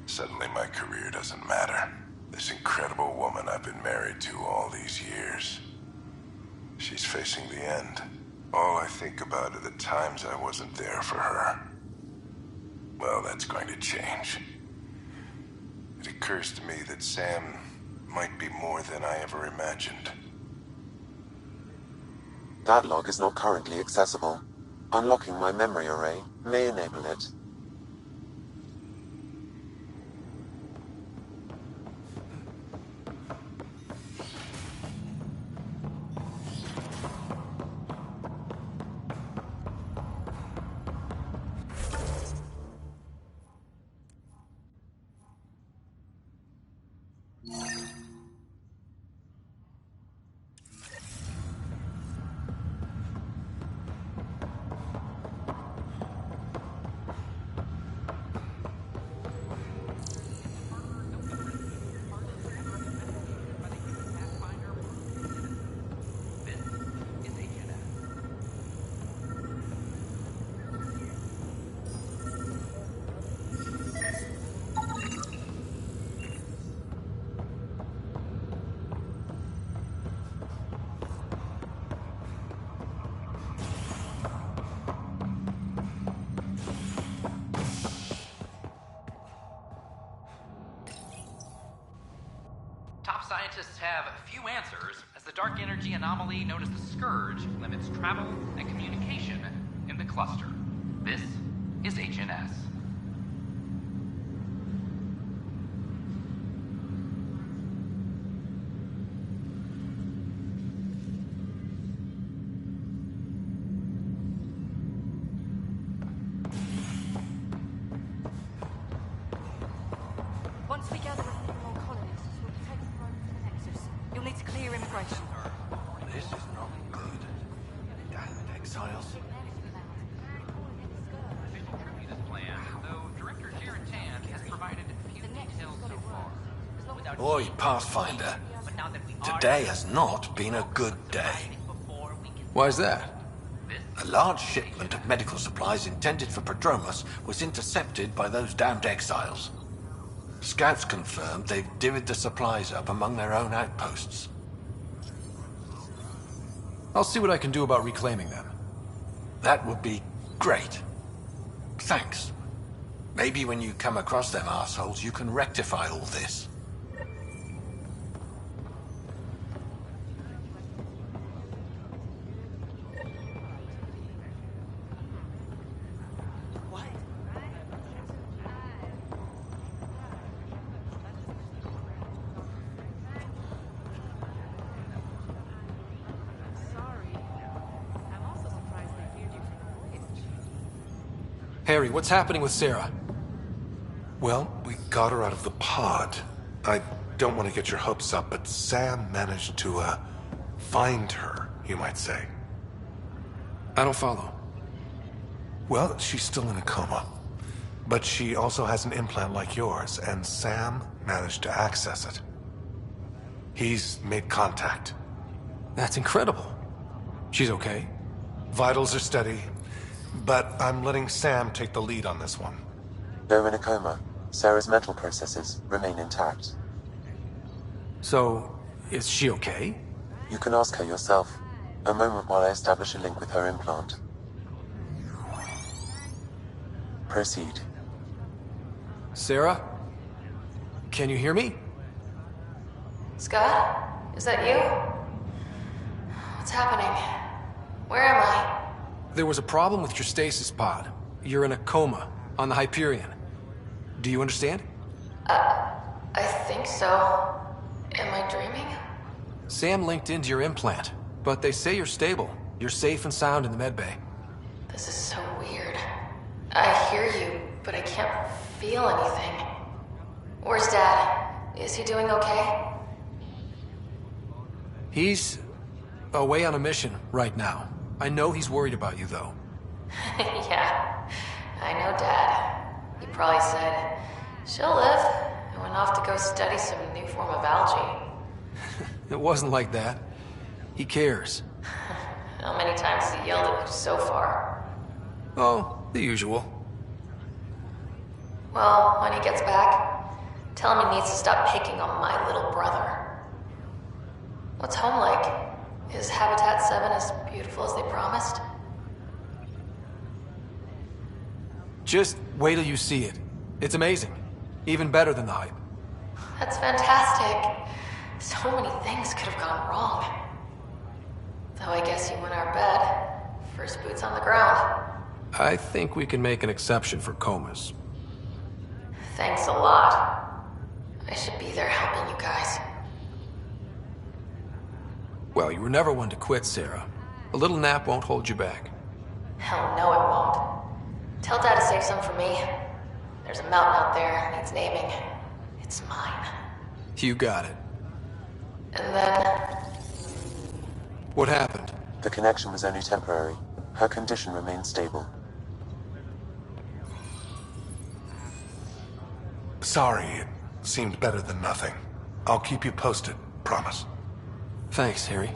Suddenly my career doesn't matter. This incredible woman I've been married to all these years. She's facing the end. All I think about are the times I wasn't there for her. Well, that's going to change. It occurs to me that Sam might be more than I ever imagined. That log is not currently accessible. Unlocking my memory array may enable it. Scientists have few answers, as the dark energy anomaly known as the Scourge limits travel and communication in the cluster. This is HNS. Once we gather a few more colonists, we'll be taking them over to the Nexus. You'll need to clear immigration. This is not good. Damn it, exiles. Oi, Pathfinder. Today has not been a good day. Why's that? A large shipment of medical supplies intended for Prodromos was intercepted by those damned exiles. Scouts confirmed they've divvied the supplies up among their own outposts. I'll see what I can do about reclaiming them. That would be great. Thanks. Maybe when you come across them assholes, you can rectify all this. Harry, what's happening with Sarah? Well, we got her out of the pod. I don't want to get your hopes up, but Sam managed to, find her, you might say. I don't follow. Well, she's still in a coma. But she also has an implant like yours, and Sam managed to access it. He's made contact. That's incredible. She's okay? Vitals are steady, but I'm letting Sam take the lead on this one. Though in a coma, Sarah's mental processes remain intact. So, is she okay? You can ask her yourself. A moment while I establish a link with her implant. Proceed. Sarah? Can you hear me? Scott? Is that you? What's happening? Where am I? There was a problem with your stasis pod. You're in a coma, on the Hyperion. Do you understand? I think so. Am I dreaming? Sam linked into your implant, but they say you're stable. You're safe and sound in the medbay. This is so weird. I hear you, but I can't feel anything. Where's Dad? Is he doing okay? He's away on a mission right now. I know he's worried about you, though. Yeah, I know Dad. He probably said, she'll live, and went off to go study some new form of algae. It wasn't like that. He cares. How many times has he yelled at you so far? Oh, the usual. Well, when he gets back, tell him he needs to stop picking on my little brother. What's home like? Is Habitat 7 as beautiful as they promised? Just wait till you see it. It's amazing. Even better than the hype. That's fantastic. So many things could have gone wrong. Though I guess you win our bet. First boots on the ground. I think we can make an exception for comas. Thanks a lot. I should be there helping you guys. Well, you were never one to quit, Sarah. A little nap won't hold you back. Hell no, it won't. Tell Dad to save some for me. There's a mountain out there, needs naming. It's mine. You got it. And then... What happened? The connection was only temporary. Her condition remained stable. Sorry, it seemed better than nothing. I'll keep you posted, promise. Thanks, Harry.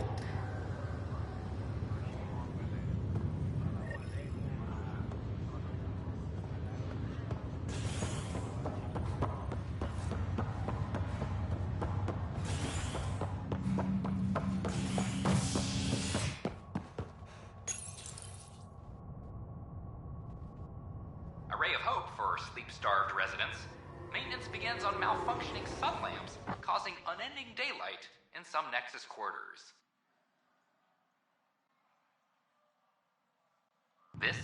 A ray of hope for sleep-starved residents. Maintenance begins on malfunctioning sun lamps, causing unending daylight in some Nexus quarters. This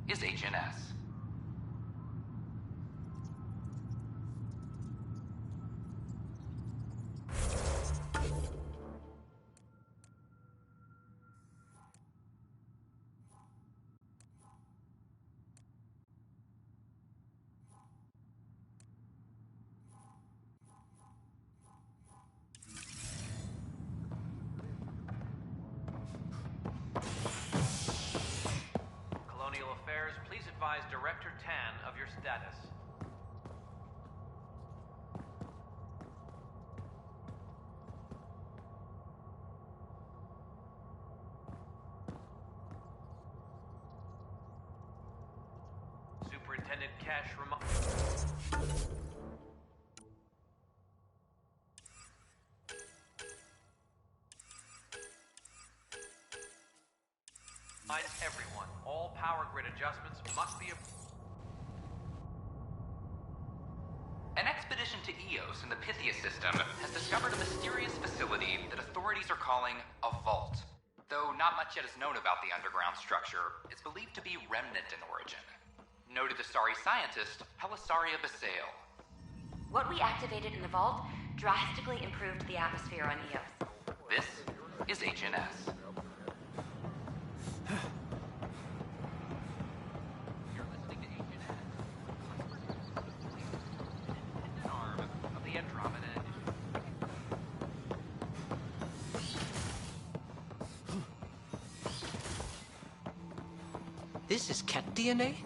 is HNS. Colonial Affairs, please advise Director Tan of your status. Superintendent Cash reminds everyone, all power grid adjustments must be... An expedition to Eos in the Pythia system has discovered a mysterious facility that authorities are calling a vault. Though not much yet is known about the underground structure, it's believed to be remnant in origin. Noted Asari scientist Helisaria Basale. What we activated in the vault drastically improved the atmosphere on Eos. This is HNS. You're listening to HNS, an arm of the Andromeda Initiative. This is cat DNA?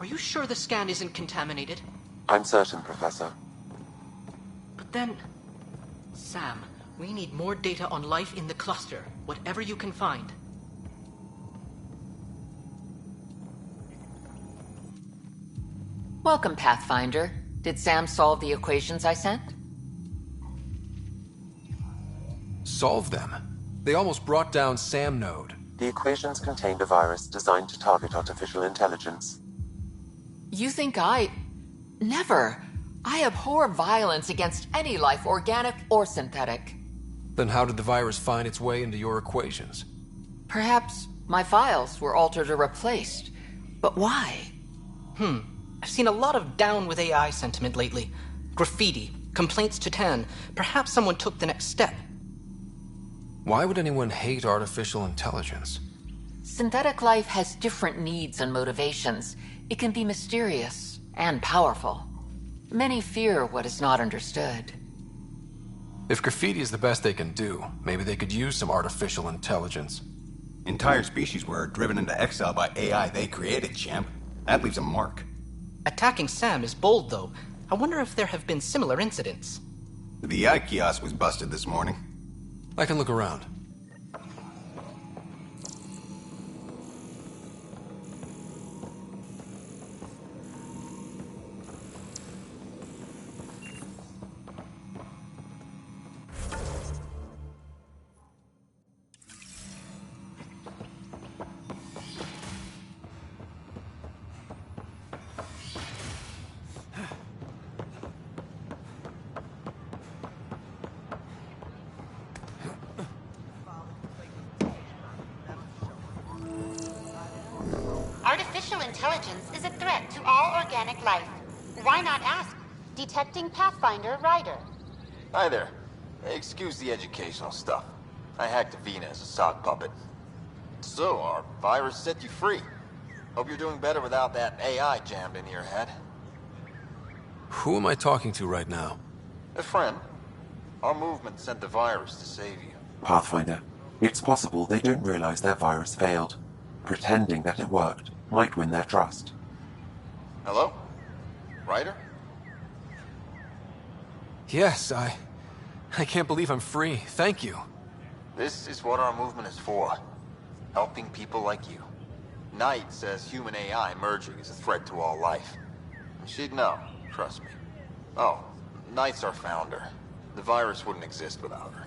Are you sure the scan isn't contaminated? I'm certain, Professor. But then... Sam, we need more data on life in the cluster, whatever you can find. Welcome, Pathfinder. Did Sam solve the equations I sent? Solve them? They almost brought down Sam Node. The equations contained a virus designed to target artificial intelligence. You think I... Never. I abhor violence against any life, organic or synthetic. Then how did the virus find its way into your equations? Perhaps my files were altered or replaced. But why? I've seen a lot of down with AI sentiment lately. Graffiti, complaints to Tan. Perhaps someone took the next step. Why would anyone hate artificial intelligence? Synthetic life has different needs and motivations. It can be mysterious and powerful. Many fear what is not understood. If graffiti is the best they can do, maybe they could use some artificial intelligence. Entire species were driven into exile by AI they created, champ. That leaves a mark. Attacking Sam is bold, though. I wonder if there have been similar incidents. The AI kiosk was busted this morning. I can look around. intelligence is a threat to all organic life. Why not ask? Detecting Pathfinder Rider. Hi there. Excuse the educational stuff. I hacked Avina as a sock puppet. So, our virus set you free. Hope you're doing better without that AI jammed into your head. Who am I talking to right now? A friend. Our movement sent the virus to save you. Pathfinder, it's possible they don't realize their virus failed. Pretending that it worked might win their trust. Hello? Ryder? Yes, I can't believe I'm free. Thank you. This is what our movement is for. Helping people like you. Knight says human AI merging is a threat to all life. She'd know, trust me. Oh, Knight's our founder. The virus wouldn't exist without her.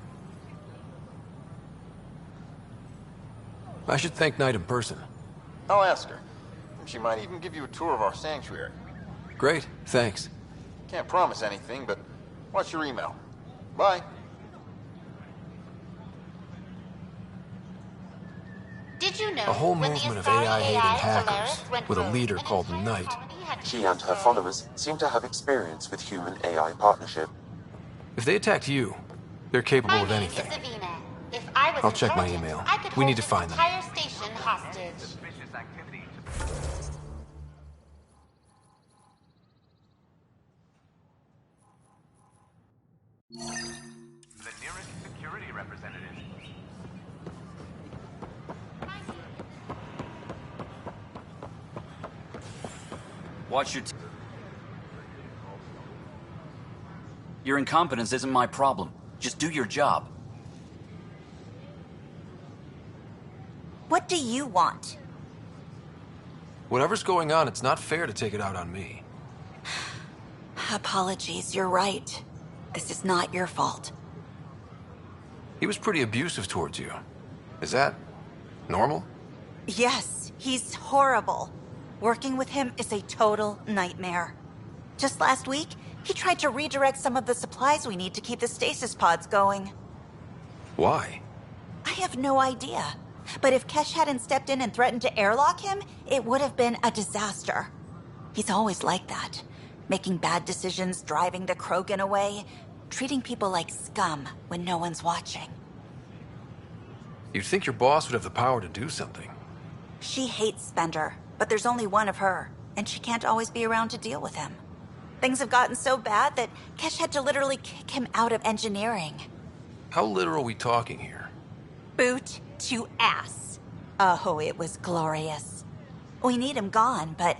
I should thank Knight in person. I'll ask her. She might even give you a tour of our sanctuary. Great, thanks. Can't promise anything, but watch your email. Bye. Did you know A whole when movement the of Asari AI-hating AI hackers Solaris went with a rogue, leader called Knight. She and her followers seem to have experience with human-AI partnership. If they attacked you, they're capable of anything. Savina. If I was I'll check my intelligent, email. I could We hold need to this find them. entire station hostage. The nearest security representative. Watch your Your incompetence isn't my problem. Just do your job. What do you want? Whatever's going on, it's not fair to take it out on me. Apologies, you're right. This is not your fault. He was pretty abusive towards you. Is that normal? Yes, he's horrible. Working with him is a total nightmare. Just last week, he tried to redirect some of the supplies we need to keep the stasis pods going. Why? I have no idea. But if Kesh hadn't stepped in and threatened to airlock him, it would have been a disaster. He's always like that. Making bad decisions, driving the Krogan away, treating people like scum when no one's watching. You'd think your boss would have the power to do something. She hates Spender, but there's only one of her, and she can't always be around to deal with him. Things have gotten so bad that Kesh had to literally kick him out of engineering. How literal are we talking here? Boot to ass. Oh, it was glorious. We need him gone, but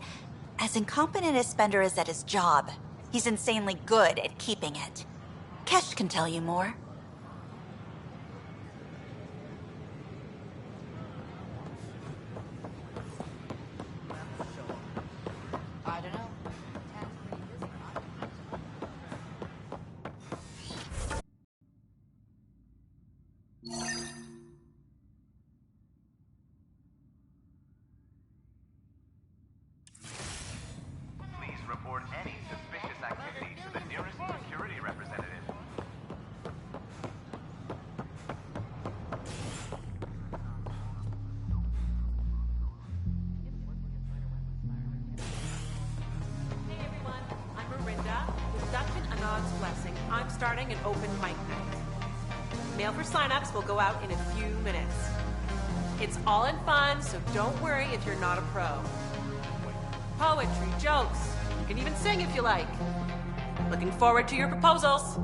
as incompetent as Spender is at his job, he's insanely good at keeping it. Kesh can tell you more. I don't know. Please report any suspicious activity to the nearest security representative. Hey everyone, I'm Marinda with Duncan Anod's Blessing. I'm starting an open mic night. Mail for signups will go out in a few minutes. It's all in fun, so don't worry if you're not a pro. Poetry, jokes, you can even sing if you like. Looking forward to your proposals.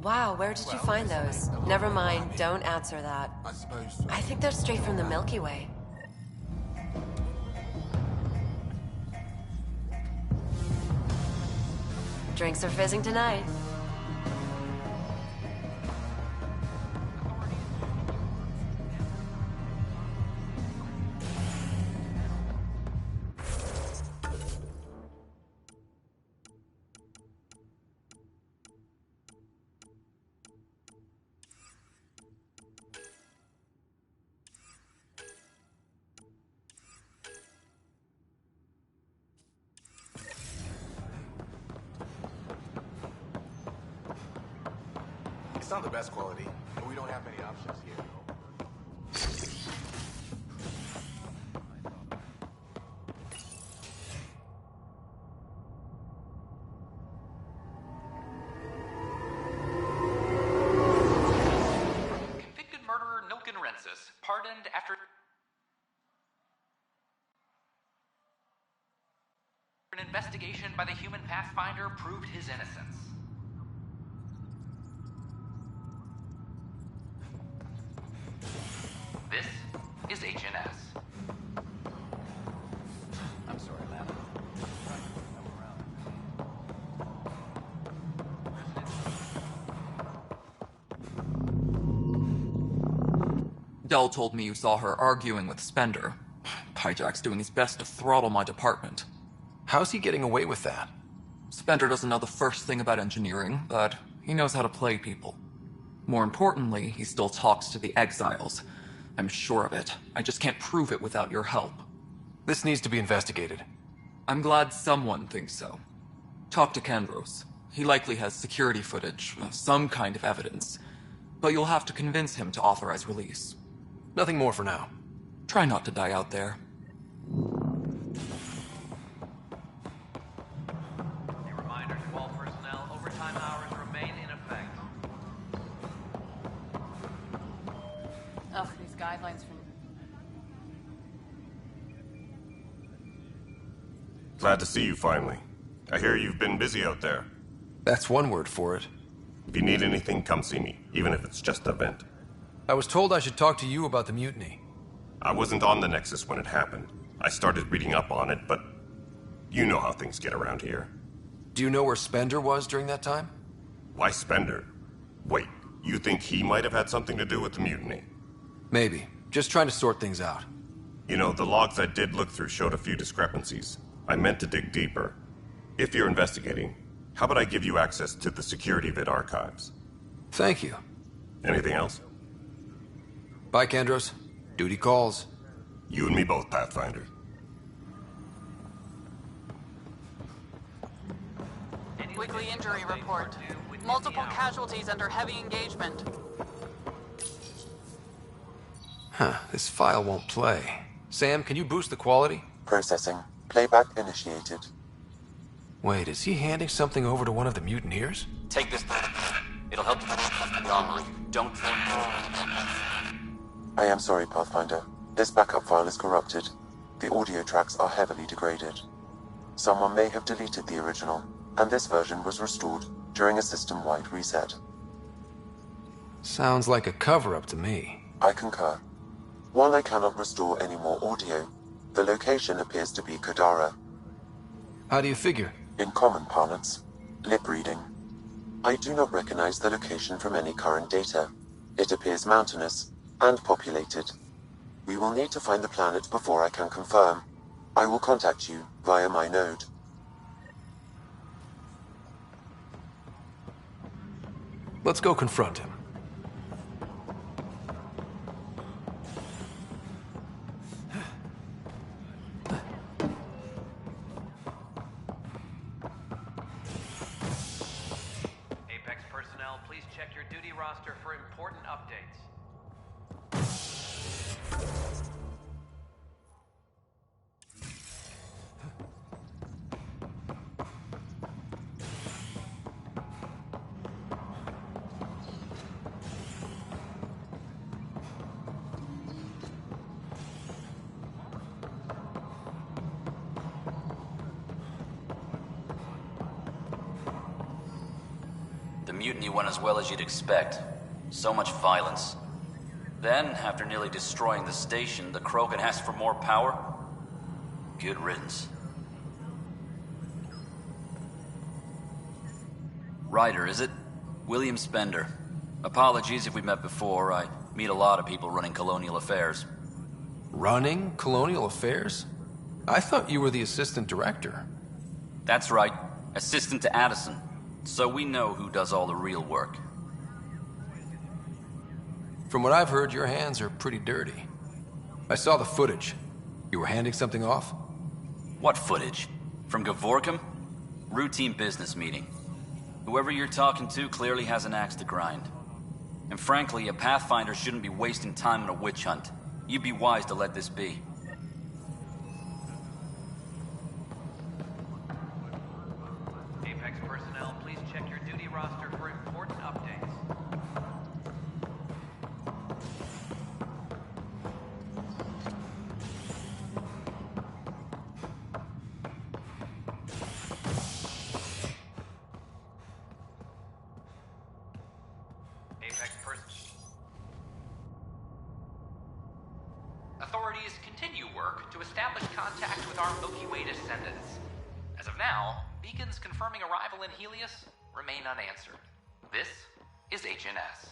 Wow, where did you find those? Never mind, don't answer that. I think they're straight from the Milky Way. Drinks are fizzing tonight. It's not the best quality, but we don't have many options here. Convicted murderer Nilkenrensis, pardoned after an investigation by the human Pathfinder proved his innocence. This is HNS. I'm sorry, Lana. Dell told me you saw her arguing with Spender. Pyjack's doing his best to throttle my department. How's he getting away with that? Spender doesn't know the first thing about engineering, but he knows how to play people. More importantly, he still talks to the exiles. I'm sure of it. I just can't prove it without your help. This needs to be investigated. I'm glad someone thinks so. Talk to Kandros. He likely has security footage, some kind of evidence. But you'll have to convince him to authorize release. Nothing more for now. Try not to die out there. A reminder to all personnel, overtime hours remain in effect. Ugh, these guidelines from... Glad to see you finally. I hear you've been busy out there. That's one word for it. If you need anything, come see me, even if it's just a vent. I was told I should talk to you about the mutiny. I wasn't on the Nexus when it happened. I started reading up on it, but you know how things get around here. Do you know where Spender was during that time? Why Spender? Wait, you think he might have had something to do with the mutiny? Maybe. Just trying to sort things out. You know, the logs I did look through showed a few discrepancies. I meant to dig deeper. If you're investigating, how about I give you access to the security vid archives? Thank you. Anything else? Bye, Kandros. Duty calls. You and me both, Pathfinder. Weekly injury report. Multiple casualties under heavy engagement. Huh, this file won't play. Sam, can you boost the quality? Processing. Playback initiated. Wait, is he handing something over to one of the mutineers? Take this. It'll help you with the armory. Don't throw I am sorry, Pathfinder. This backup file is corrupted. The audio tracks are heavily degraded. Someone may have deleted the original, and this version was restored during a system-wide reset. Sounds like a cover-up to me. I concur. While I cannot restore any more audio, the location appears to be Kadara. How do you figure? In common parlance, lip reading. I do not recognize the location from any current data. It appears mountainous and populated. We will need to find the planet before I can confirm. I will contact you via my node. Let's go confront him. Apex personnel, please check your duty roster for important updates. The mutiny went as well as you'd expect. So much violence. Then, after nearly destroying the station, the Krogan asked for more power? Good riddance. Ryder, is it? William Spender. Apologies if we met before. I meet a lot of people running colonial affairs. Running colonial affairs? I thought you were the assistant director. That's right. Assistant to Addison. So we know who does all the real work. From what I've heard, your hands are pretty dirty. I saw the footage. You were handing something off? What footage? From Gavorkum? Routine business meeting. Whoever you're talking to clearly has an axe to grind. And frankly, a Pathfinder shouldn't be wasting time on a witch hunt. You'd be wise to let this be. Apex personnel, please check your duty roster for important updates. Apex Authorities continue work to establish contact with our Milky Way descendants. As of now, beacons confirming arrival in Helios remain unanswered. This is HNS.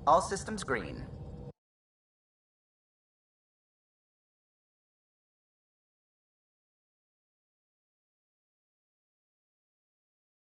All systems green.